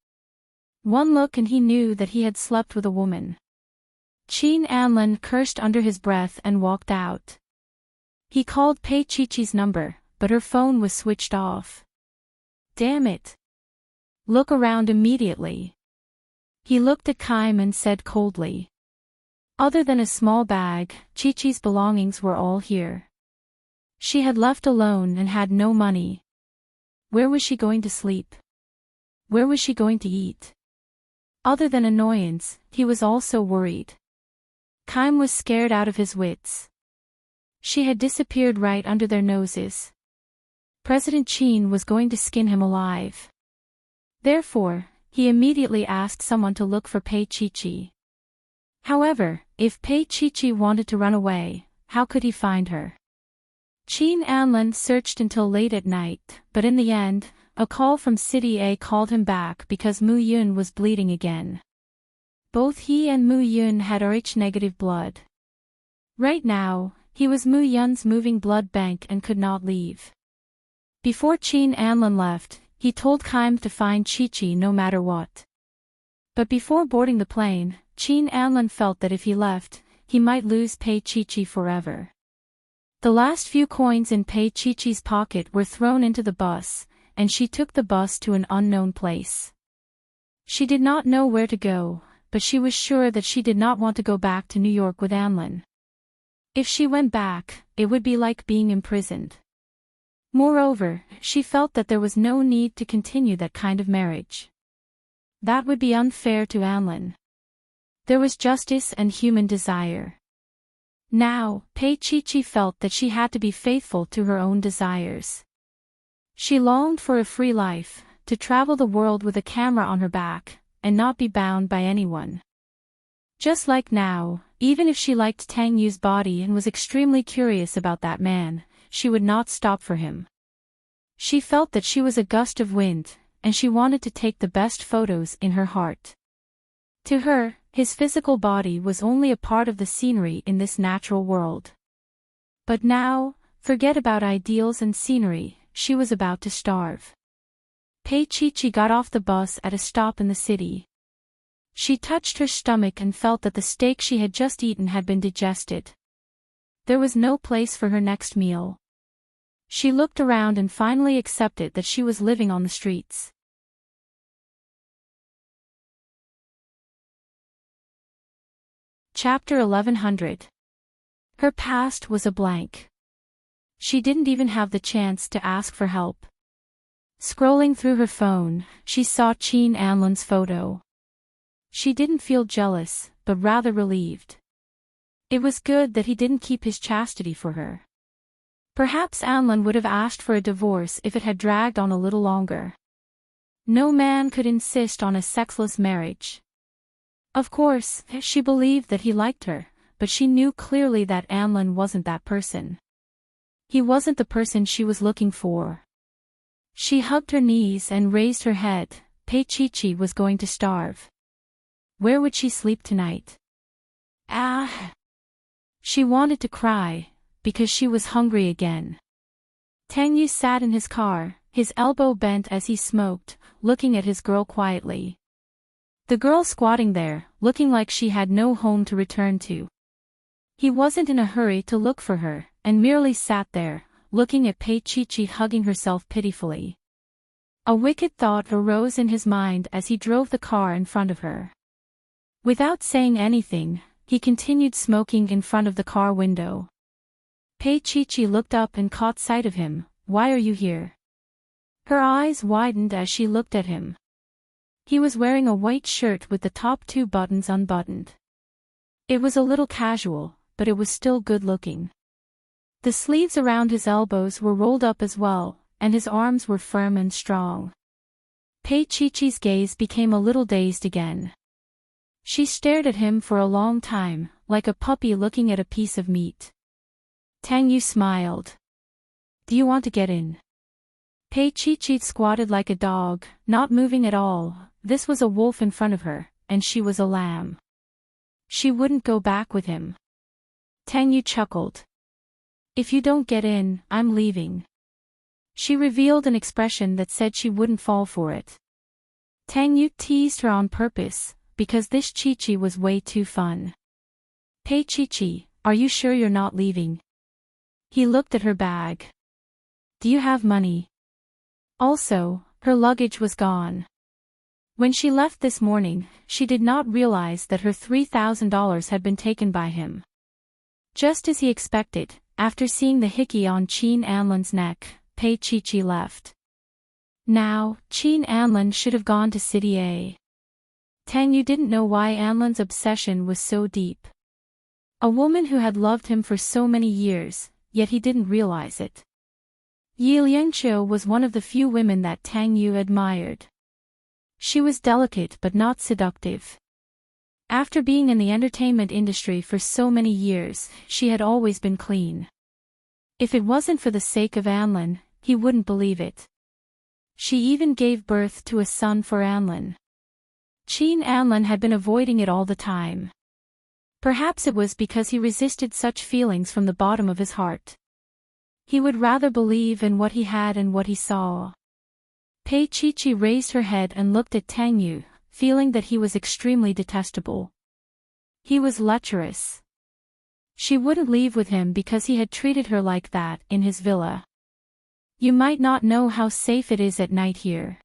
One look and he knew that he had slept with a woman. Qin Anlin cursed under his breath and walked out. He called Pei Chi-Chi's number, but her phone was switched off. Damn it. Look around immediately. He looked at Kaim and said coldly. Other than a small bag, Chi-Chi's belongings were all here. She had left alone and had no money. Where was she going to sleep? Where was she going to eat? Other than annoyance, he was also worried. Kaim was scared out of his wits. She had disappeared right under their noses. President Qin was going to skin him alive. Therefore, he immediately asked someone to look for Pei Chi-Chi. However, if Pei Chi-Chi wanted to run away, how could he find her? Qin Anlin searched until late at night, but in the end, a call from City A called him back because Mu Yun was bleeding again. Both he and Mu Yun had Rh-negative blood. Right now, he was Mu Yun's moving blood bank and could not leave. Before Qin Anlin left, he told Kaim to find Chi-Chi no matter what. But before boarding the plane, Qin Anlin felt that if he left, he might lose Pei Chi-Chi forever. The last few coins in Pei Chi-Chi's pocket were thrown into the bus, and she took the bus to an unknown place. She did not know where to go, but she was sure that she did not want to go back to New York with Anlin. If she went back, it would be like being imprisoned. Moreover, she felt that there was no need to continue that kind of marriage. That would be unfair to Anlin. There was justice and human desire. Now, Pei Chi-Chi felt that she had to be faithful to her own desires. She longed for a free life, to travel the world with a camera on her back, and not be bound by anyone. Just like now, even if she liked Tang Yu's body and was extremely curious about that man, she would not stop for him. She felt that she was a gust of wind, and she wanted to take the best photos in her heart. To her, his physical body was only a part of the scenery in this natural world. But now, forget about ideals and scenery, she was about to starve. Pei Chi-Chi got off the bus at a stop in the city. She touched her stomach and felt that the steak she had just eaten had been digested. There was no place for her next meal. She looked around and finally accepted that she was living on the streets. Chapter 1100. Her past was a blank. She didn't even have the chance to ask for help. Scrolling through her phone, she saw Qin Anlin's photo. She didn't feel jealous, but rather relieved. It was good that he didn't keep his chastity for her. Perhaps Anlin would have asked for a divorce if it had dragged on a little longer. No man could insist on a sexless marriage. Of course, she believed that he liked her, but she knew clearly that Anlin wasn't that person. He wasn't the person she was looking for. She hugged her knees and raised her head. Pei Chi-Chi was going to starve. Where would she sleep tonight? Ah! She wanted to cry, because she was hungry again. Tang Yu sat in his car, his elbow bent as he smoked, looking at his girl quietly. The girl squatting there, looking like she had no home to return to. He wasn't in a hurry to look for her, and merely sat there, looking at Pei Chi-Chi hugging herself pitifully. A wicked thought arose in his mind as he drove the car in front of her. Without saying anything, he continued smoking in front of the car window. Pei Chi-Chi looked up and caught sight of him. Why are you here? Her eyes widened as she looked at him. He was wearing a white shirt with the top 2 buttons unbuttoned. It was a little casual, but it was still good-looking. The sleeves around his elbows were rolled up as well, and his arms were firm and strong. Pei Chi-Chi's gaze became a little dazed again. She stared at him for a long time, like a puppy looking at a piece of meat. Tang Yu smiled. Do you want to get in? Pei Chi-Chi squatted like a dog, not moving at all, this was a wolf in front of her, and she was a lamb. She wouldn't go back with him. Tang Yu chuckled. If you don't get in, I'm leaving. She revealed an expression that said she wouldn't fall for it. Tang Yu teased her on purpose, because this Chi-Chi was way too fun. Hey Chi-Chi, are you sure you're not leaving? He looked at her bag. Do you have money? Also, her luggage was gone. When she left this morning, she did not realize that her $3,000 had been taken by him. Just as he expected, after seeing the hickey on Qin Anlan's neck, Pei Chi-Chi left. Now, Qin Anlan should have gone to City A. Tang Yu didn't know why Anlan's obsession was so deep. A woman who had loved him for so many years, yet he didn't realize it. Yi Liangqiu was one of the few women that Tang Yu admired. She was delicate but not seductive. After being in the entertainment industry for so many years, she had always been clean. If it wasn't for the sake of Anlan, he wouldn't believe it. She even gave birth to a son for Anlan. Qin Anlan had been avoiding it all the time. Perhaps it was because he resisted such feelings from the bottom of his heart. He would rather believe in what he had and what he saw. Pei Chi-Chi raised her head and looked at Tang Yu, feeling that he was extremely detestable. He was lecherous. She wouldn't leave with him because he had treated her like that in his villa. You might not know how safe it is at night here.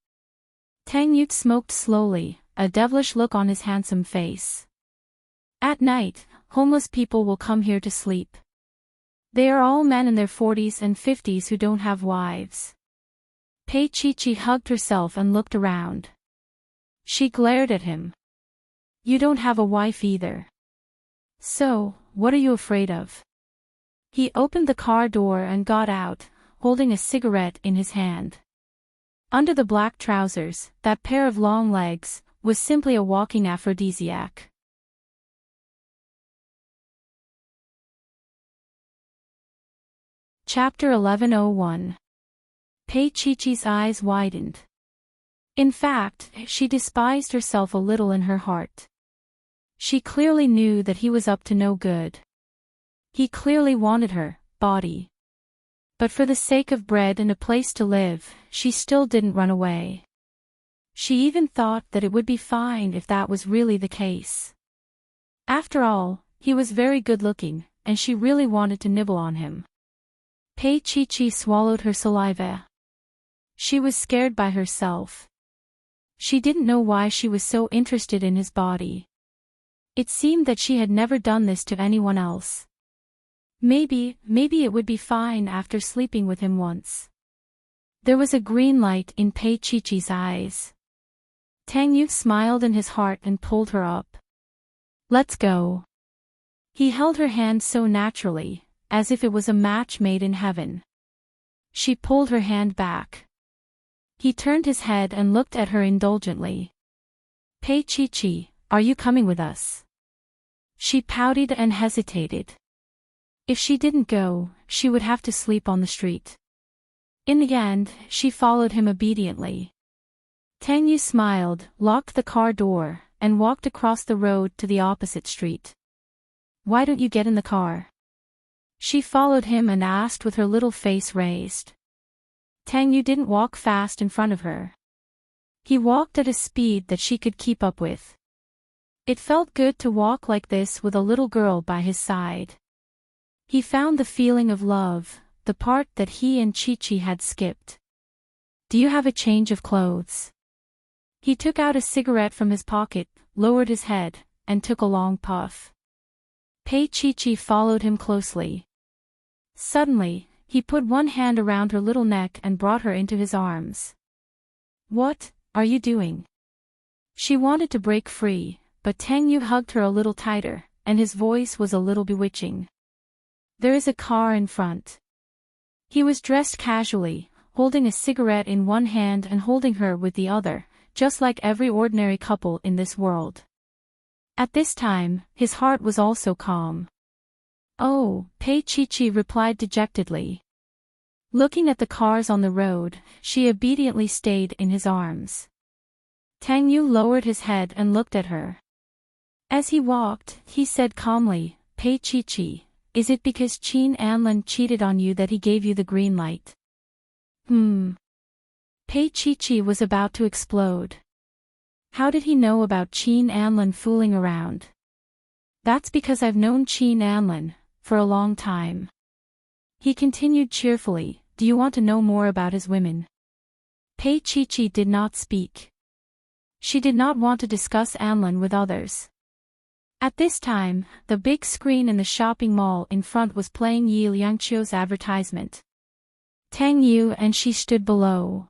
Tang Yu smoked slowly, a devilish look on his handsome face. At night, homeless people will come here to sleep. They are all men in their 40s and 50s who don't have wives. Pei Chi-Chi hugged herself and looked around. She glared at him. You don't have a wife either. So, what are you afraid of? He opened the car door and got out, holding a cigarette in his hand. Under the black trousers, that pair of long legs was simply a walking aphrodisiac. Chapter 1101. Pei Chi-Chi's eyes widened. In fact, she despised herself a little in her heart. She clearly knew that he was up to no good. He clearly wanted her body. But for the sake of bread and a place to live, she still didn't run away. She even thought that it would be fine if that was really the case. After all, he was very good-looking, and she really wanted to nibble on him. Pei Chi-Chi swallowed her saliva. She was scared by herself. She didn't know why she was so interested in his body. It seemed that she had never done this to anyone else. Maybe it would be fine after sleeping with him once. There was a green light in Pei Chi-Chi's eyes. Tang Yu smiled in his heart and pulled her up. Let's go. He held her hand so naturally, as if it was a match made in heaven. She pulled her hand back. He turned his head and looked at her indulgently. Pei Chi-Chi, are you coming with us? She pouted and hesitated. If she didn't go, she would have to sleep on the street. In the end, she followed him obediently. Tang Yu smiled, locked the car door, and walked across the road to the opposite street. Why don't you get in the car? She followed him and asked with her little face raised. Tang Yu didn't walk fast in front of her. He walked at a speed that she could keep up with. It felt good to walk like this with a little girl by his side. He found the feeling of love, the part that he and Chi-Chi had skipped. Do you have a change of clothes? He took out a cigarette from his pocket, lowered his head, and took a long puff. Pei Chi-Chi followed him closely. Suddenly, he put one hand around her little neck and brought her into his arms. What are you doing? She wanted to break free, but Tang Yu hugged her a little tighter, and his voice was a little bewitching. There is a car in front. He was dressed casually, holding a cigarette in one hand and holding her with the other, just like every ordinary couple in this world. At this time, his heart was also calm. Oh, Pei Chi-Chi replied dejectedly. Looking at the cars on the road, she obediently stayed in his arms. Tang Yu lowered his head and looked at her. As he walked, he said calmly, Pei Chi-Chi, is it because Qin Anlin cheated on you that he gave you the green light? Pei Chi-Chi was about to explode. How did he know about Qin Anlin fooling around? That's because I've known Qin Anlin for a long time. He continued cheerfully, do you want to know more about his women? Pei Chi-Chi did not speak. She did not want to discuss Anlin with others. At this time, the big screen in the shopping mall in front was playing Yi Liangqiu's advertisement. Tang Yu and she stood below.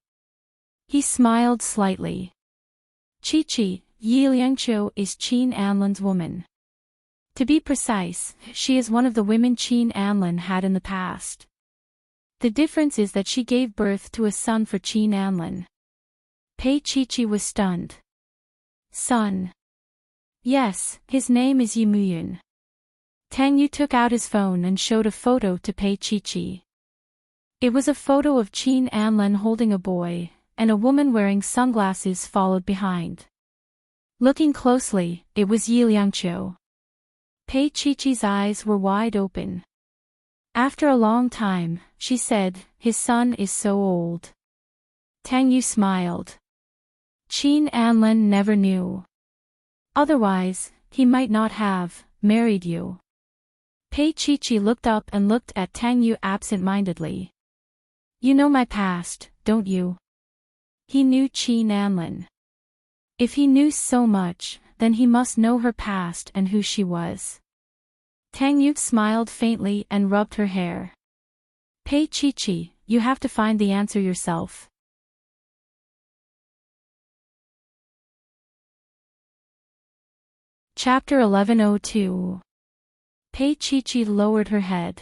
He smiled slightly. Chi-Chi, Yi Liangqiu is Qin Anlin's woman. To be precise, she is one of the women Qin Anlin had in the past. The difference is that she gave birth to a son for Qin Anlin. Pei Chi-Chi was stunned. Son. Yes, his name is Yi Muyun. Tang Yu took out his phone and showed a photo to Pei Chi-Chi. It was a photo of Qin Anlin holding a boy, and a woman wearing sunglasses followed behind. Looking closely, it was Yi Liangqiu. Pei Chi-Chi's eyes were wide open. After a long time, she said, his son is so old. Tang Yu smiled. Qin Anlin never knew. Otherwise, he might not have married you. Pei Chi-Chi looked up and looked at Tang Yu absent-mindedly. You know my past, don't you? He knew Qin Anlin. If he knew so much, then he must know her past and who she was. Tang Yu smiled faintly and rubbed her hair. Pei Chi-Chi, you have to find the answer yourself. Chapter 1102. Pei Chi-Chi lowered her head.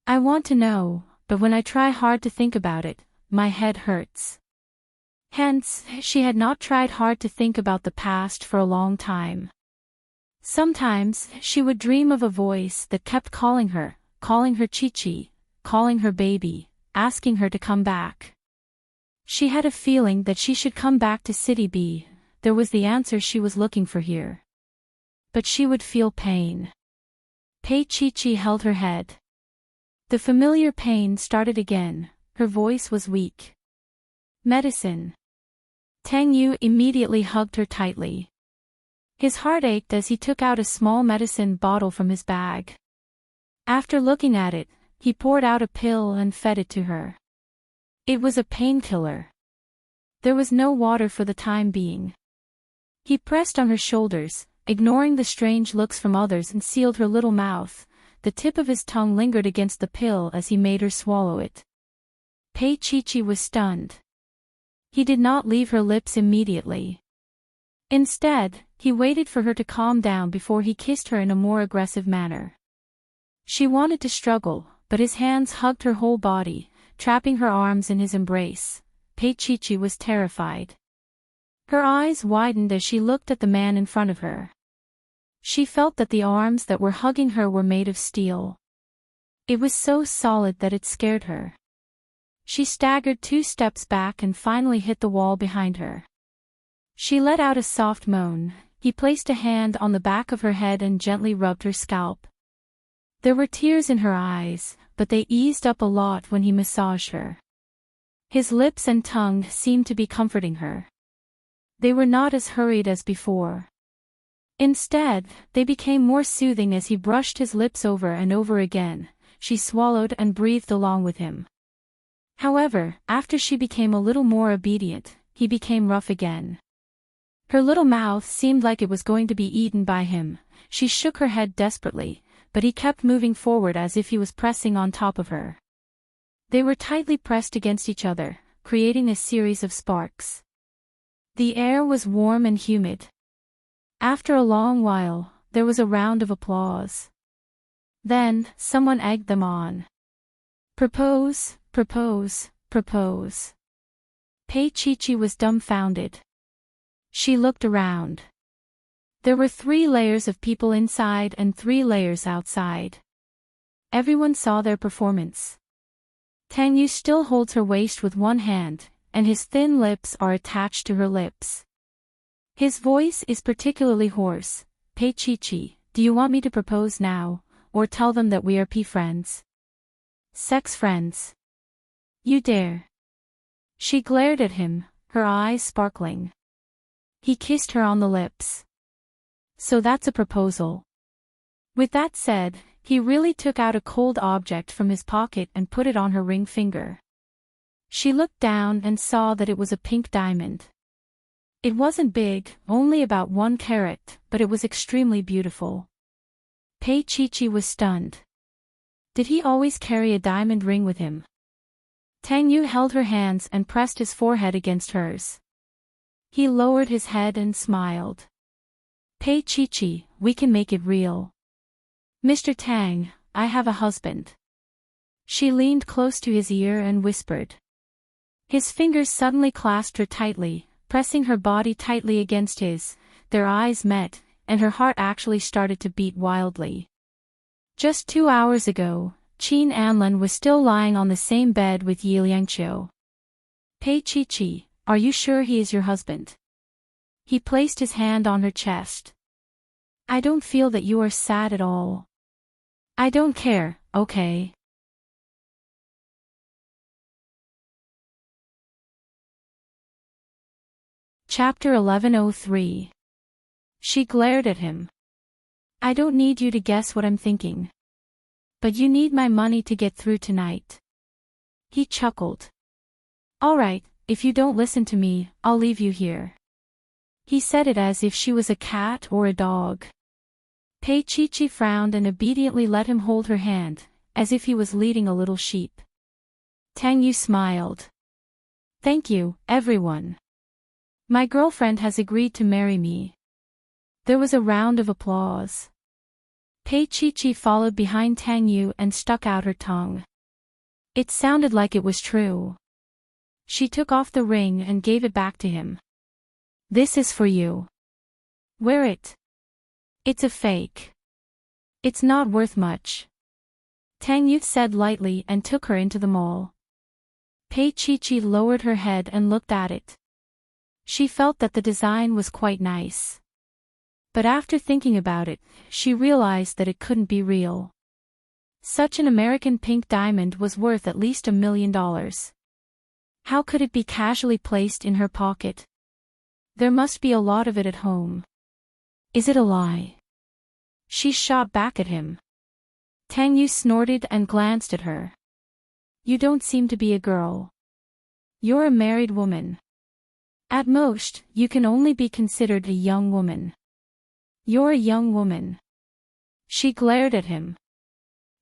I want to know, but when I try hard to think about it, my head hurts. Hence, she had not tried hard to think about the past for a long time. Sometimes, she would dream of a voice that kept calling her Chi-Chi, calling her baby, asking her to come back. She had a feeling that she should come back to City B, there was the answer she was looking for here. But she would feel pain. Pei Chi-Chi held her head. The familiar pain started again, her voice was weak. Medicine. Tang Yu immediately hugged her tightly. His heart ached as he took out a small medicine bottle from his bag. After looking at it, he poured out a pill and fed it to her. It was a painkiller. There was no water for the time being. He pressed on her shoulders, ignoring the strange looks from others, and sealed her little mouth. The tip of his tongue lingered against the pill as he made her swallow it. Pei Chi-Chi was stunned. He did not leave her lips immediately. Instead, he waited for her to calm down before he kissed her in a more aggressive manner. She wanted to struggle, but his hands hugged her whole body, trapping her arms in his embrace. Pei Chi-Chi was terrified. Her eyes widened as she looked at the man in front of her. She felt that the arms that were hugging her were made of steel. It was so solid that it scared her. She staggered 2 steps back and finally hit the wall behind her. She let out a soft moan. He placed a hand on the back of her head and gently rubbed her scalp. There were tears in her eyes, but they eased up a lot when he massaged her. His lips and tongue seemed to be comforting her. They were not as hurried as before. Instead, they became more soothing as he brushed his lips over and over again. She swallowed and breathed along with him. However, after she became a little more obedient, he became rough again. Her little mouth seemed like it was going to be eaten by him. She shook her head desperately, but he kept moving forward as if he was pressing on top of her. They were tightly pressed against each other, creating a series of sparks. The air was warm and humid. After a long while, there was a round of applause. Then, someone egged them on. Propose, propose, propose. Pei Chi-Chi was dumbfounded. She looked around. There were 3 layers of people inside and 3 layers outside. Everyone saw their performance. Tang Yu still holds her waist with one hand, and his thin lips are attached to her lips. His voice is particularly hoarse. Pei Chi, do you want me to propose now, or tell them that we are friends? Sex friends. You dare. She glared at him, her eyes sparkling. He kissed her on the lips. So that's a proposal. With that said, he really took out a cold object from his pocket and put it on her ring finger. She looked down and saw that it was a pink diamond. It wasn't big, only about 1 carat, but it was extremely beautiful. Pei Chi was stunned. Did he always carry a diamond ring with him? Tang Yu held her hands and pressed his forehead against hers. He lowered his head and smiled. Pei Chi, we can make it real. Mr. Tang, I have a husband. She leaned close to his ear and whispered. His fingers suddenly clasped her tightly, pressing her body tightly against his. Their eyes met, and her heart actually started to beat wildly. Just 2 hours ago, Qin Anlin was still lying on the same bed with Yi Liangqiu. Pei Chi, are you sure he is your husband? He placed his hand on her chest. I don't feel that you are sad at all. I don't care, okay? Chapter 1103. She glared at him. I don't need you to guess what I'm thinking. But you need my money to get through tonight. He chuckled. All right, if you don't listen to me, I'll leave you here. He said it as if she was a cat or a dog. Pei Chi frowned and obediently let him hold her hand, as if he was leading a little sheep. Tang Yu smiled. Thank you, everyone. My girlfriend has agreed to marry me. There was a round of applause. Pei Chi followed behind Tang Yu and stuck out her tongue. It sounded like it was true. She took off the ring and gave it back to him. This is for you. Wear it. It's a fake. It's not worth much. Tang Yu said lightly and took her into the mall. Pei Chi lowered her head and looked at it. She felt that the design was quite nice. But after thinking about it, she realized that it couldn't be real. Such an American pink diamond was worth at least $1 million. How could it be casually placed in her pocket? There must be a lot of it at home. Is it a lie? She shot back at him. Tang Yu snorted and glanced at her. You don't seem to be a girl. You're a married woman. At most, you can only be considered a young woman. You're a young woman. She glared at him.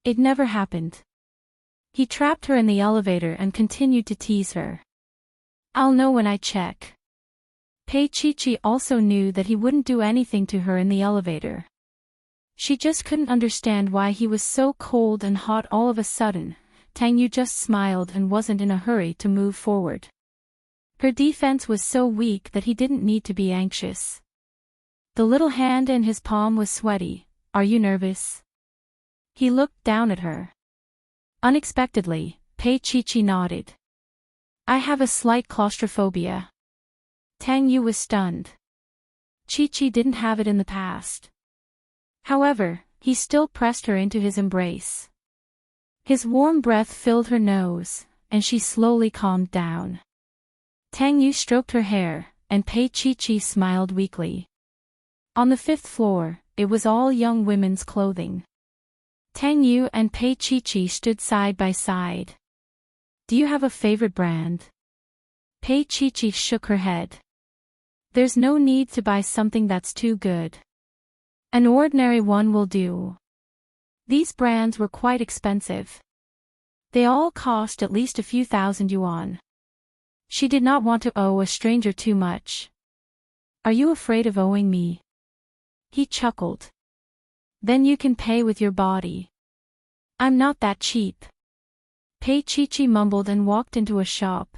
It never happened. He trapped her in the elevator and continued to tease her. I'll know when I check. Pei Chi also knew that he wouldn't do anything to her in the elevator. She just couldn't understand why he was so cold and hot all of a sudden. Tang Yu just smiled and wasn't in a hurry to move forward. Her defense was so weak that he didn't need to be anxious. The little hand in his palm was sweaty. Are you nervous? He looked down at her. Unexpectedly, Pei Chi nodded. I have a slight claustrophobia. Tang Yu was stunned. Chi didn't have it in the past. However, he still pressed her into his embrace. His warm breath filled her nose, and she slowly calmed down. Tang Yu stroked her hair, and Pei Chi smiled weakly. On the 5th floor, it was all young women's clothing. Tang Yu and Pei Chi stood side by side. Do you have a favorite brand? Pei Chi shook her head. There's no need to buy something that's too good. An ordinary one will do. These brands were quite expensive. They all cost at least a few thousand yuan. She did not want to owe a stranger too much. Are you afraid of owing me? He chuckled. Then you can pay with your body. I'm not that cheap. Pei Chi mumbled and walked into a shop.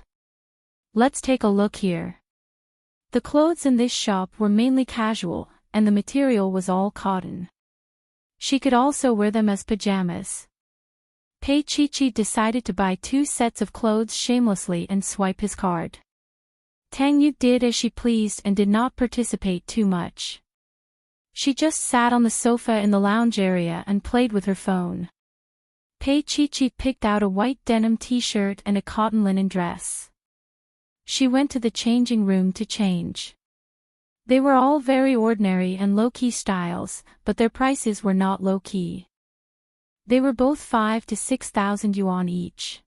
Let's take a look here. The clothes in this shop were mainly casual, and the material was all cotton. She could also wear them as pajamas. Pei Chi decided to buy 2 sets of clothes shamelessly and swipe his card. Tang Yu did as she pleased and did not participate too much. She just sat on the sofa in the lounge area and played with her phone. Pei Chi picked out a white denim t-shirt and a cotton linen dress. She went to the changing room to change. They were all very ordinary and low-key styles, but their prices were not low-key. They were both 5,000 to 6,000 yuan each.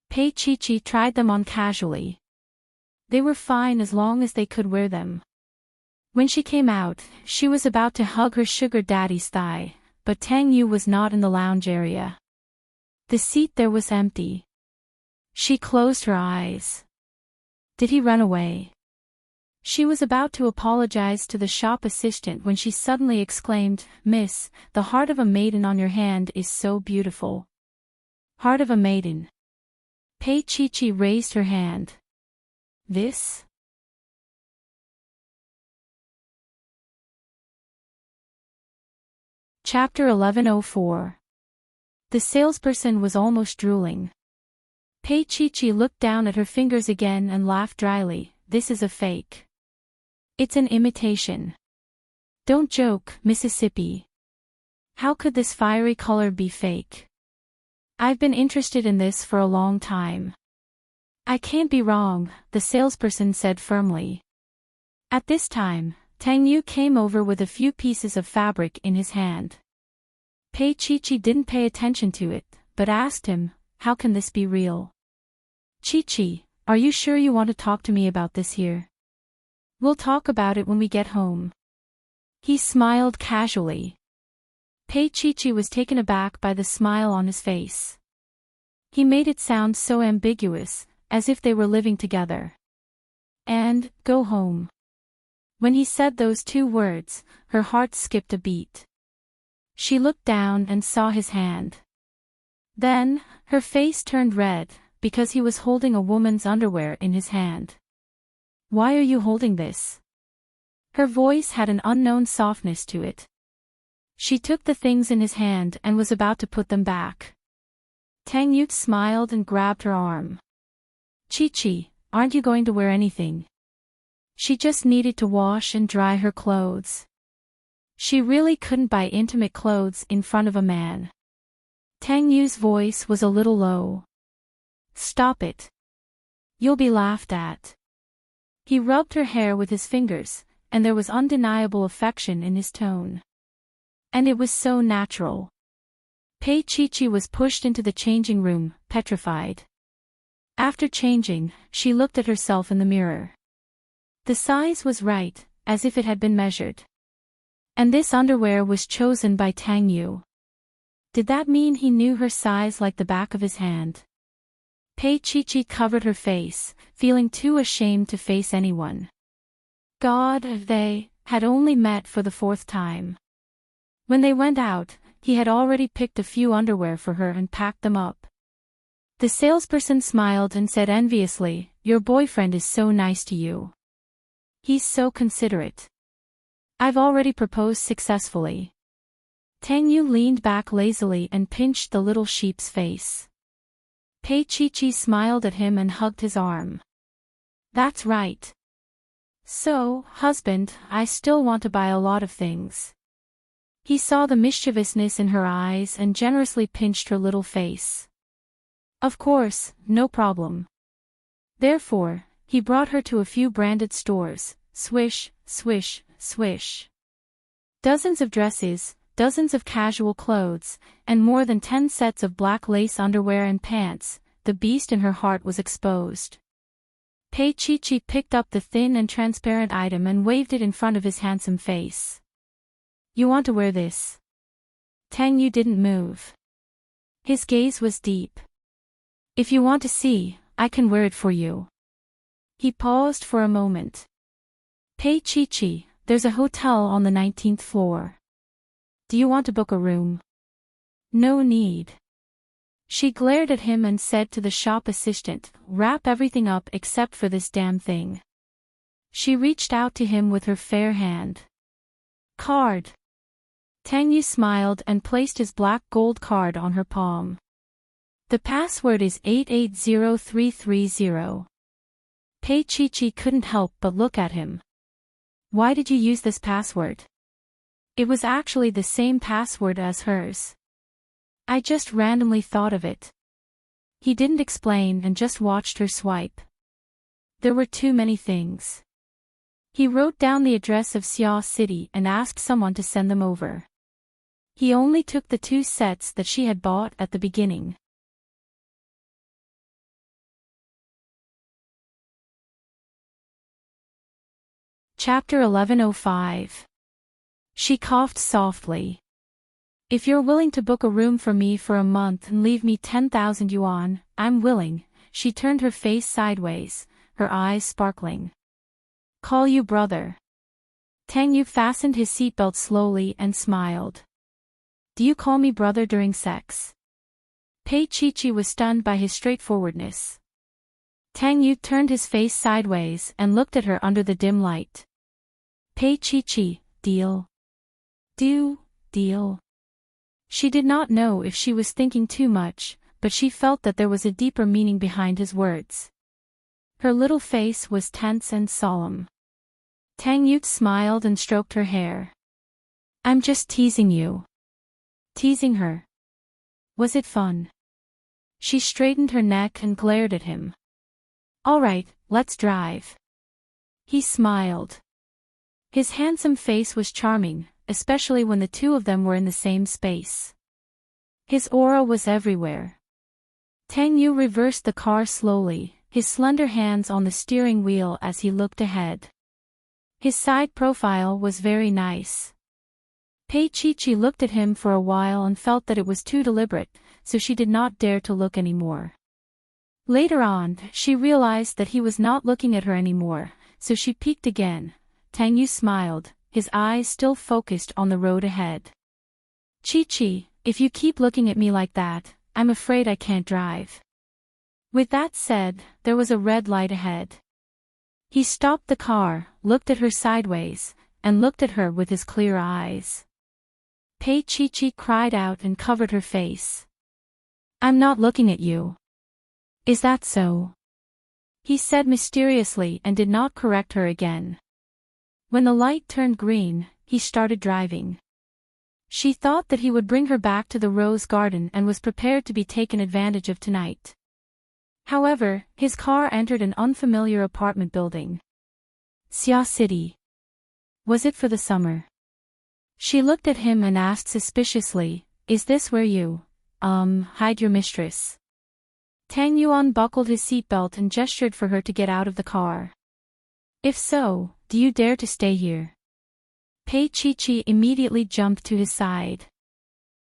Pei Chi tried them on casually. They were fine as long as they could wear them. When she came out, she was about to hug her sugar daddy's thigh, but Tang Yu was not in the lounge area. The seat there was empty. She closed her eyes. Did he run away? She was about to apologize to the shop assistant when she suddenly exclaimed, "Miss, the heart of a maiden on your hand is so beautiful." Heart of a maiden. Pei Chi raised her hand. This? Chapter 1104. The salesperson was almost drooling. Pei Chi looked down at her fingers again and laughed dryly. This is a fake. It's an imitation. Don't joke, Mississippi. How could this fiery color be fake? I've been interested in this for a long time. I can't be wrong, the salesperson said firmly. At this time, Tang Yu came over with a few pieces of fabric in his hand. Pei Chi didn't pay attention to it, but asked him, "How can this be real?" "Chi, are you sure you want to talk to me about this here?" "We'll talk about it when we get home." He smiled casually. Pei Chi was taken aback by the smile on his face. He made it sound so ambiguous, as if they were living together. And, go home. When he said those two words, her heart skipped a beat. She looked down and saw his hand. Then, her face turned red, because he was holding a woman's underwear in his hand. "Why are you holding this?" Her voice had an unknown softness to it. She took the things in his hand and was about to put them back. Tang Yu smiled and grabbed her arm. "Chi, aren't you going to wear anything?" She just needed to wash and dry her clothes. She really couldn't buy intimate clothes in front of a man. Tang Yu's voice was a little low. "Stop it. You'll be laughed at." He rubbed her hair with his fingers, and there was undeniable affection in his tone. And it was so natural. Pei Chi was pushed into the changing room, petrified. After changing, she looked at herself in the mirror. The size was right, as if it had been measured. And this underwear was chosen by Tang Yu. Did that mean he knew her size like the back of his hand? Pei Chi covered her face, feeling too ashamed to face anyone. God, they had only met for the 4th time. When they went out, he had already picked a few underwear for her and packed them up. The salesperson smiled and said enviously, "Your boyfriend is so nice to you. He's so considerate. I've already proposed successfully." Tang Yu leaned back lazily and pinched the little sheep's face. Pei Chi smiled at him and hugged his arm. "That's right. So, husband, I still want to buy a lot of things." He saw the mischievousness in her eyes and generously pinched her little face. "Of course, no problem." Therefore, he brought her to a few branded stores, swish, swish, swish. Dozens of dresses, dozens of casual clothes, and more than 10 sets of black lace underwear and pants. The beast in her heart was exposed. Pei Chi picked up the thin and transparent item and waved it in front of his handsome face. "You want to wear this?" Tang Yu didn't move. His gaze was deep. "If you want to see, I can wear it for you." He paused for a moment. "Pei Chi, there's a hotel on the 19th floor. Do you want to book a room?" "No need." She glared at him and said to the shop assistant, "Wrap everything up except for this damn thing." She reached out to him with her fair hand. "Card." Tang Yu smiled and placed his black gold card on her palm. "The password is 880330. Pei Chi couldn't help but look at him. Why did you use this password? It was actually the same password as hers. I just randomly thought of it. He didn't explain and just watched her swipe. There were too many things. He wrote down the address of Xia City and asked someone to send them over. He only took the 2 sets that she had bought at the beginning. Chapter 1105. She coughed softly. If you're willing to book a room for me for a month and leave me 10,000 yuan, I'm willing. She turned her face sideways, her eyes sparkling. Call you brother. Tang Yu fastened his seatbelt slowly and smiled. Do you call me brother during sex? Pei Chi was stunned by his straightforwardness. Tang Yu turned his face sideways and looked at her under the dim light. Pei Chi, deal? Deal? She did not know if she was thinking too much, but she felt that there was a deeper meaning behind his words. Her little face was tense and solemn. Tang Yu smiled and stroked her hair. I'm just teasing you. Teasing her. Was it fun? She straightened her neck and glared at him. All right, let's drive. He smiled. His handsome face was charming, especially when the 2 of them were in the same space. His aura was everywhere. Tang Yu reversed the car slowly, his slender hands on the steering wheel as he looked ahead. His side profile was very nice. Pei Chi looked at him for a while and felt that it was too deliberate, so she did not dare to look anymore. Later on, she realized that he was not looking at her anymore, so she peeked again. Tang Yu smiled, his eyes still focused on the road ahead. Chi, if you keep looking at me like that, I'm afraid I can't drive. With that said, there was a red light ahead. He stopped the car, looked at her sideways, and looked at her with his clear eyes. Pei Chi cried out and covered her face. I'm not looking at you. Is that so? He said mysteriously and did not correct her again. When the light turned green, he started driving. She thought that he would bring her back to the rose garden and was prepared to be taken advantage of tonight. However, his car entered an unfamiliar apartment building. Xia City. Was it for the summer? She looked at him and asked suspiciously, is this where you, hide your mistress? Tang Yu unbuckled his seatbelt and gestured for her to get out of the car. If so, do you dare to stay here? Pei Chi immediately jumped to his side.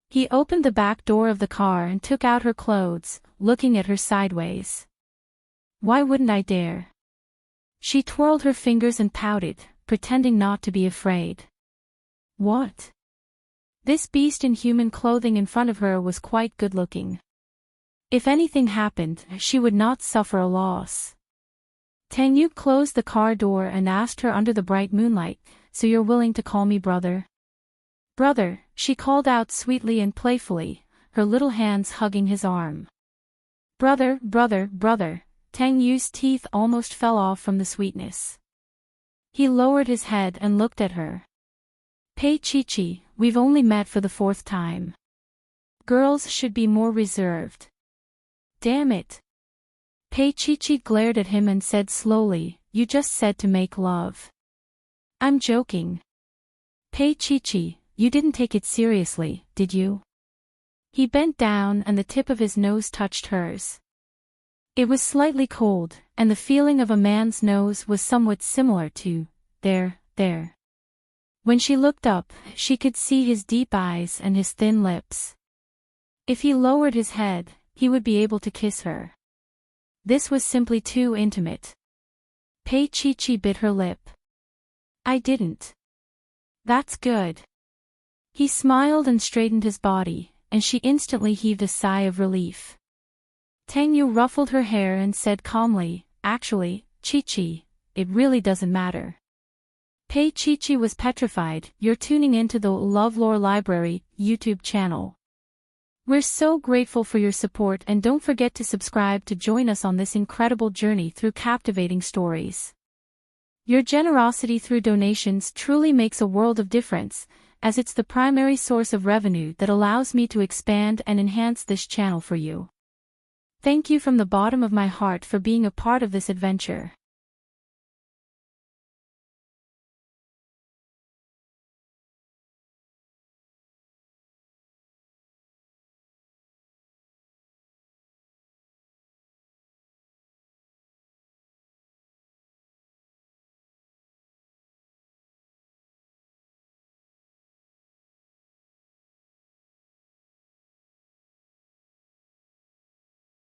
He opened the back door of the car and took out her clothes, looking at her sideways. Why wouldn't I dare? She twirled her fingers and pouted, pretending not to be afraid. What? This beast in human clothing in front of her was quite good-looking. If anything happened, she would not suffer a loss. Tang Yu closed the car door and asked her under the bright moonlight, so you're willing to call me brother? Brother, she called out sweetly and playfully, her little hands hugging his arm. Brother, Tang Yu's teeth almost fell off from the sweetness. He lowered his head and looked at her. Pei Chi, we've only met for the 4th time. Girls should be more reserved. Damn it. Pei Chi glared at him and said slowly, you just said to make love. I'm joking. Pei Chi, you didn't take it seriously, did you? He bent down and the tip of his nose touched hers. It was slightly cold, and the feeling of a man's nose was somewhat similar to, there. When she looked up, she could see his deep eyes and his thin lips. If he lowered his head, he would be able to kiss her. This was simply too intimate. Pei Chi bit her lip. I didn't. That's good. He smiled and straightened his body, and she instantly heaved a sigh of relief. Tang Yu ruffled her hair and said calmly, actually, Chi, it really doesn't matter. Pei Chi was petrified. You're tuning into the LoveLore Library YouTube channel. We're so grateful for your support, and don't forget to subscribe to join us on this incredible journey through captivating stories. Your generosity through donations truly makes a world of difference, as it's the primary source of revenue that allows me to expand and enhance this channel for you. Thank you from the bottom of my heart for being a part of this adventure.